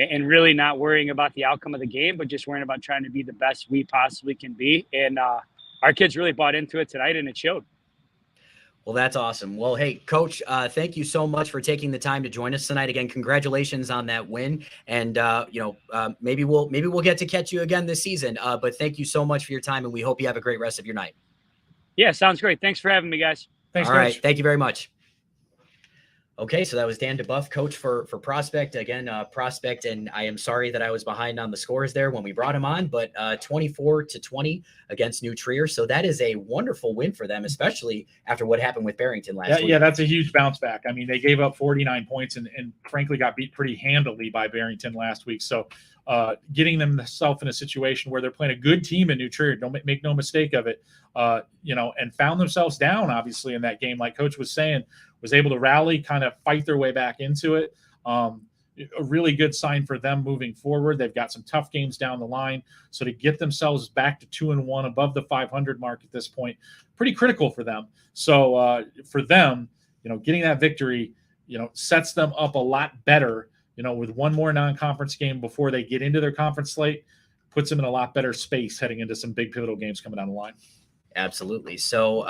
and really not worrying about the outcome of the game, but just worrying about trying to be the best we possibly can be. And our kids really bought into it tonight, and it showed. Well, that's awesome. Well, hey, Coach, thank you so much for taking the time to join us tonight. Again, congratulations on that win. And, maybe we'll get to catch you again this season. But thank you so much for your time, and we hope you have a great rest of your night. Yeah, sounds great. Thanks for having me, guys. Thanks, All Coach. right. Thank you very much. Okay, so that was Dan DeBuff, coach for Prospect. Again, Prospect, and I am sorry that I was behind on the scores there when we brought him on, but 24-20 against New Trier. So that is a wonderful win for them, especially after what happened with Barrington last week. Yeah, that's a huge bounce back. I mean, they gave up 49 points and frankly got beat pretty handily by Barrington last week. So getting themselves in a situation where they're playing a good team in New Trier, don't make no mistake of it, and found themselves down, obviously, in that game, like Coach was saying, was able to rally, kind of fight their way back into it. A really good sign for them moving forward. They've got some tough games down the line. So to get themselves back to 2-1 above the 500 mark at this point, pretty critical for them. So for them, getting that victory, sets them up a lot better, with one more non-conference game before they get into their conference slate, puts them in a lot better space heading into some big pivotal games coming down the line. Absolutely. So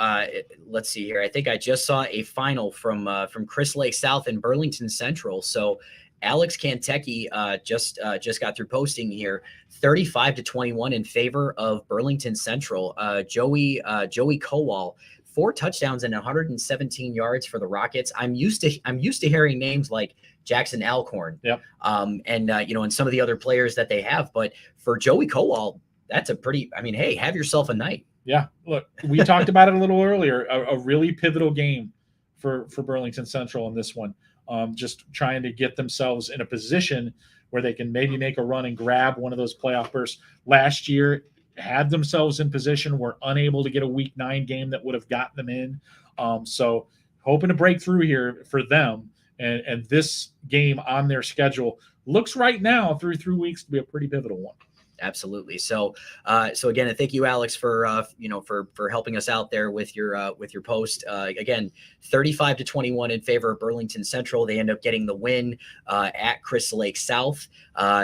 let's see here. I think I just saw a final from Chris Lake South and Burlington Central. So Alex Kantecki just got through posting here, 35-21 in favor of Burlington Central. Joey Kowal, 4 touchdowns and 117 yards for the Rockets. I'm used to hearing names like Jackson Alcorn, and and some of the other players that they have. But for Joey Kowal, that's a pretty. I mean, hey, have yourself a night. Yeah, look, we talked about it a little earlier. A really pivotal game for Burlington Central in this one. Just trying to get themselves in a position where they can maybe make a run and grab one of those playoff berths. Last year, had themselves in position, were unable to get a Week 9 game that would have gotten them in. So hoping to break through here for them. And this game on their schedule looks right now through 3 weeks to be a pretty pivotal one. Absolutely. So again, and thank you, Alex, for helping us out there with your post. Again, 35-21 in favor of Burlington Central. They end up getting the win at Crystal Lake South.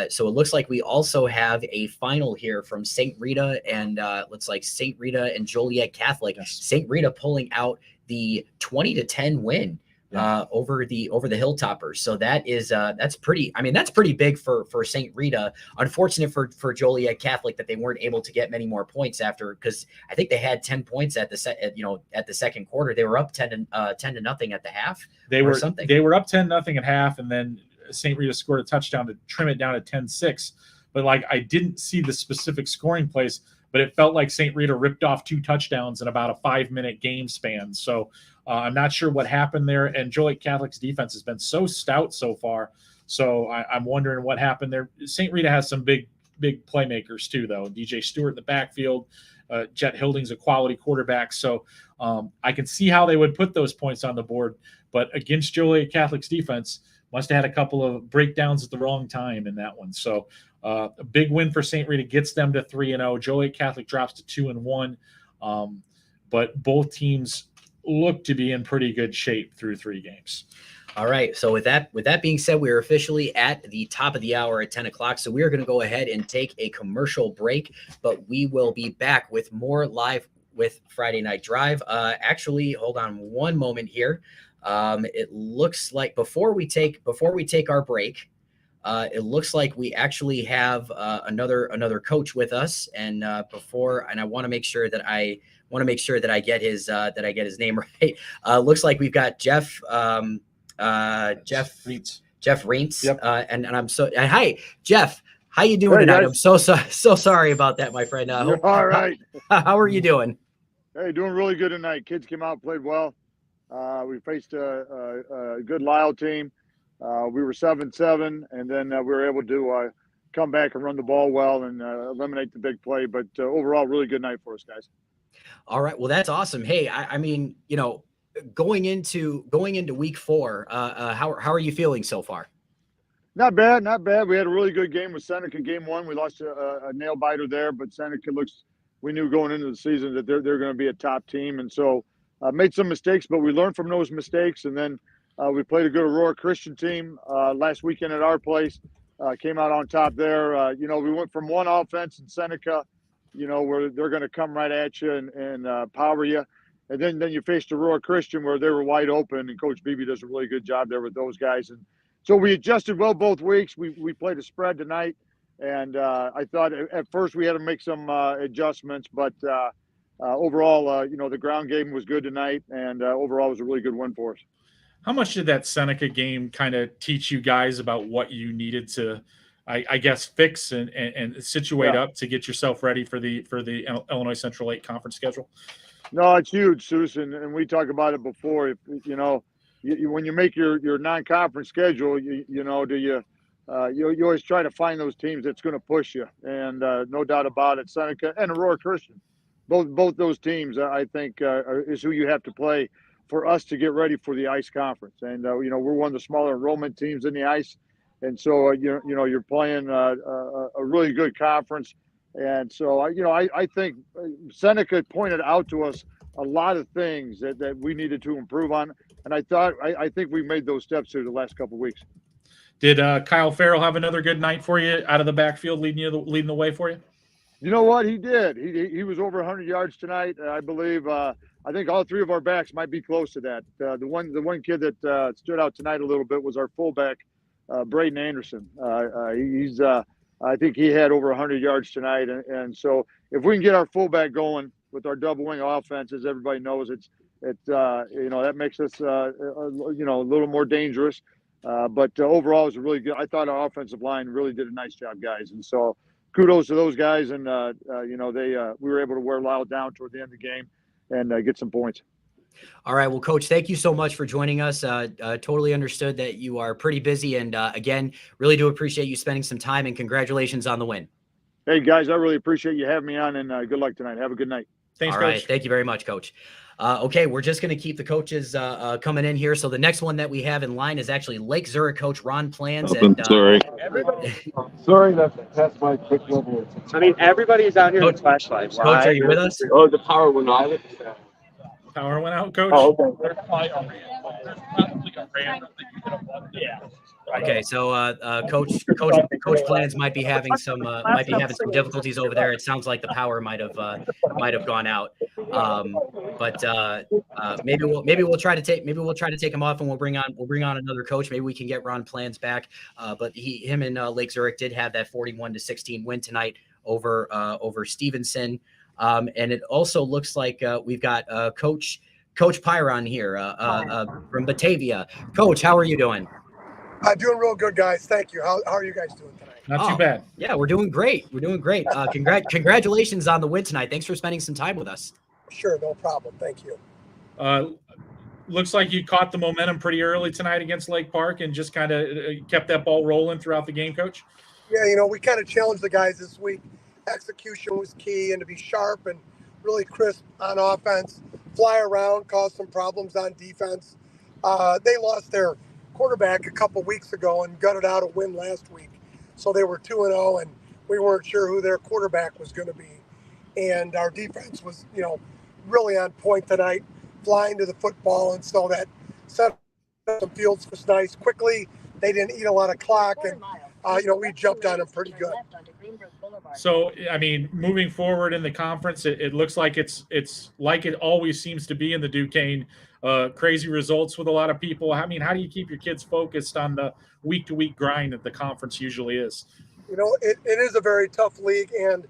So it looks like we also have a final here from St. Rita and looks like St. Rita and Joliet Catholic. Yes. St. Rita pulling out the 20-10 win over the Hilltoppers. So that's pretty. I mean, that's pretty big for St. Rita. Unfortunate for Joliet Catholic that they weren't able to get many more points after, because I think they had 10 points at the second quarter. They were up 10 to nothing at the half. They were up 10-0 at half, and then St. Rita scored a touchdown to trim it down to 10-6. But I didn't see the specific scoring place, but it felt like St. Rita ripped off 2 touchdowns in about a 5-minute game span. So I'm not sure what happened there. And Joliet Catholic's defense has been so stout so far. So I'm wondering what happened there. St. Rita has some big playmakers too, though. DJ Stewart in the backfield. Jet Hilding's a quality quarterback. So I can see how they would put those points on the board. But against Joliet Catholic's defense, must have had a couple of breakdowns at the wrong time in that one. So a big win for St. Rita gets them to 3-0. Joliet Catholic drops to 2-1. But both teams look to be in pretty good shape through 3 games. All right. So with that being said, we are officially at the top of the hour at 10 o'clock. So we are going to go ahead and take a commercial break, but we will be back with more live with Friday Night Drive. Actually, hold on one moment here. It looks like before we take our break, it looks like we actually have another coach with us, and I want to make sure that I get his name right. Looks like we've got Jeff Reintz. Yep. And I'm so hi Jeff. How you doing tonight? Guys. I'm so sorry about that, my friend. You're all right. How are you doing? Hey, doing really good tonight. Kids came out, played well. We faced a good Lyle team. We were 7-7, and then we were able to come back and run the ball well and eliminate the big play. But overall, really good night for us, guys. All right. Well, that's awesome. Hey, I mean, going into week 4, how are you feeling so far? Not bad. We had a really good game with Seneca game 1. We lost a nail biter there, but Seneca we knew going into the season that they're going to be a top team. And so made some mistakes, but we learned from those mistakes. And then we played a good Aurora Christian team last weekend at our place, came out on top there. We went from one offense in Seneca, where they're going to come right at you and power you. And then you faced Aurora Christian where they were wide open, and Coach Beebe does a really good job there with those guys. And so we adjusted well both weeks. We played a spread tonight, and I thought at first we had to make some adjustments, but overall, the ground game was good tonight, and overall it was a really good win for us. How much did that Seneca game kind of teach you guys about what you needed to, I guess, fix and situate up to get yourself ready for the Illinois Central 8 conference schedule? No, it's huge, Susan, and we talked about it before. If, when you make your non-conference schedule, you always try to find those teams that's going to push you, and no doubt about it, Seneca and Aurora Christian, both those teams, I think, is who you have to play for us to get ready for the ICE conference. And we're one of the smaller enrollment teams in the ICE, and so you're playing a really good conference. And so I think Seneca pointed out to us a lot of things that we needed to improve on, and I think we made those steps here the last couple of weeks. Did Kyle Farrell have another good night for you out of the backfield, leading the way for you? You know what? He did. He was over 100 yards tonight, I believe. I think all 3 of our backs might be close to that. The one kid that stood out tonight a little bit was our fullback, Braden Anderson. I think he had over 100 yards tonight, and so if we can get our fullback going, with our double wing offense, as everybody knows, that makes us a little more dangerous. But overall, it was really good. I thought our offensive line really did a nice job, guys, and so kudos to those guys. And we were able to wear Lyle down toward the end of the game and get some points. All right. Well, Coach, thank you so much for joining us. Totally understood that you are pretty busy. And again, really do appreciate you spending some time, and congratulations on the win. Hey, guys, I really appreciate you having me on, and good luck tonight. Have a good night. Thanks, All Coach. right. Thank you very much, Coach. Okay, we're just going to keep the coaches coming in here. So the next one that we have in line is actually Lake Zurich coach Ron Plans. Sorry, that's my quick level. I mean, everybody's out here with flashlights. Coach, are you with us? Oh, the power went out. Power went out, Coach. Oh, okay. Yeah. Okay, so Coach Plans might be having some difficulties over there. It sounds like the power might have gone out. But maybe we'll try to take him off, and we'll bring on another coach. Maybe we can get Ron Plans back. But him and Lake Zurich did have that 41-16 win tonight over Stevenson. And it also looks like we've got Coach Pyron here from Batavia. Coach, how are you doing? Doing real good, guys. Thank you. How are you guys doing tonight? Not too bad. Yeah, we're doing great. Congratulations on the win tonight. Thanks for spending some time with us. Sure, no problem. Thank you. Looks like you caught the momentum pretty early tonight against Lake Park and just kind of kept that ball rolling throughout the game, Coach. Yeah, we kind of challenged the guys this week. Execution was key, and to be sharp and really crisp on offense, fly around, cause some problems on defense. They lost their quarterback a couple weeks ago and gutted out a win last week. So they were 2-0, and we weren't sure who their quarterback was going to be. And our defense was, really on point tonight, flying to the football. And so that set up some fields was nice. Quickly, they didn't eat a lot of clock, and, we jumped on them pretty good. So, I mean, moving forward in the conference, it looks like it's like it always seems to be in the Duquesne. Crazy results with a lot of people. I mean, how do you keep your kids focused on the week-to-week grind that the conference usually is? It is a very tough league, and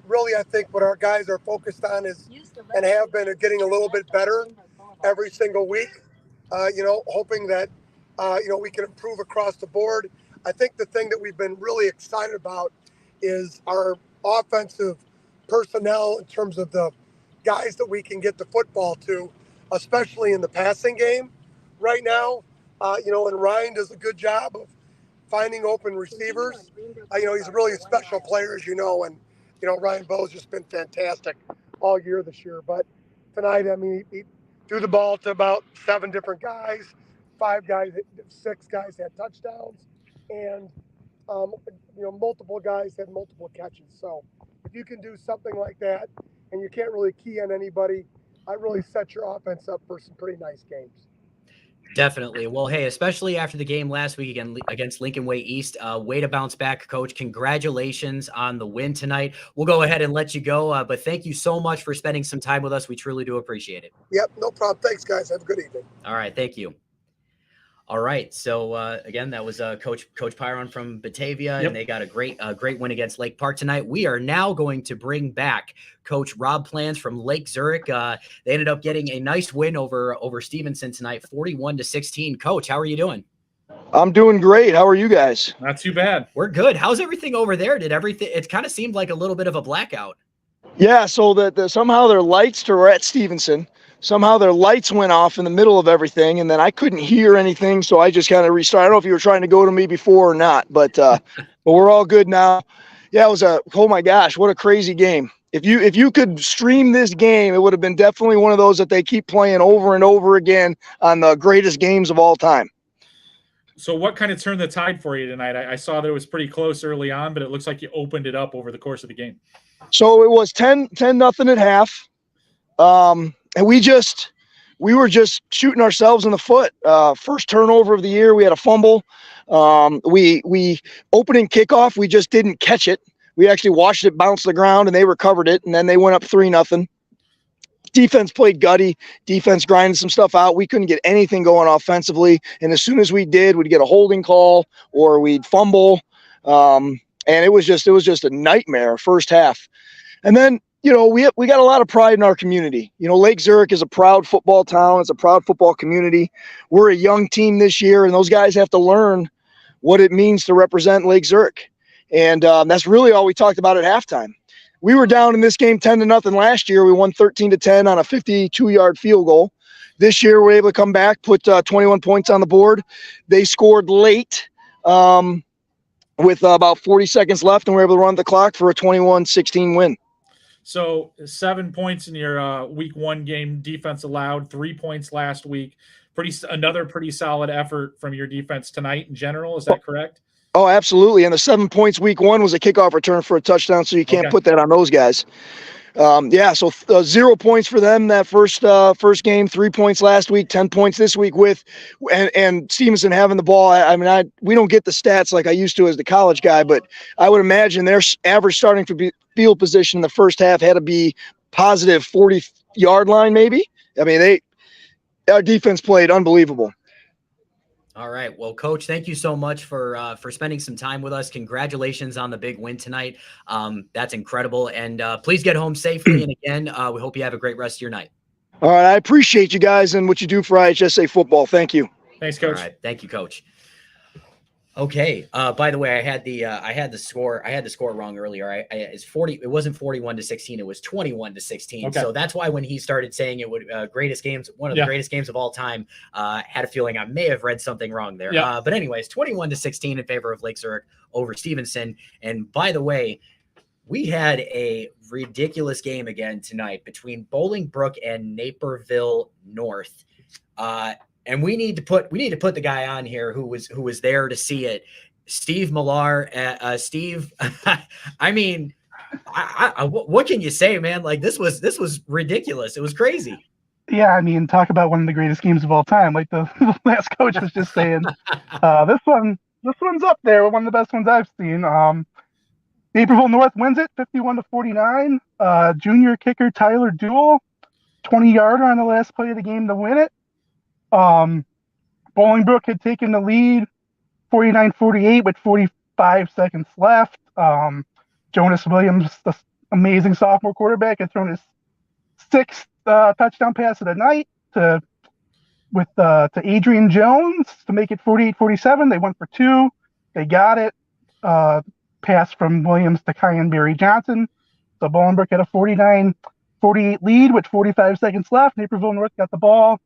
really I think what our guys are focused on is, and have been, getting a little bit better every single week, hoping that, we can improve across the board. I think the thing that we've been really excited about is our offensive personnel in terms of the guys that we can get the football to, especially in the passing game right now. And Ryan does a good job of finding open receivers. He's really a special player, as you know, and, Ryan Bowe's just been fantastic all year this year. But tonight, he threw the ball to about 7 different guys, 6 guys had touchdowns, and, multiple guys had multiple catches. So if you can do something like that and you can't really key on anybody, I really set your offense up for some pretty nice games. Definitely. Well, hey, especially after the game last week against Lincoln Way East, way to bounce back, Coach. Congratulations on the win tonight. We'll go ahead and let you go, but thank you so much for spending some time with us. We truly do appreciate it. Yep, no problem. Thanks, guys. Have a good evening. All right, thank you. All right, so again, that was Coach Pyron from Batavia, and they got a great win against Lake Park tonight. We are now going to bring back Coach Rob Plans from Lake Zurich. They ended up getting a nice win over Stevenson tonight, 41-16. Coach, how are you doing? I'm doing great. How are you guys? Not too bad. We're good. How's everything over there? It kind of seemed like a little bit of a blackout. Yeah, so somehow their lights were at Stevenson. Somehow their lights went off in the middle of everything, and then I couldn't hear anything, so I just kind of restarted. I don't know if you were trying to go to me before or not, but we're all good now. Yeah, it was oh my gosh, what a crazy game. If you could stream this game, it would have been definitely one of those that they keep playing over and over again on the greatest games of all time. So what kind of turned the tide for you tonight? I saw that it was pretty close early on, but it looks like you opened it up over the course of the game. So it was 10-0 at half. And we were just shooting ourselves in the foot. First turnover of the year, we had a fumble. We opening kickoff, we just didn't catch it. We actually watched it bounce the ground, and they recovered it, and then they went up 3-0. Defense played gutty. Defense grinded some stuff out. We couldn't get anything going offensively, and as soon as we did, we'd get a holding call or we'd fumble. And it was just a nightmare first half. And then we got a lot of pride in our community. Lake Zurich is a proud football town. It's a proud football community. We're a young team this year, and those guys have to learn what it means to represent Lake Zurich. And that's really all we talked about at halftime. We were down in this game 10-0 last year. We won 13-10 on a 52-yard field goal. This year, we're able to come back, put 21 points on the board. They scored late with about 40 seconds left, and we're able to run the clock for a 21-16 win. So 7 points in your week 1 game. Defense allowed 3 points last week. Another pretty solid effort from your defense tonight in general. Is that correct? Oh, absolutely. And the 7 points week 1 was a kickoff return for a touchdown, so you can't put that on those guys. So 0 points for them that first game, 3 points last week, 10 points this week and Stevenson having the ball. We don't get the stats like I used to as the college guy, but I would imagine their average starting field position in the first half had to be positive 40-yard line maybe. Our defense played unbelievable. All right. Well, Coach, thank you so much for spending some time with us. Congratulations on the big win tonight. That's incredible. And please get home safely. And again, we hope you have a great rest of your night. All right. I appreciate you guys and what you do for IHSA football. Thank you. Thanks, Coach. All right. Thank you, Coach. Okay. By the way, I had the score wrong earlier. It's 40. It wasn't 41-16. It was 21-16. Okay. So that's why when he started saying it would one of the greatest games of all time, had a feeling I may have read something wrong there. Yeah. But anyways, 21-16 in favor of Lake Zurich over Stevenson. And by the way, we had a ridiculous game again tonight between Bolingbrook and Naperville North. And we need to put the guy on here who was there to see it. Steve Millar. Steve, what can you say, man? Like this was ridiculous. It was crazy. Yeah, talk about one of the greatest games of all time. Like the last coach was just saying, this one's up there. One of the best ones I've seen. Naperville North wins it 51-49. Junior kicker Tyler Duell, 20-yarder on the last play of the game to win it. Bolingbrook had taken the lead 49-48 with 45 seconds left. Jonas Williams, the amazing sophomore quarterback, had thrown his 6th touchdown pass of the night to Adrian Jones to make it 48-47. They went for 2. They got it. Pass from Williams to Kyan Barry Johnson. So Bolingbrook had a 49-48 lead with 45 seconds left. Naperville North got the ball.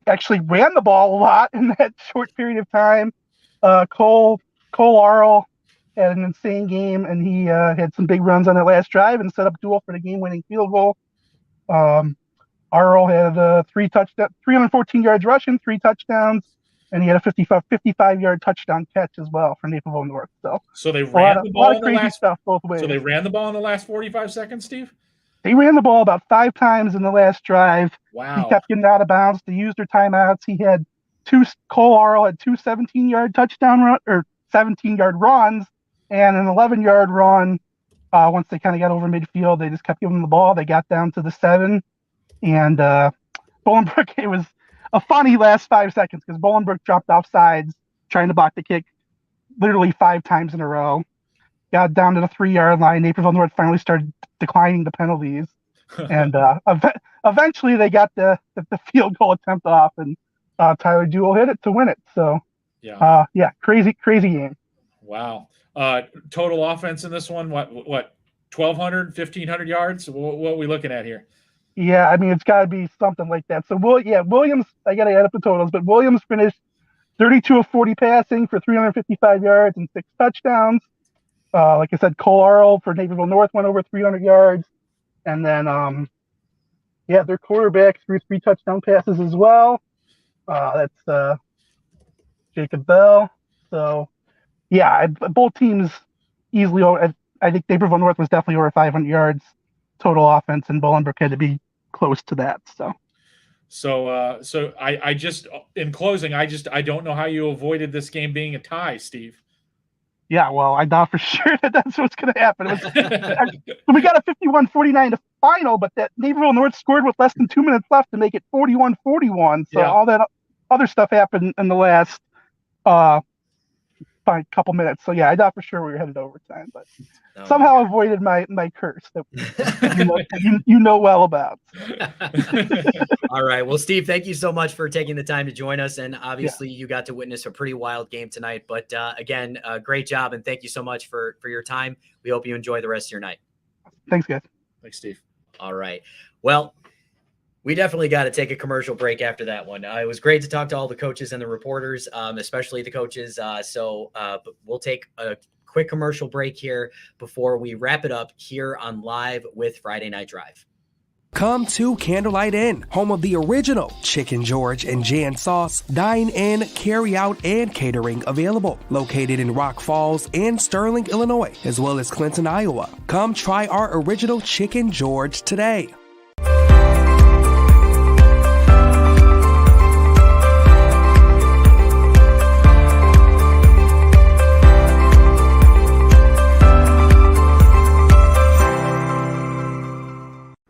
Actually ran the ball a lot in that short period of time. Cole Arl had an insane game, and he had some big runs on that last drive and set up Duell for the game-winning field goal. Arl had 314 yards rushing, 3 touchdowns, and he had a 55-yard touchdown catch as well for Naperville North. So they ran the ball in the last stuff both ways. So they ran the ball in the last 45 seconds, Steve? They ran the ball about 5 times in the last drive. Wow. He kept getting out of bounds. They used their timeouts. He had Cole Arl had 2 17-yard touchdown run or 17-yard runs and an 11-yard run. Once they kind of got over midfield, they just kept giving them the ball. They got down to the 7, and Bolingbrook. It was a funny last 5 seconds because Bolingbrook dropped off sides trying to block the kick, literally 5 times in a row. Got down to the 3-yard line. Naperville North finally started declining the penalties, and eventually they got the field goal attempt off, and Tyler Duell hit it to win it. So, crazy game. Wow. Total offense in this one, what 1,200, 1,500 yards? What are we looking at here? Yeah, it's got to be something like that. So, Williams, I got to add up the totals, but Williams finished 32 of 40 passing for 355 yards and 6 touchdowns. Like I said, Cole Arl for Naperville North went over 300 yards. And then, their quarterback threw 3 touchdown passes as well. That's Jacob Bell. So, both teams easily over. I think Naperville North was definitely over 500 yards total offense, and Bolingbrook had to be close to that. So I just, in closing, I don't know how you avoided this game being a tie, Steve. Yeah, well, I thought for sure that's what's going to happen. We got a 51-49 final, but that Naperville North scored with less than 2 minutes left to make it 41-41. So all that other stuff happened in the last fine couple minutes. So yeah, I thought for sure we were headed to overtime, but Oh, somehow avoided my curse that you know well about. All right. Well, Steve, thank you so much for taking the time to join us. And obviously you got to witness a pretty wild game tonight, but again, great job. And thank you so much for your time. We hope you enjoy the rest of your night. Thanks, guys. Thanks, Steve. All right. Well, we definitely got to take a commercial break after that one. It was great to talk to all the coaches and the reporters, especially the coaches. But we'll take a quick commercial break here before we wrap it up here on Live with Friday Night Drive. Come to Candlelight Inn, home of the original Chicken George and Jan Sauce. Dine in, carry out, and catering available. Located in Rock Falls and Sterling, Illinois, as well as Clinton, Iowa. Come try our original Chicken George today.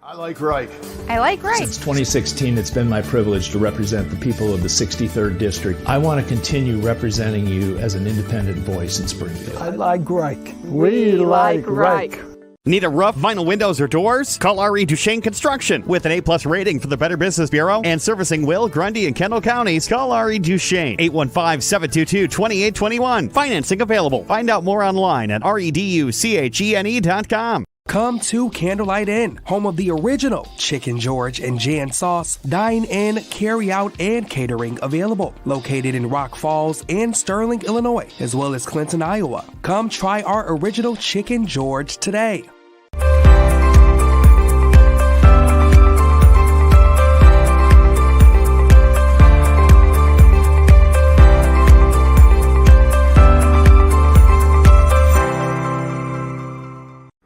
I like Reich. I like Reich. Since 2016, it's been my privilege to represent the people of the 63rd District. I want to continue representing you as an independent voice in Springfield. I like Reich. We like Reich. Need a roof, vinyl windows, or doors? Call R.E. Duchesne Construction. With an A-plus rating for the Better Business Bureau and servicing Will, Grundy, and Kendall counties, call R.E. Duchesne. 815-722-2821. Financing available. Find out more online at reduchene.com. Come to Candlelight Inn, home of the original Chicken George and Jan Sauce. Dine in, carry out, and catering available. Located in Rock Falls and Sterling, Illinois, as well as Clinton, Iowa. Come try our original Chicken George today.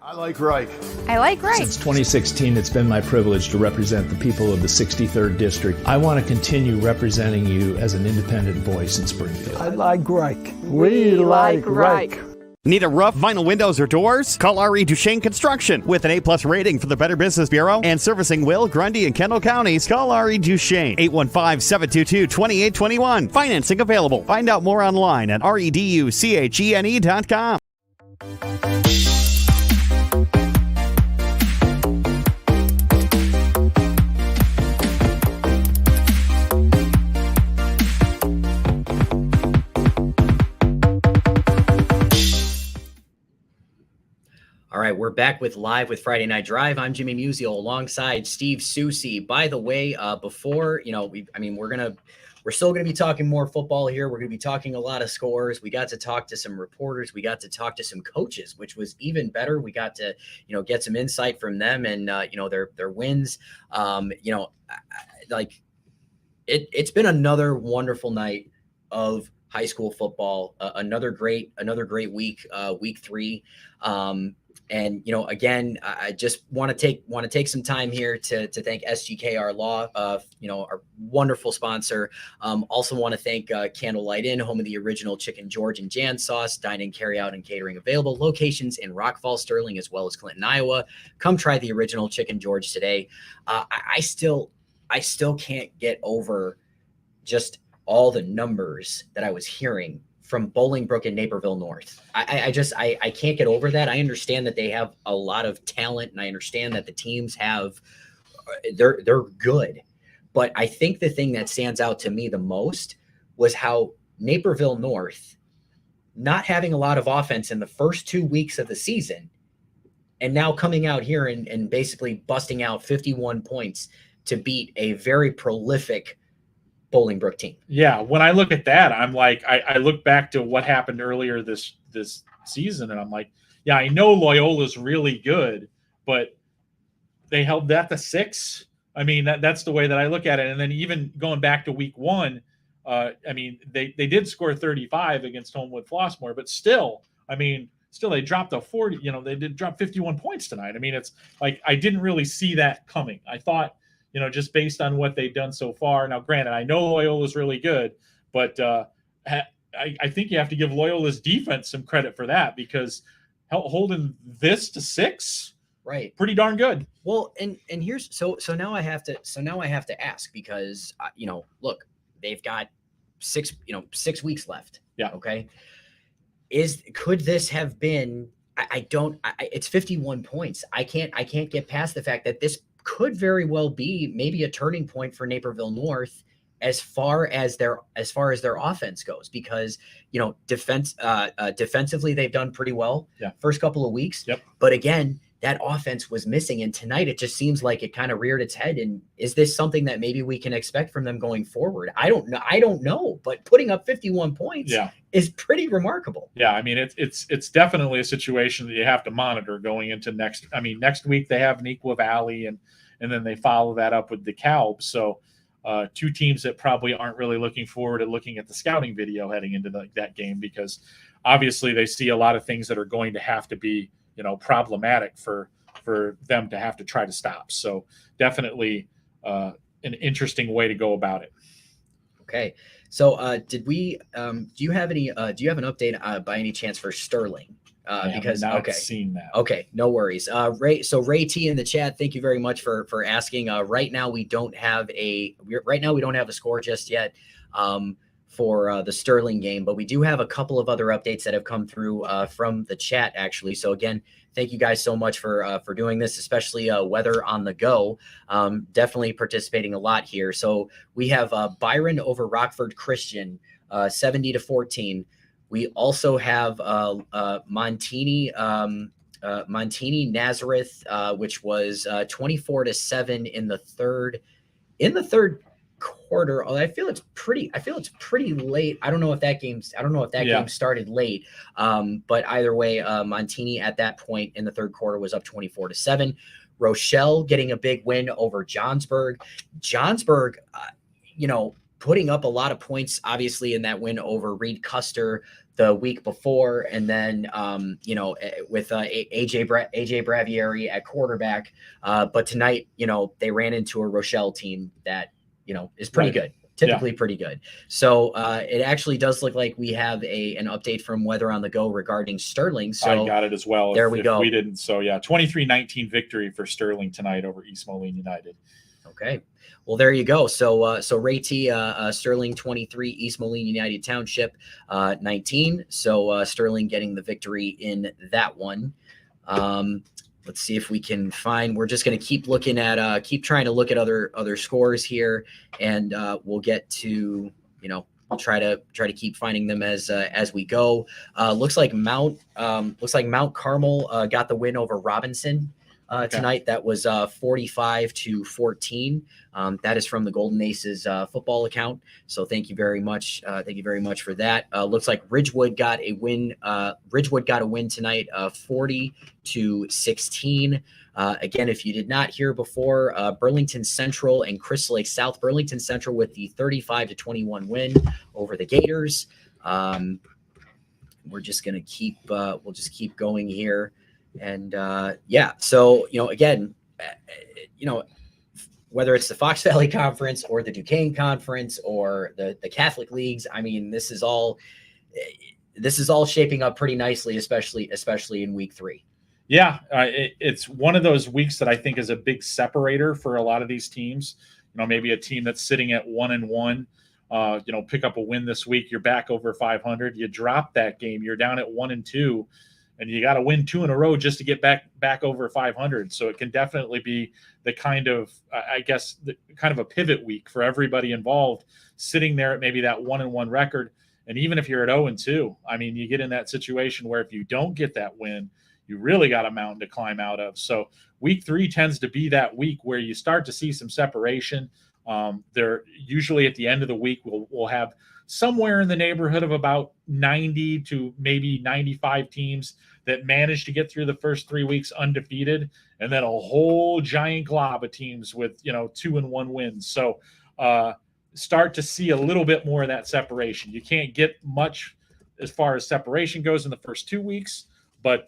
I like Reich. I like Reich. Since 2016, it's been my privilege to represent the people of the 63rd District. I want to continue representing you as an independent voice in Springfield. I like Reich. We like Reich. Need a roof, vinyl windows, or doors? Call R.E. Duchesne Construction. With an A-plus rating for the Better Business Bureau and servicing Will, Grundy, and Kendall counties, call R.E. Duchesne. 815-722-2821. Financing available. Find out more online at reduchene.com. All right, we're back with Live with Friday Night Drive. I'm Jimmy Musial alongside Steve Susi. By the way, before, we're still going to be talking more football here. We're going to be talking a lot of scores. We got to talk to some reporters. We got to talk to some coaches, which was even better. We got to, get some insight from them and, their wins. It's been another wonderful night of high school football. Another great week, week 3. And again, I just want to take some time here to thank SGKR Law, our wonderful sponsor. Also want to thank Candlelight Inn, home of the original Chicken George and Jan Sauce. Dine in, carry out, and catering available. Locations in Rock Falls, Sterling, as well as Clinton, Iowa. Come try the original Chicken George today. I still can't get over just all the numbers that I was hearing from Bolingbrook and Naperville North. I can't get over that. I understand that they have a lot of talent, and I understand that the teams they're good. But I think the thing that stands out to me the most was how Naperville North, not having a lot of offense in the first 2 weeks of the season, and now coming out here and basically busting out 51 points to beat a very prolific Bolingbrook team. Yeah, when I look at that, I'm like, I look back to what happened earlier this season, and I'm like, yeah, I know Loyola's really good, but they held that to 6. I mean, that's the way that I look at it. And then even going back to week 1, they did score 35 against Homewood Flossmoor, but still they dropped a 40. They did drop 51 points tonight. I mean, it's like I didn't really see that coming. I thought, just based on what they've done so far. Now, granted, I know Loyola's really good, but I think you have to give Loyola's defense some credit for that, because holding this to 6, right, pretty darn good. Well, and here's so now I have to ask, because look, they've got 6 weeks left. Yeah. Okay. could this have been? It's 51 points. I can't get past the fact that this could very well be maybe a turning point for Naperville North as far as their offense goes, because defensively they've done pretty well first couple of weeks. But again, that offense was missing, and tonight it just seems like it kind of reared its head. And is this something that maybe we can expect from them going forward? I don't know, but putting up 51 points is pretty remarkable. Yeah, I mean it's definitely a situation that you have to monitor going into next week. They have Neuqua Valley, and then they follow that up with DeKalb. So two teams that probably aren't really looking forward to looking at the scouting video heading into that game, because obviously they see a lot of things that are going to have to be problematic for them to have to try to stop. So definitely an interesting way to go about it. Okay. So do you have an update by any chance for Sterling? Because seen that. Okay, no worries. Ray T in the chat, thank you very much for asking. Right now we don't have a score just yet for the Sterling game, but we do have a couple of other updates that have come through from the chat actually. So again, thank you guys so much for doing this, especially Weather on the Go. Definitely participating a lot here. So we have Byron over Rockford Christian, 70-14. We also have Montini Nazareth, which was 24-7 in the third quarter. I feel it's pretty late. I don't know if that game started late. But either way, Montini at that point in the third quarter was up 24-7. Rochelle getting a big win over Johnsburg. Johnsburg, putting up a lot of points, obviously, in that win over Reed Custer the week before. And then, with AJ Bravieri at quarterback. But tonight, they ran into a Rochelle team that, is pretty good, typically pretty good. So it actually does look like we have an update from Weather on the Go regarding Sterling. So I got it as well. There we go. We didn't. So 23-19 victory for Sterling tonight over East Moline United. Okay. Well, there you go. So Ray T, Sterling 23, East Moline United Township 19. So Sterling getting the victory in that one. Let's see if we can find. We're just going to keep looking at, keep trying to look at other scores here, and we'll get to, we'll try to keep finding them as we go. Looks like Mount Carmel got the win over Robinson tonight. That was 45-14. That is from the Golden Aces football account. So thank you very much. Thank you very much for that. Looks like Ridgewood got a win. Ridgewood got a win tonight, 40-16. Again, if you did not hear before, Burlington Central and Crystal Lake South. Burlington Central with the 35-21 win over the Gators. We're just gonna keep. We'll just keep going here. And so again, whether it's the Fox Valley Conference or the Duquesne Conference or the Catholic leagues, I mean, this is all shaping up pretty nicely, especially in week 3. Yeah, it's one of those weeks that I think is a big separator for a lot of these teams. Maybe a team that's sitting at 1-1, pick up a win this week, you're back over 500. You drop that game, you're down at 1-2. And you got to win 2 in a row just to get back over 500. So it can definitely be the kind of, kind of a pivot week for everybody involved, sitting there at maybe that 1-1 record. And even if you're at 0-2, I mean, you get in that situation where if you don't get that win, you really got a mountain to climb out of. So week 3 tends to be that week where you start to see some separation. They're usually at the end of the week, we'll have somewhere in the neighborhood of about 90 to maybe 95 teams that manage to get through the first 3 weeks undefeated, and then a whole giant glob of teams with 2-1 wins. So start to see a little bit more of that separation. You can't get much as far as separation goes in the first 2 weeks, but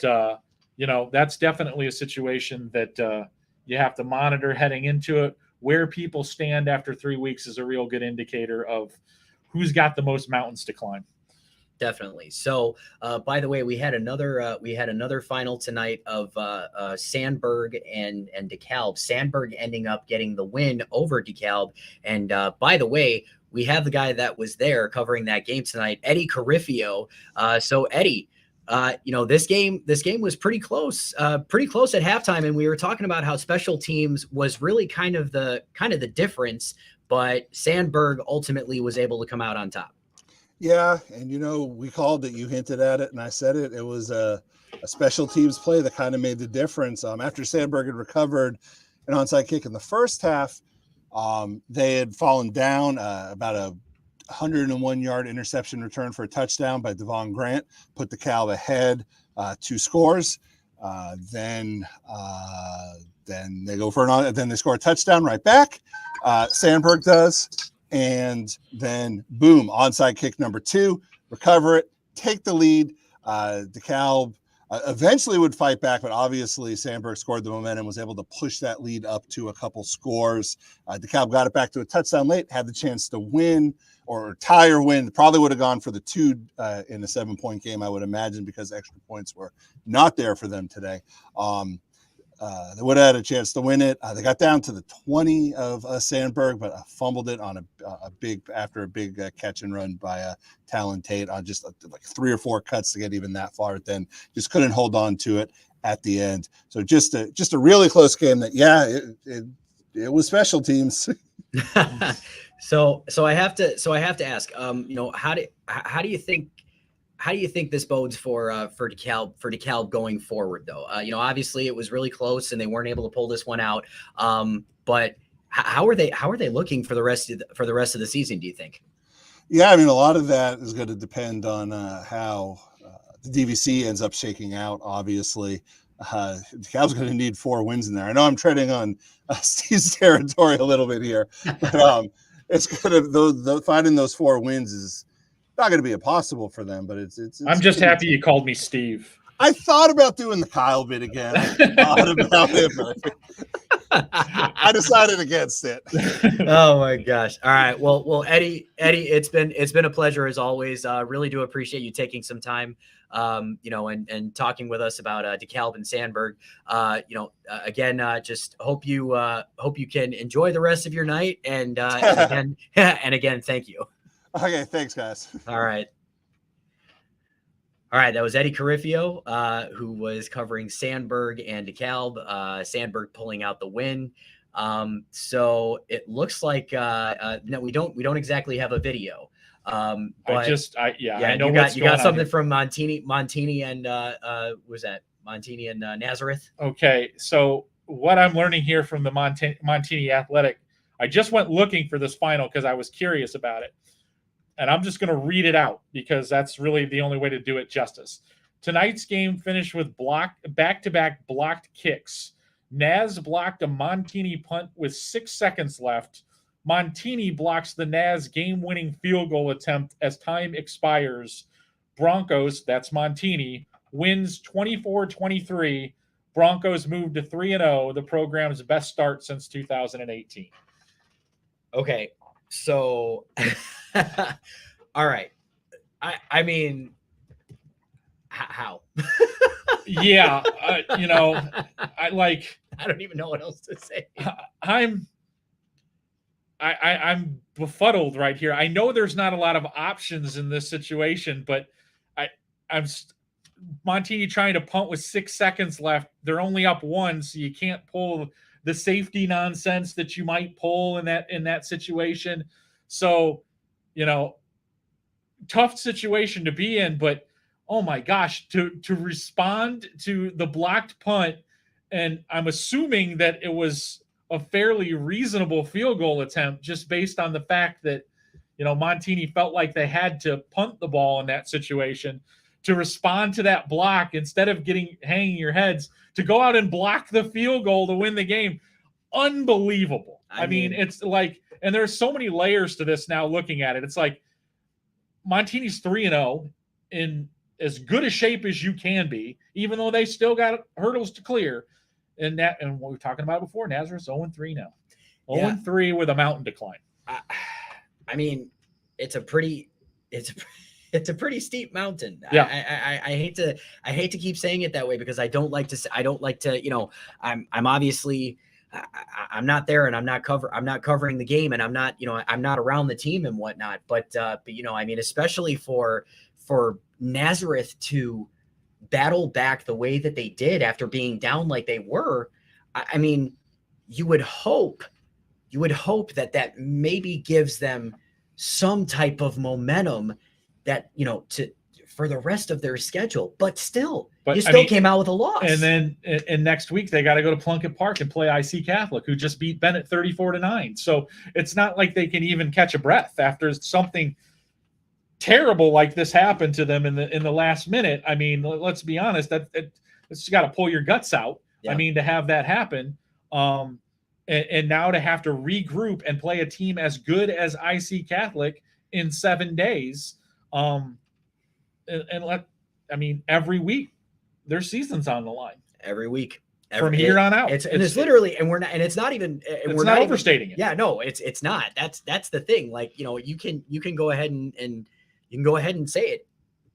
that's definitely a situation that you have to monitor heading into it. Where people stand after 3 weeks is a real good indicator of who's got the most mountains to climb. Definitely. So, by the way, we had another final tonight of Sandburg and DeKalb. Sandburg ending up getting the win over DeKalb. And by the way, we have the guy that was there covering that game tonight, Eddie Carifio. So Eddie, this game was pretty close at halftime. And we were talking about how special teams was really kind of the difference, but Sandburg ultimately was able to come out on top. Yeah. And, we called it, you hinted at it, and I said it, it was a special teams play that kind of made the difference. After Sandburg had recovered an onside kick in the first half, they had fallen down about a 101-yard interception return for a touchdown by Devon Grant, put DeKalb ahead 2 scores. Then they go for then they score a touchdown right back. Sandburg does, and then boom, onside kick number 2, recover it, take the lead. DeKalb eventually would fight back, but obviously Sandburg scored the momentum, was able to push that lead up to a couple scores. DeKalb got it back to a touchdown late, had the chance to win or tie or win. Probably would have gone for the 2 in a 7-point game, I would imagine, because extra points were not there for them today. They would have had a chance to win it. They got down to the 20 of Sandburg, but fumbled it on a big catch and run by Talon Tate on just like 3 or 4 cuts to get even that far. Then just couldn't hold on to it at the end. So just a really close game. That it was special teams. So I have to ask, how do you think this bodes for DeKalb going forward, though? Obviously it was really close and they weren't able to pull this one out. But how are they looking for the rest of the season, do you think? Yeah, I mean, a lot of that is going to depend on how the DVC ends up shaking out. Obviously, DeKalb's going to need 4 wins in there. I know I'm treading on Steve's territory a little bit here, but it's going to finding those 4 wins is not going to be impossible for them, but it's I'm just happy you called me Steve. I thought about doing the Kyle bit again. I thought about it, but I decided against it. Oh my gosh. All right. Well, Eddie, it's been a pleasure as always. Really do appreciate you taking some time, and talking with us about DeKalb and Sandburg. Again, just hope you can enjoy the rest of your night. And again, thank you. Okay. Thanks, guys. All right. That was Eddie Carifio, who was covering Sandburg and DeKalb. Sandburg pulling out the win. So it looks like no, we don't exactly have a video. But I know you got something from Montini and was that Montini and Nazareth? Okay, so what I'm learning here from the Montini Athletic, I just went looking for this final because I was curious about it. And I'm just going to read it out because that's really the only way to do it justice. Tonight's game finished with back-to-back blocked kicks. Naz blocked a Montini punt with 6 seconds left. Montini blocks the Naz game-winning field goal attempt as time expires. Broncos, that's Montini, wins 24-23. Broncos move to 3-0, the program's best start since 2018. Okay, so... all right. I mean, how? Yeah, I don't even know what else to say. I'm befuddled right here. I know there's not a lot of options in this situation, but I'm Montini trying to punt with 6 seconds left. They're only up 1, so you can't pull the safety nonsense that you might pull in that situation. So, tough situation to be in, but oh my gosh, to respond to the blocked punt, and I'm assuming that it was a fairly reasonable field goal attempt just based on the fact that, Montini felt like they had to punt the ball in that situation. To respond to that block instead of hanging your heads, to go out and block the field goal to win the game. Unbelievable. I mean, it's like, and there's so many layers to this now looking at it. It's like Montini's 3-0 in as good a shape as you can be, even though they still got hurdles to clear. And what we were talking about before, Nazareth's 0-3 now. 0-3 with a mountain decline. I mean, it's a pretty steep mountain. Yeah. I hate to keep saying it that way because I don't like to, I'm obviously I'm not there, and I'm not covering the game, and I'm not around the team and whatnot. But I mean, especially for Nazareth to battle back the way that they did after being down like they were, I mean, you would hope that maybe gives them some type of momentum that, for the rest of their schedule, but you still came out with a loss. And then next week they got to go to Plunkett Park and play IC Catholic, who just beat Bennett 34-9. So it's not like they can even catch a breath after something terrible like this happened to them in the last minute. I mean, let's be honest, it's got to pull your guts out. Yeah. I mean, to have that happen, and now to have to regroup and play a team as good as IC Catholic in 7 days. Every week their season's on the line. Every week. From here on out. It's literally, and we're not, and it's not even, we're not overstating it. Yeah, no, it's not. That's the thing. Like, you can go ahead and you can go ahead and say it.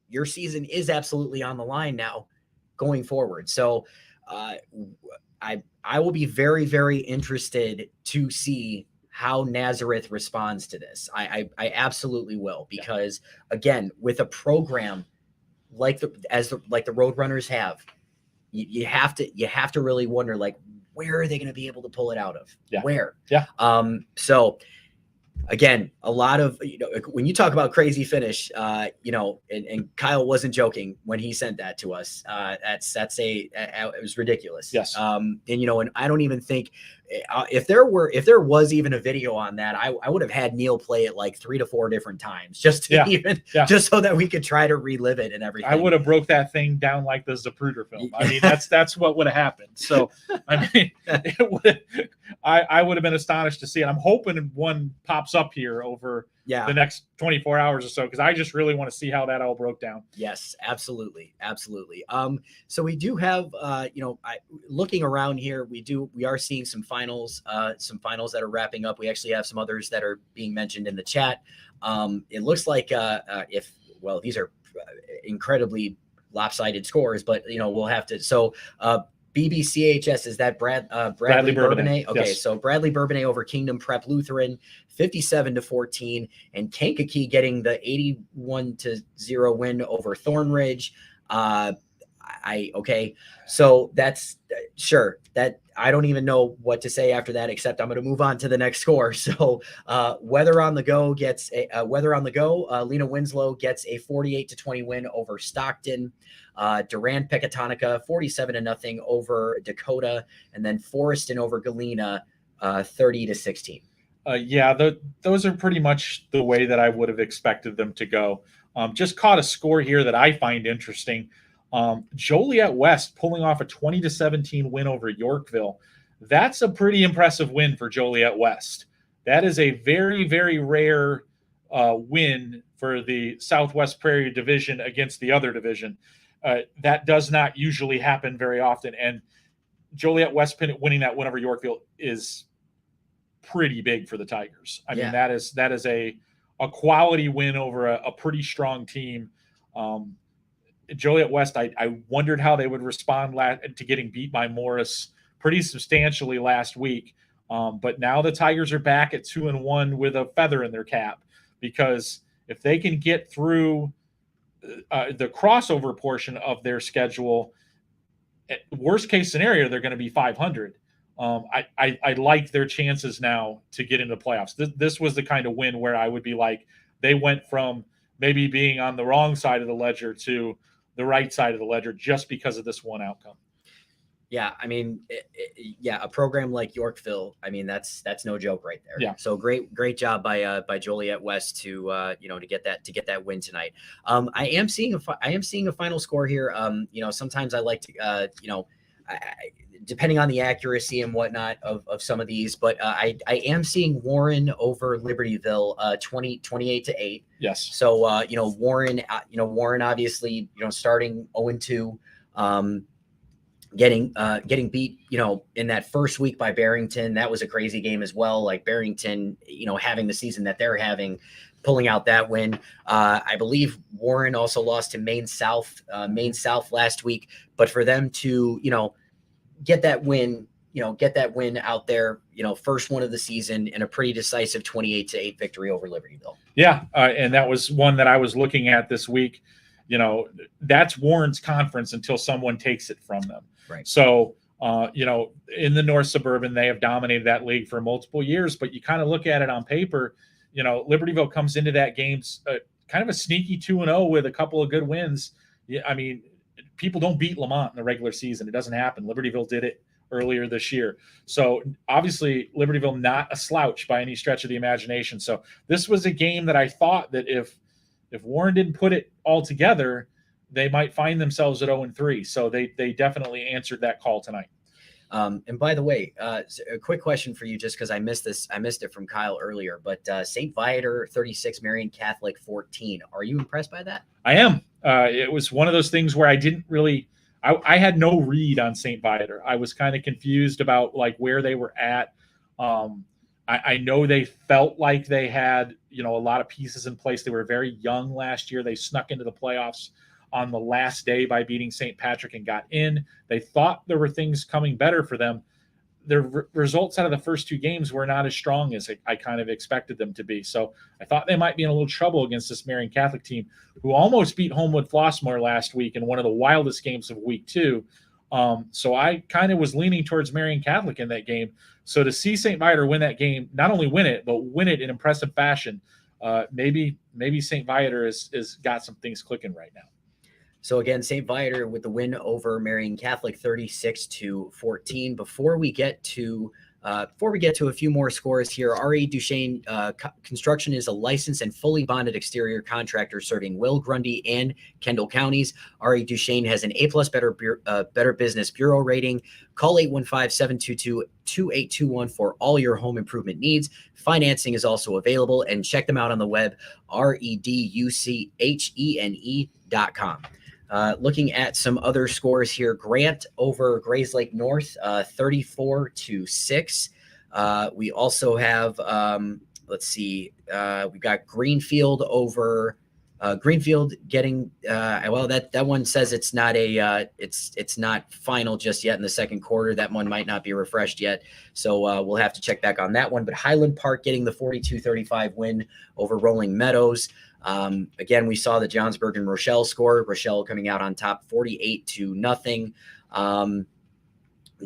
Your season is absolutely on the line now going forward. So I will be very, very interested to see how Nazareth responds to this. I absolutely will, because again, with a program like the Roadrunners have, you have to really wonder, like, where are they going to be able to pull it out of? Yeah. Where? Yeah. So again, a lot of, when you talk about crazy finish, and Kyle wasn't joking when he sent that to us. It was ridiculous. Yes. And I don't even think if there was even a video on that, I would have had Neil play it like 3 to 4 different times just so that we could try to relive it and everything. I would have broke that thing down like the Zapruder film. I mean, that's what would have happened. So I mean, I would have been astonished to see it. I'm hoping one pops up here over the next 24 hours or so, because I just really want to see how that all broke down. Yes, absolutely. So we do have, looking around here, we are seeing some finals that are wrapping up. We actually have some others that are being mentioned in the chat. It looks like these are incredibly lopsided scores, but we'll have to. So BBCHS, is that Bradley Bourbonnais? Okay, yes. So Bradley Bourbonnais over Kingdom Prep Lutheran, 57-14, and Kankakee getting the 81-0 win over Thornridge. So that's sure that I don't even know what to say after that, except I'm going to move on to the next score. So Weather on the Go, Lena Winslow gets a 48-20 win over Stockton. Durand Pecatonica 47-0 over Dakota, and then Forreston over Galena 30-16. Those are pretty much the way that I would have expected them to go. Just caught a score here that I find interesting. Joliet West pulling off a 20-17 win over Yorkville. That's a pretty impressive win for Joliet West. That is a very, very rare win for the Southwest Prairie Division against the other division. That does not usually happen very often. And Joliet West winning that win over Yorkville is pretty big for the Tigers. I mean, that is a quality win over a pretty strong team. Joliet West, I wondered how they would respond to getting beat by Morris pretty substantially last week. But now the Tigers are back at 2-1 with a feather in their cap, because if they can get through the crossover portion of their schedule, worst case scenario, they're going to be 500. I like their chances now to get into playoffs. This was the kind of win where I would be like, they went from maybe being on the wrong side of the ledger to the right side of the ledger just because of this one outcome. Yeah, I mean, a program like Yorkville, I mean, that's no joke right there. Yeah. So great job by Joliet West to get that win tonight. I am seeing a final score here. Sometimes I like to depending on the accuracy and whatnot of some of these, but I am seeing Warren over Libertyville 28-8. Yes. So Warren obviously starting 0-2. Getting beat, in that first week by Barrington. That was a crazy game as well. Like Barrington, having the season that they're having, pulling out that win. I believe Warren also lost to Maine South last week, but for them to, get that win, get that win out there, first one of the season, in a pretty decisive 28-8 victory over Libertyville. Yeah, and that was one that I was looking at this week. That's Warren's conference until someone takes it from them. Right. So, in the North Suburban, they have dominated that league for multiple years, but you kind of look at it on paper, Libertyville comes into that game kind of a sneaky 2-0 with a couple of good wins. Yeah, I mean, people don't beat Lamont in the regular season. It doesn't happen. Libertyville did it earlier this year. So obviously Libertyville not a slouch by any stretch of the imagination. So this was a game that I thought that if Warren didn't put it all together, they might find themselves at 0-3. So they definitely answered that call tonight. And by the way, a quick question for you, just because I missed it from Kyle earlier, but St. Viator 36, Marian Catholic 14. Are you impressed by that? I am. It was one of those things where I didn't really, I had no read on St. Viator. I was kind of confused about like where they were at. I know they felt like they had, a lot of pieces in place. They were very young last year. They snuck into the playoffs on the last day by beating St. Patrick and got in. They thought there were things coming better for them. Their results out of the first two games were not as strong as I kind of expected them to be. So I thought they might be in a little trouble against this Marian Catholic team, who almost beat Homewood Flossmoor last week in one of the wildest games of week 2. So I kind of was leaning towards Marian Catholic in that game. So to see St. Viator win that game, not only win it, but win it in impressive fashion, maybe St. Viator has got some things clicking right now. So again, St. Viator with the win over Marian Catholic 36-14. Before we get to a few more scores here, R.E. Duchesne Construction is a licensed and fully bonded exterior contractor serving Will, Grundy, and Kendall counties. R.E. Duchesne has an A+ Better Business Bureau rating. Call 815-722-2821 for all your home improvement needs. Financing is also available, and check them out on the web, reduchene.com. Looking at some other scores here, Grant over Grayslake North, 34-6. We also have, we've got Greenfield over Greenfield getting, that one says it's not it's not final just yet in the second quarter. That one might not be refreshed yet. So we'll have to check back on that one. But Highland Park getting the 42-35 win over Rolling Meadows. Again, we saw the Johnsburg and Rochelle score. Rochelle coming out on top 48-0. I'm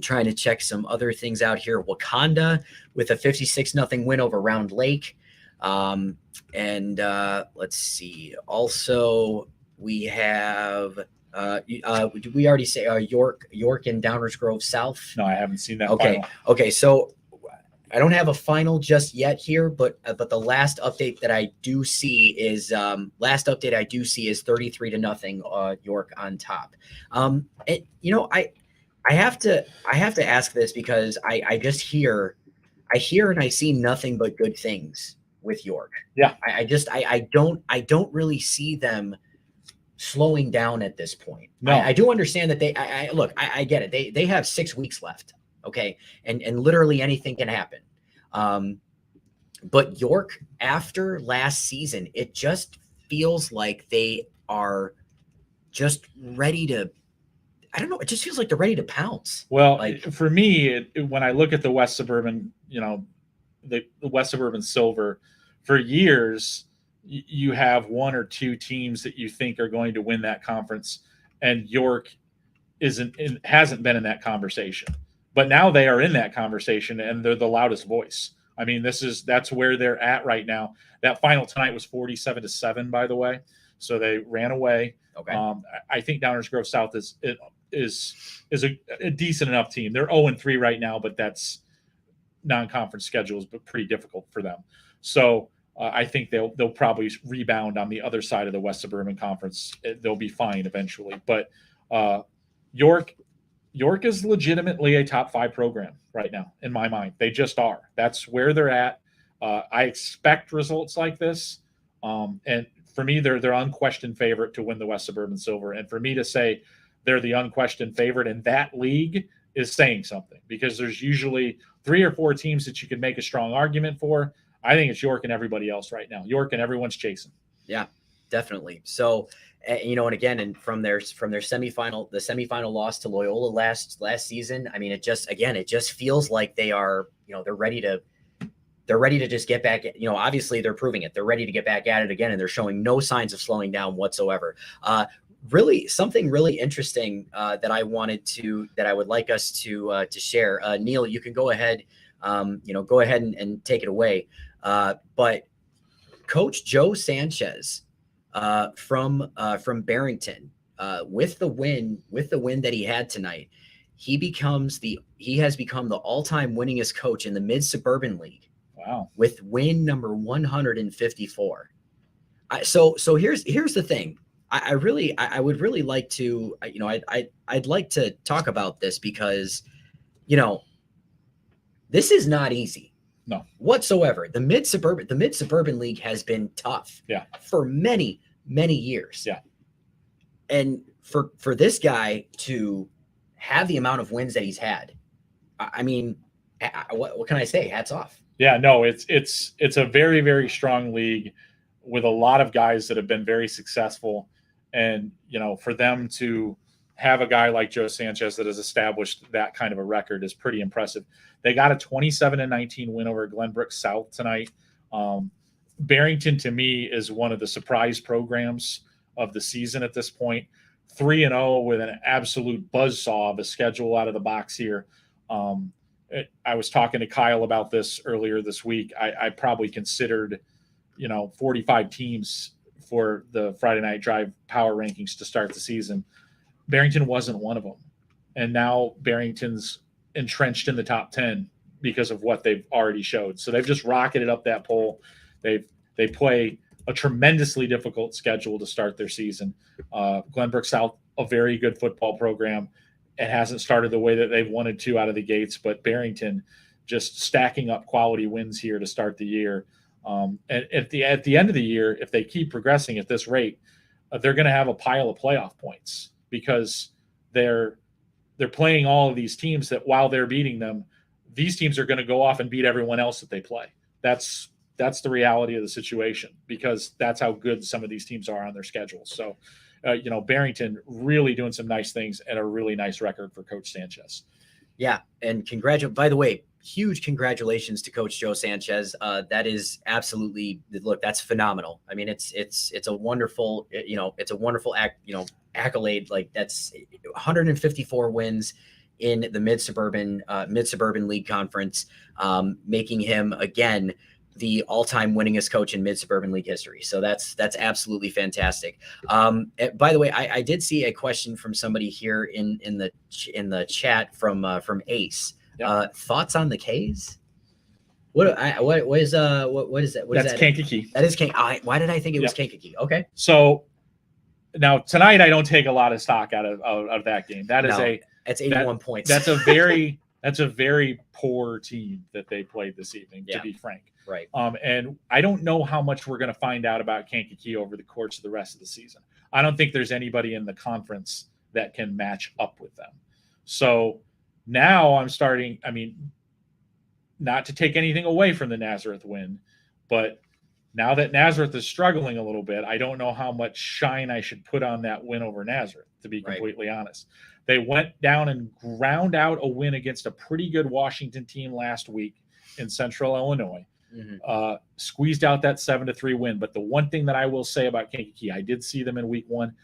trying to check some other things out here. Wakanda with a 56-0 win over Round Lake. Let's see. Also, we have did we already say York and Downers Grove South? No, I haven't seen that. Okay. Final. Okay. So I don't have a final just yet here, but the last update that I do see is 33-0 York on top. I have to ask this because I just hear and I see nothing but good things with York. Yeah. I don't really see them slowing down at this point. No. I do understand that I get it. They have 6 weeks left. Okay. And literally anything can happen. But York, after last season, it just feels like they are just ready to, I don't know. It just feels like they're ready to pounce. Well, for me, when I look at the West Suburban, the West Suburban Silver, for years, you have one or two teams that you think are going to win that conference, and York hasn't been in that conversation. But now they are in that conversation, and they're the loudest voice. I mean, that's where they're at right now. That final tonight was 47-7, by the way. So they ran away. Okay. I think Downers Grove South is a decent enough team. They're 0-3 right now, but that's non-conference schedules, but pretty difficult for them. So I think they'll probably rebound on the other side of the West Suburban Conference. They'll be fine eventually. But York is legitimately a top 5 program right now, in my mind. They just are. That's where they're at. I expect results like this. And for me, they're unquestioned favorite to win the West Suburban Silver. And for me to say they're the unquestioned favorite in that league is saying something, because there's usually 3 or 4 teams that you can make a strong argument for. I think it's York and everybody else right now. York and everyone's chasing. Yeah. definitely. So, and again, and from their semifinal, the semifinal loss to Loyola last season, I mean, it just feels like they are, they're ready to just get back. Obviously they're proving it. They're ready to get back at it again, and they're showing no signs of slowing down whatsoever. Really, something really interesting that I would like us to share. Neil, you can go ahead, and take it away. But Coach Joe Sanchez from Barrington, with the win that he had tonight, he has become the all-time winningest coach in the Mid-Suburban League. Wow. With win number 154. So here's the thing. I would really like to, I'd like to talk about this because, this is not easy. No. Whatsoever. The Mid-Suburban League has been tough. Yeah. For many, many years. Yeah. And for this guy to have the amount of wins that he's had, I mean, what can I say? Hats off. Yeah, no, it's a very, very strong league with a lot of guys that have been very successful. And, for them to have a guy like Joe Sanchez that has established that kind of a record is pretty impressive. They got a 27-19 win over Glenbrook South tonight. Barrington, to me, is one of the surprise programs of the season at this point. 3-0 with an absolute buzzsaw of a schedule out of the box here. I was talking to Kyle about this earlier this week. I probably considered, 45 teams for the Friday Night Drive power rankings to start the season. Barrington wasn't one of them. And now Barrington's entrenched in the top 10 because of what they've already showed. So they've just rocketed up that pole. They play a tremendously difficult schedule to start their season. Glenbrook South, a very good football program. It hasn't started the way that they've wanted to out of the gates, but Barrington just stacking up quality wins here to start the year. And at the end of the year, if they keep progressing at this rate, they're going to have a pile of playoff points because they're playing all of these teams that while they're beating them, these teams are going to go off and beat everyone else that they play. That's the reality of the situation because that's how good some of these teams are on their schedules. So, Barrington really doing some nice things and a really nice record for Coach Sanchez. Yeah. And by the way, huge congratulations to Coach Joe Sanchez. That is absolutely, look, that's phenomenal. I mean, it's a wonderful, it's a wonderful accolade. Like that's 154 wins in the Mid-Suburban League Conference, making him again the all-time winningest coach in Mid-Suburban League history. So that's absolutely fantastic. By the way, I did see a question from somebody here in the chat from Ace. Yep. Thoughts on the K's? What is that? What is That's that? Kankakee. That is Kankakee. Why did I think it was Kankakee? Okay. So now tonight I don't take a lot of stock out of that game. That's 81 points. That's a very poor team that they played this evening, to be frank. Right. And I don't know how much we're going to find out about Kankakee over the course of the rest of the season. I don't think there's anybody in the conference that can match up with them. So now I'm starting, not to take anything away from the Nazareth win, but now that Nazareth is struggling a little bit, I don't know how much shine I should put on that win over Nazareth, to be completely honest. They went down and ground out a win against a pretty good Washington team last week in Central Illinois. Mm-hmm. Squeezed out that 7-3 win. But the one thing that I will say about Kankakee, I did see them in week 1.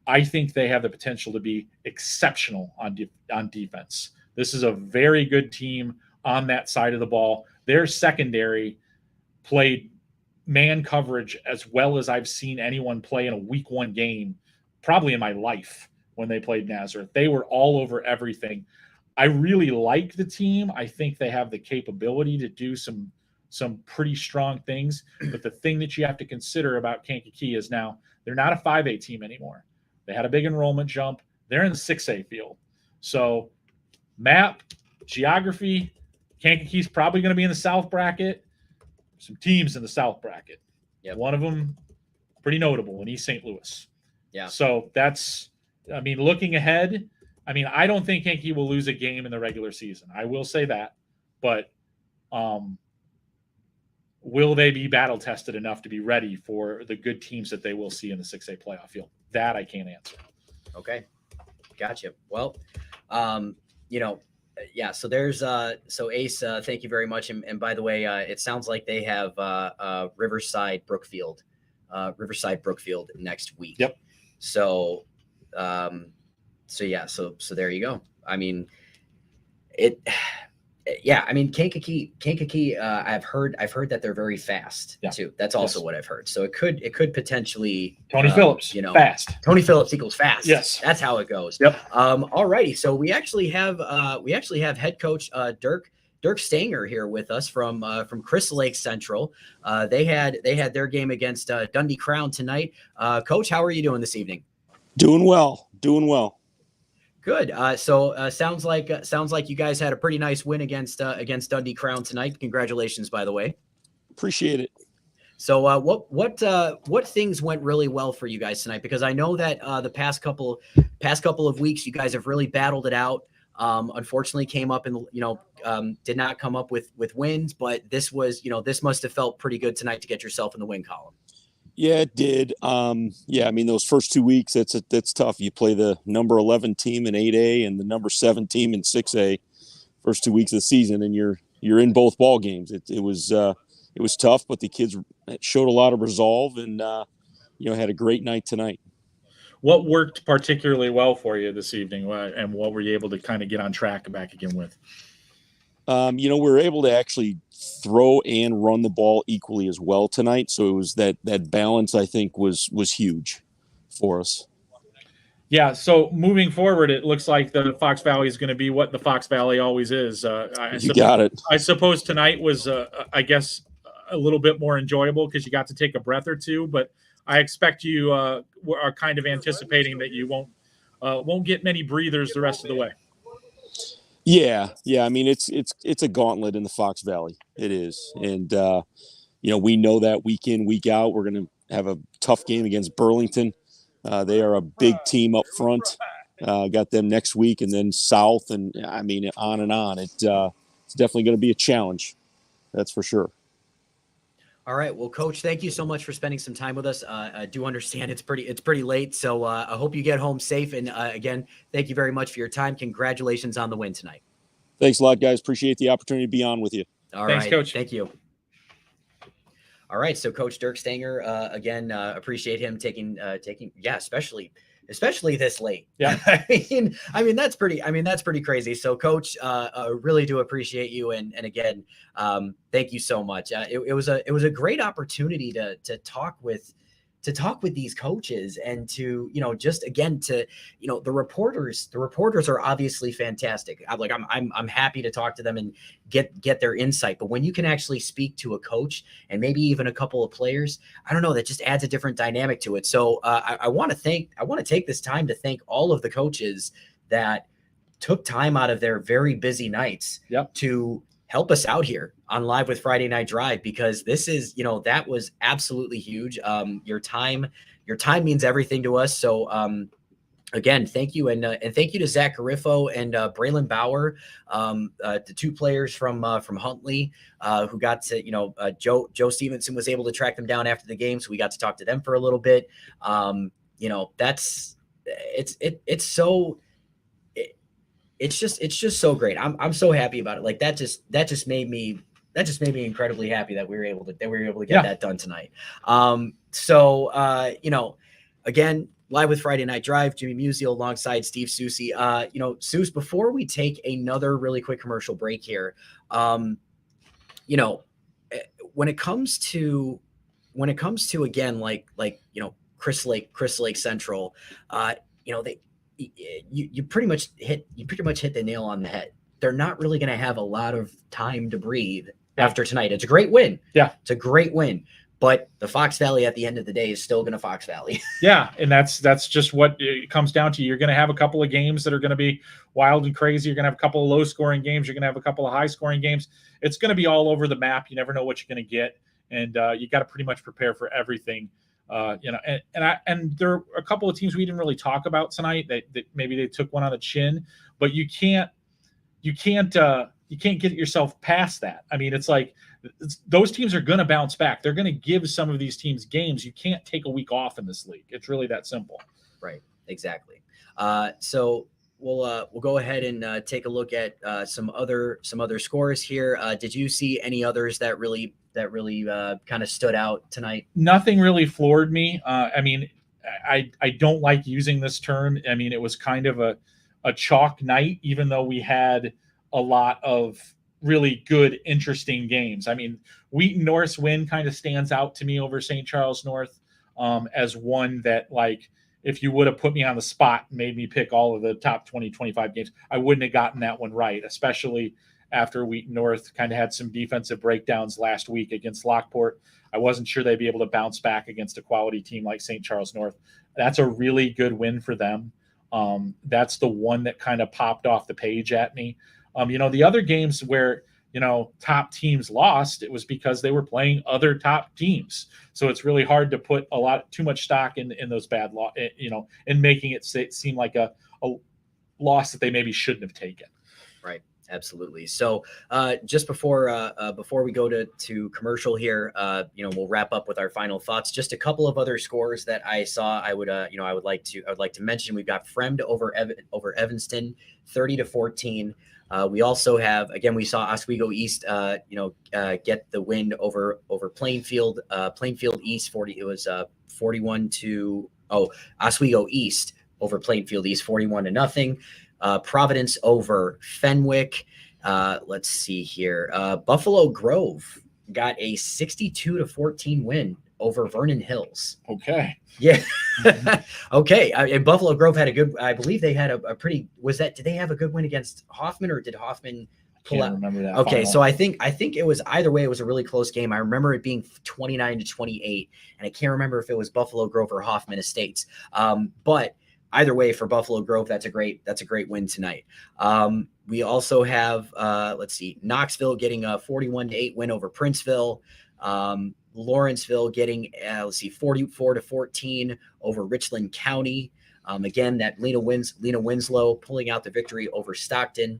I think they have the potential to be exceptional on defense. This is a very good team on that side of the ball. Their secondary played man coverage as well as I've seen anyone play in a week 1 game, probably in my life, when they played Nazareth. They were all over everything. I really like the team. I think they have the capability to do some pretty strong things. But the thing that you have to consider about Kankakee is now they're not a 5A team anymore. They had a big enrollment jump. They're in the 6A field. So map, geography, Kankakee's probably going to be in the South bracket. Some teams in the South bracket. Yep. One of them pretty notable in East St. Louis. Yeah. So that's, looking ahead, I don't think Kankakee will lose a game in the regular season. I will say that. But will they be battle tested enough to be ready for the good teams that they will see in the 6A playoff field? That I can't answer. Okay. Gotcha. Well, yeah, so there's so Ace, thank you very much. And by the way, it sounds like they have Riverside Brookfield next week. Yep. So yeah, so there you go. I mean, Kankakee, I've heard that they're very fast too. That's also what I've heard. So it could potentially Tony Phillips, fast. Tony Phillips equals fast. Yes, that's how it goes. Yep. All righty. So we actually have head coach Dirk Stanger here with us from Crystal Lake Central. They had their game against Dundee Crown tonight. Coach, how are you doing this evening? Doing well. Good. So sounds like you guys had a pretty nice win against Dundee Crown tonight. Congratulations, by the way. Appreciate it. So what things went really well for you guys tonight? Because I know that the past couple of weeks you guys have really battled it out. Unfortunately, came up and did not come up with wins, but this must have felt pretty good tonight to get yourself in the win column. Yeah, it did. I mean, those first 2 weeks, that's tough. You play the number 11 team in 8A and the number 7 team in 6A first 2 weeks of the season, and you're in both ball games. It was tough, but the kids showed a lot of resolve and had a great night tonight. What worked particularly well for you this evening, and what were you able to kind of get on track back again with? We were able to actually throw and run the ball equally as well tonight. So it was that balance, I think, was huge for us. Yeah. So moving forward, it looks like the Fox Valley is going to be what the Fox Valley always is. Got it. I suppose tonight was, I guess, a little bit more enjoyable because you got to take a breath or two. But I expect you are kind of anticipating that you won't get many breathers the rest of the way. Yeah. I mean, it's a gauntlet in the Fox Valley. It is, and we know that week in, week out, we're going to have a tough game against Burlington. They are a big team up front. Got them next week, and then South, and I mean, on and on. It's definitely going to be a challenge. That's for sure. All right. Well, Coach, thank you so much for spending some time with us. I do understand it's pretty late, so I hope you get home safe. And again, thank you very much for your time. Congratulations on the win tonight. Thanks a lot, guys. Appreciate the opportunity to be on with you. All Thanks, right, Coach. Thank you. All right. So Coach Dirk Stanger, again, appreciate him taking, especially this late. Yeah. I mean, that's pretty crazy. So Coach, really do appreciate you. And again, thank you so much. It was a great opportunity to talk with these coaches and to, the reporters are obviously fantastic. I'm happy to talk to them and get their insight. But when you can actually speak to a coach and maybe even a couple of players, I don't know, that just adds a different dynamic to it. So I want to take this time to thank all of the coaches that took time out of their very busy nights to help us out here on Live with Friday Night Drive, because this is, that was absolutely huge. Your time means everything to us. So, again, thank you. And thank you to Zach Garifo and Braylon Bauer, the two players from Huntley, who got to, Joe Stevenson was able to track them down after the game. So we got to talk to them for a little bit. It's just so great. I'm so happy about it. Like that just made me incredibly happy that we were able to get that done tonight. Again, Live with Friday Night Drive, Jimmy Musial alongside Steve Susi. Seuss, before we take another really quick commercial break here, when it comes to again, Crystal Lake Central, you pretty much hit the nail on the head. They're not really going to have a lot of time to breathe after tonight. It's a great win. Yeah. It's a great win, but the Fox Valley at the end of the day is still going to Fox Valley. Yeah. And that's just what it comes down to. You're going to have a couple of games that are going to be wild and crazy. You're going to have a couple of low scoring games. You're going to have a couple of high scoring games. It's going to be all over the map. You never know what you're going to get. And you got to pretty much prepare for everything. And there are a couple of teams we didn't really talk about tonight that maybe they took one on the chin, but you can't you can't get yourself past that. I mean, it's like those teams are going to bounce back. They're going to give some of these teams games. You can't take a week off in this league. It's really that simple. Right. Exactly. So we'll go ahead and take a look at some other scores here. Did you see any others that really kind of stood out tonight? Nothing really floored me. I mean, I don't like using this term. I mean, it was kind of a chalk night, even though we had a lot of really good, interesting games. I mean, Wheaton North's win kind of stands out to me over St. Charles North as one that, like, if you would have put me on the spot and made me pick all of the top 20, 25 games, I wouldn't have gotten that one right, especially after Wheaton North kind of had some defensive breakdowns last week against Lockport. I wasn't sure they'd be able to bounce back against a quality team like St. Charles North. That's a really good win for them. That's the one that kind of popped off the page at me. The other games where, top teams lost, it was because they were playing other top teams. So it's really hard to put too much stock in those bad and making it seem like a loss that they maybe shouldn't have taken. Right. Absolutely. So just before we go to commercial here, we'll wrap up with our final thoughts. Just a couple of other scores that I saw. I would like to mention. We've got Fremd over Evanston, 30-14. We also have, again, we saw Oswego East, get the win over Plainfield. Plainfield East 40. It was 41 to Oswego East over Plainfield East, 41-0. Providence over Fenwick. Let's see here. Buffalo Grove got a 62-14 win over Vernon Hills. Okay. Yeah. Okay. And Buffalo Grove had I believe they had a pretty, did they have a good win against Hoffman, or did Hoffman pull out? Remember that. Okay. Final. So I think it was either way. It was a really close game. I remember it being 29-28, and I can't remember if it was Buffalo Grove or Hoffman Estates. But either way, for Buffalo Grove, that's a great win tonight. We also have, Knoxville getting a 41-8 win over Princeville. Lawrenceville getting 44-14 over Richland County. Again, that Lena Winslow pulling out the victory over Stockton,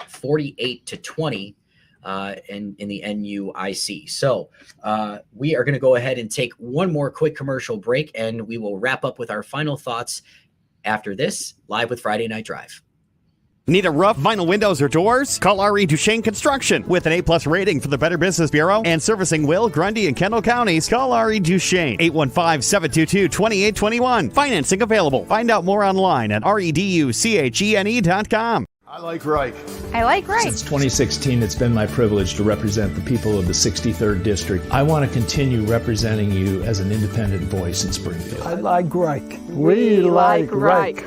48-20 in the NUIC. So we are going to go ahead and take one more quick commercial break, and we will wrap up with our final thoughts after this, live with Friday Night Drive. Need a roof, vinyl windows, or doors? Call R.E. Duchesne Construction. With an A+ rating for the Better Business Bureau and servicing Will, Grundy, and Kendall counties, call R.E. Duchesne. 815-722-2821. Financing available. Find out more online at reduchene.com. I like Reich. I like Reich. Since 2016, it's been my privilege to represent the people of the 63rd District. I want to continue representing you as an independent voice in Springfield. I like Reich. We like Reich.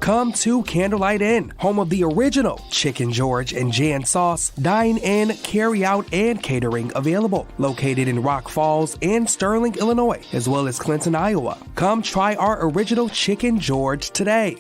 Come to Candlelight Inn, home of the original Chicken George and Jan Sauce. Dine in, carry out, and catering available. Located in Rock Falls and Sterling, Illinois, as well as Clinton, Iowa. Come try our original Chicken George today.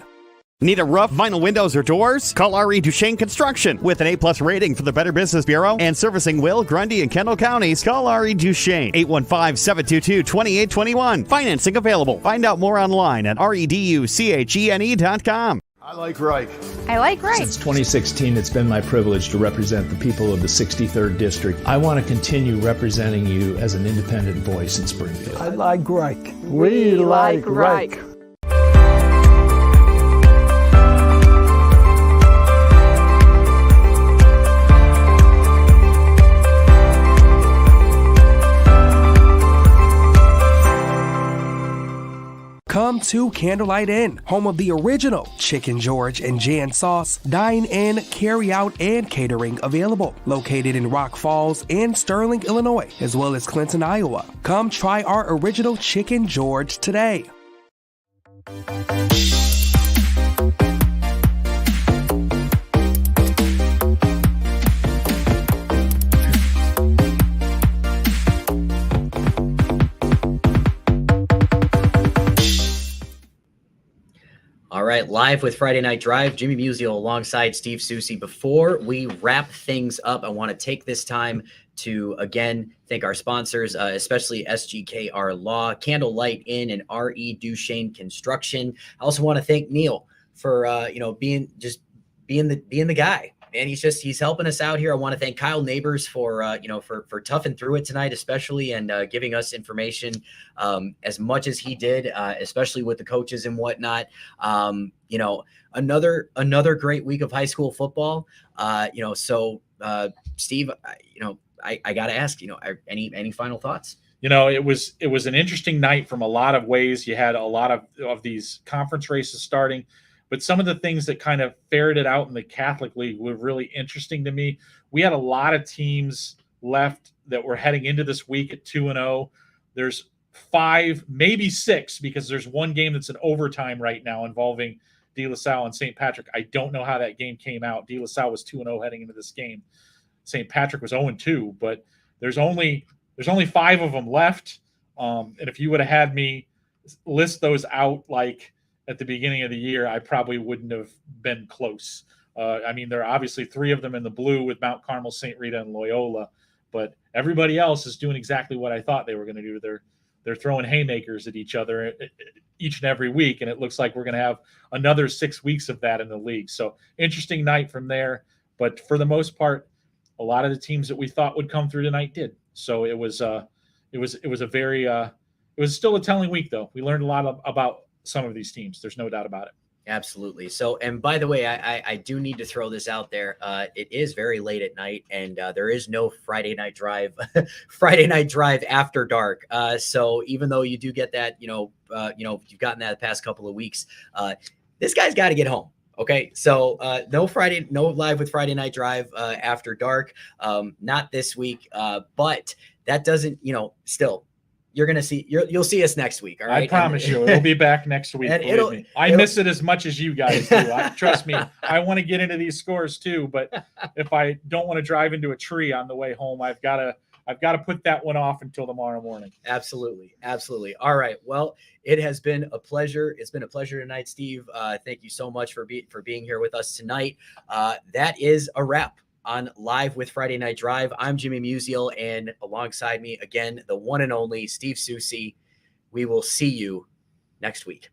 Need a roof, vinyl windows, or doors? Call R.E. Duchesne Construction. With an A+ rating for the Better Business Bureau and servicing Will, Grundy, and Kendall counties, call R.E. Duchesne. 815-722-2821. Financing available. Find out more online at reduchene.com. I like Reich. I like Reich. Since 2016, it's been my privilege to represent the people of the 63rd District. I want to continue representing you as an independent voice in Springfield. I like Reich. We like Reich. Come to Candlelight Inn, home of the original Chicken George and Jan Sauce. Dine in, carry out, and catering available. Located in Rock Falls and Sterling, Illinois, as well as Clinton, Iowa. Come try our original Chicken George today. All right. right, live with Friday Night Drive, Jimmy Musial alongside Steve Susie. Before we wrap things up, I want to take this time to, again, thank our sponsors, especially SGKR Law, Candlelight Inn, and R.E. Duchesne Construction. I also want to thank Neil for, being the guy. Man, he's helping us out here. I want to thank Kyle Nabors for toughing through it tonight, especially, and giving us information as much as he did, especially with the coaches and whatnot. Another great week of high school football. Steve, I got to ask, any final thoughts? It was an interesting night from a lot of ways. You had a lot of these conference races starting. But some of the things that kind of ferreted out in the Catholic League were really interesting to me. We had a lot of teams left that were heading into this week at 2-0. There's 5, maybe 6, because there's one game that's in overtime right now involving De La Salle and St. Patrick. I don't know how that game came out. De La Salle was 2-0 heading into this game. St. Patrick was 0-2, but there's only 5 of them left. And if you would have had me list those out like at the beginning of the year, I probably wouldn't have been close. There are obviously 3 of them in the blue with Mount Carmel, St. Rita, and Loyola, but everybody else is doing exactly what I thought they were going to do. They're throwing haymakers at each other each and every week, and it looks like we're going to have another 6 weeks of that in the league. So interesting night from there, but for the most part, a lot of the teams that we thought would come through tonight did. So it was still a telling week, though. We learned a lot about some of these teams. There's no doubt about it. Absolutely. So, and by the way, I do need to throw this out there. It is very late at night, and there is no Friday Night Drive, Friday Night Drive after dark. So even though you do get that, you've gotten that the past couple of weeks, this guy's got to get home. Okay. So, no live with Friday Night Drive, after dark. Not this week. But that doesn't, still, you'll see us next week. All right. I promise you, it'll be back next week. Believe me. I miss it as much as you guys do. Trust me. I want to get into these scores too, but if I don't want to drive into a tree on the way home, I've got to put that one off until tomorrow morning. Absolutely. Absolutely. All right. Well, it has been a pleasure. It's been a pleasure tonight, Steve. Thank you so much for being here with us tonight. That is a wrap on Live with Friday Night Drive. I'm Jimmy Musial, and alongside me again, the one and only Steve Susie. We will see you next week.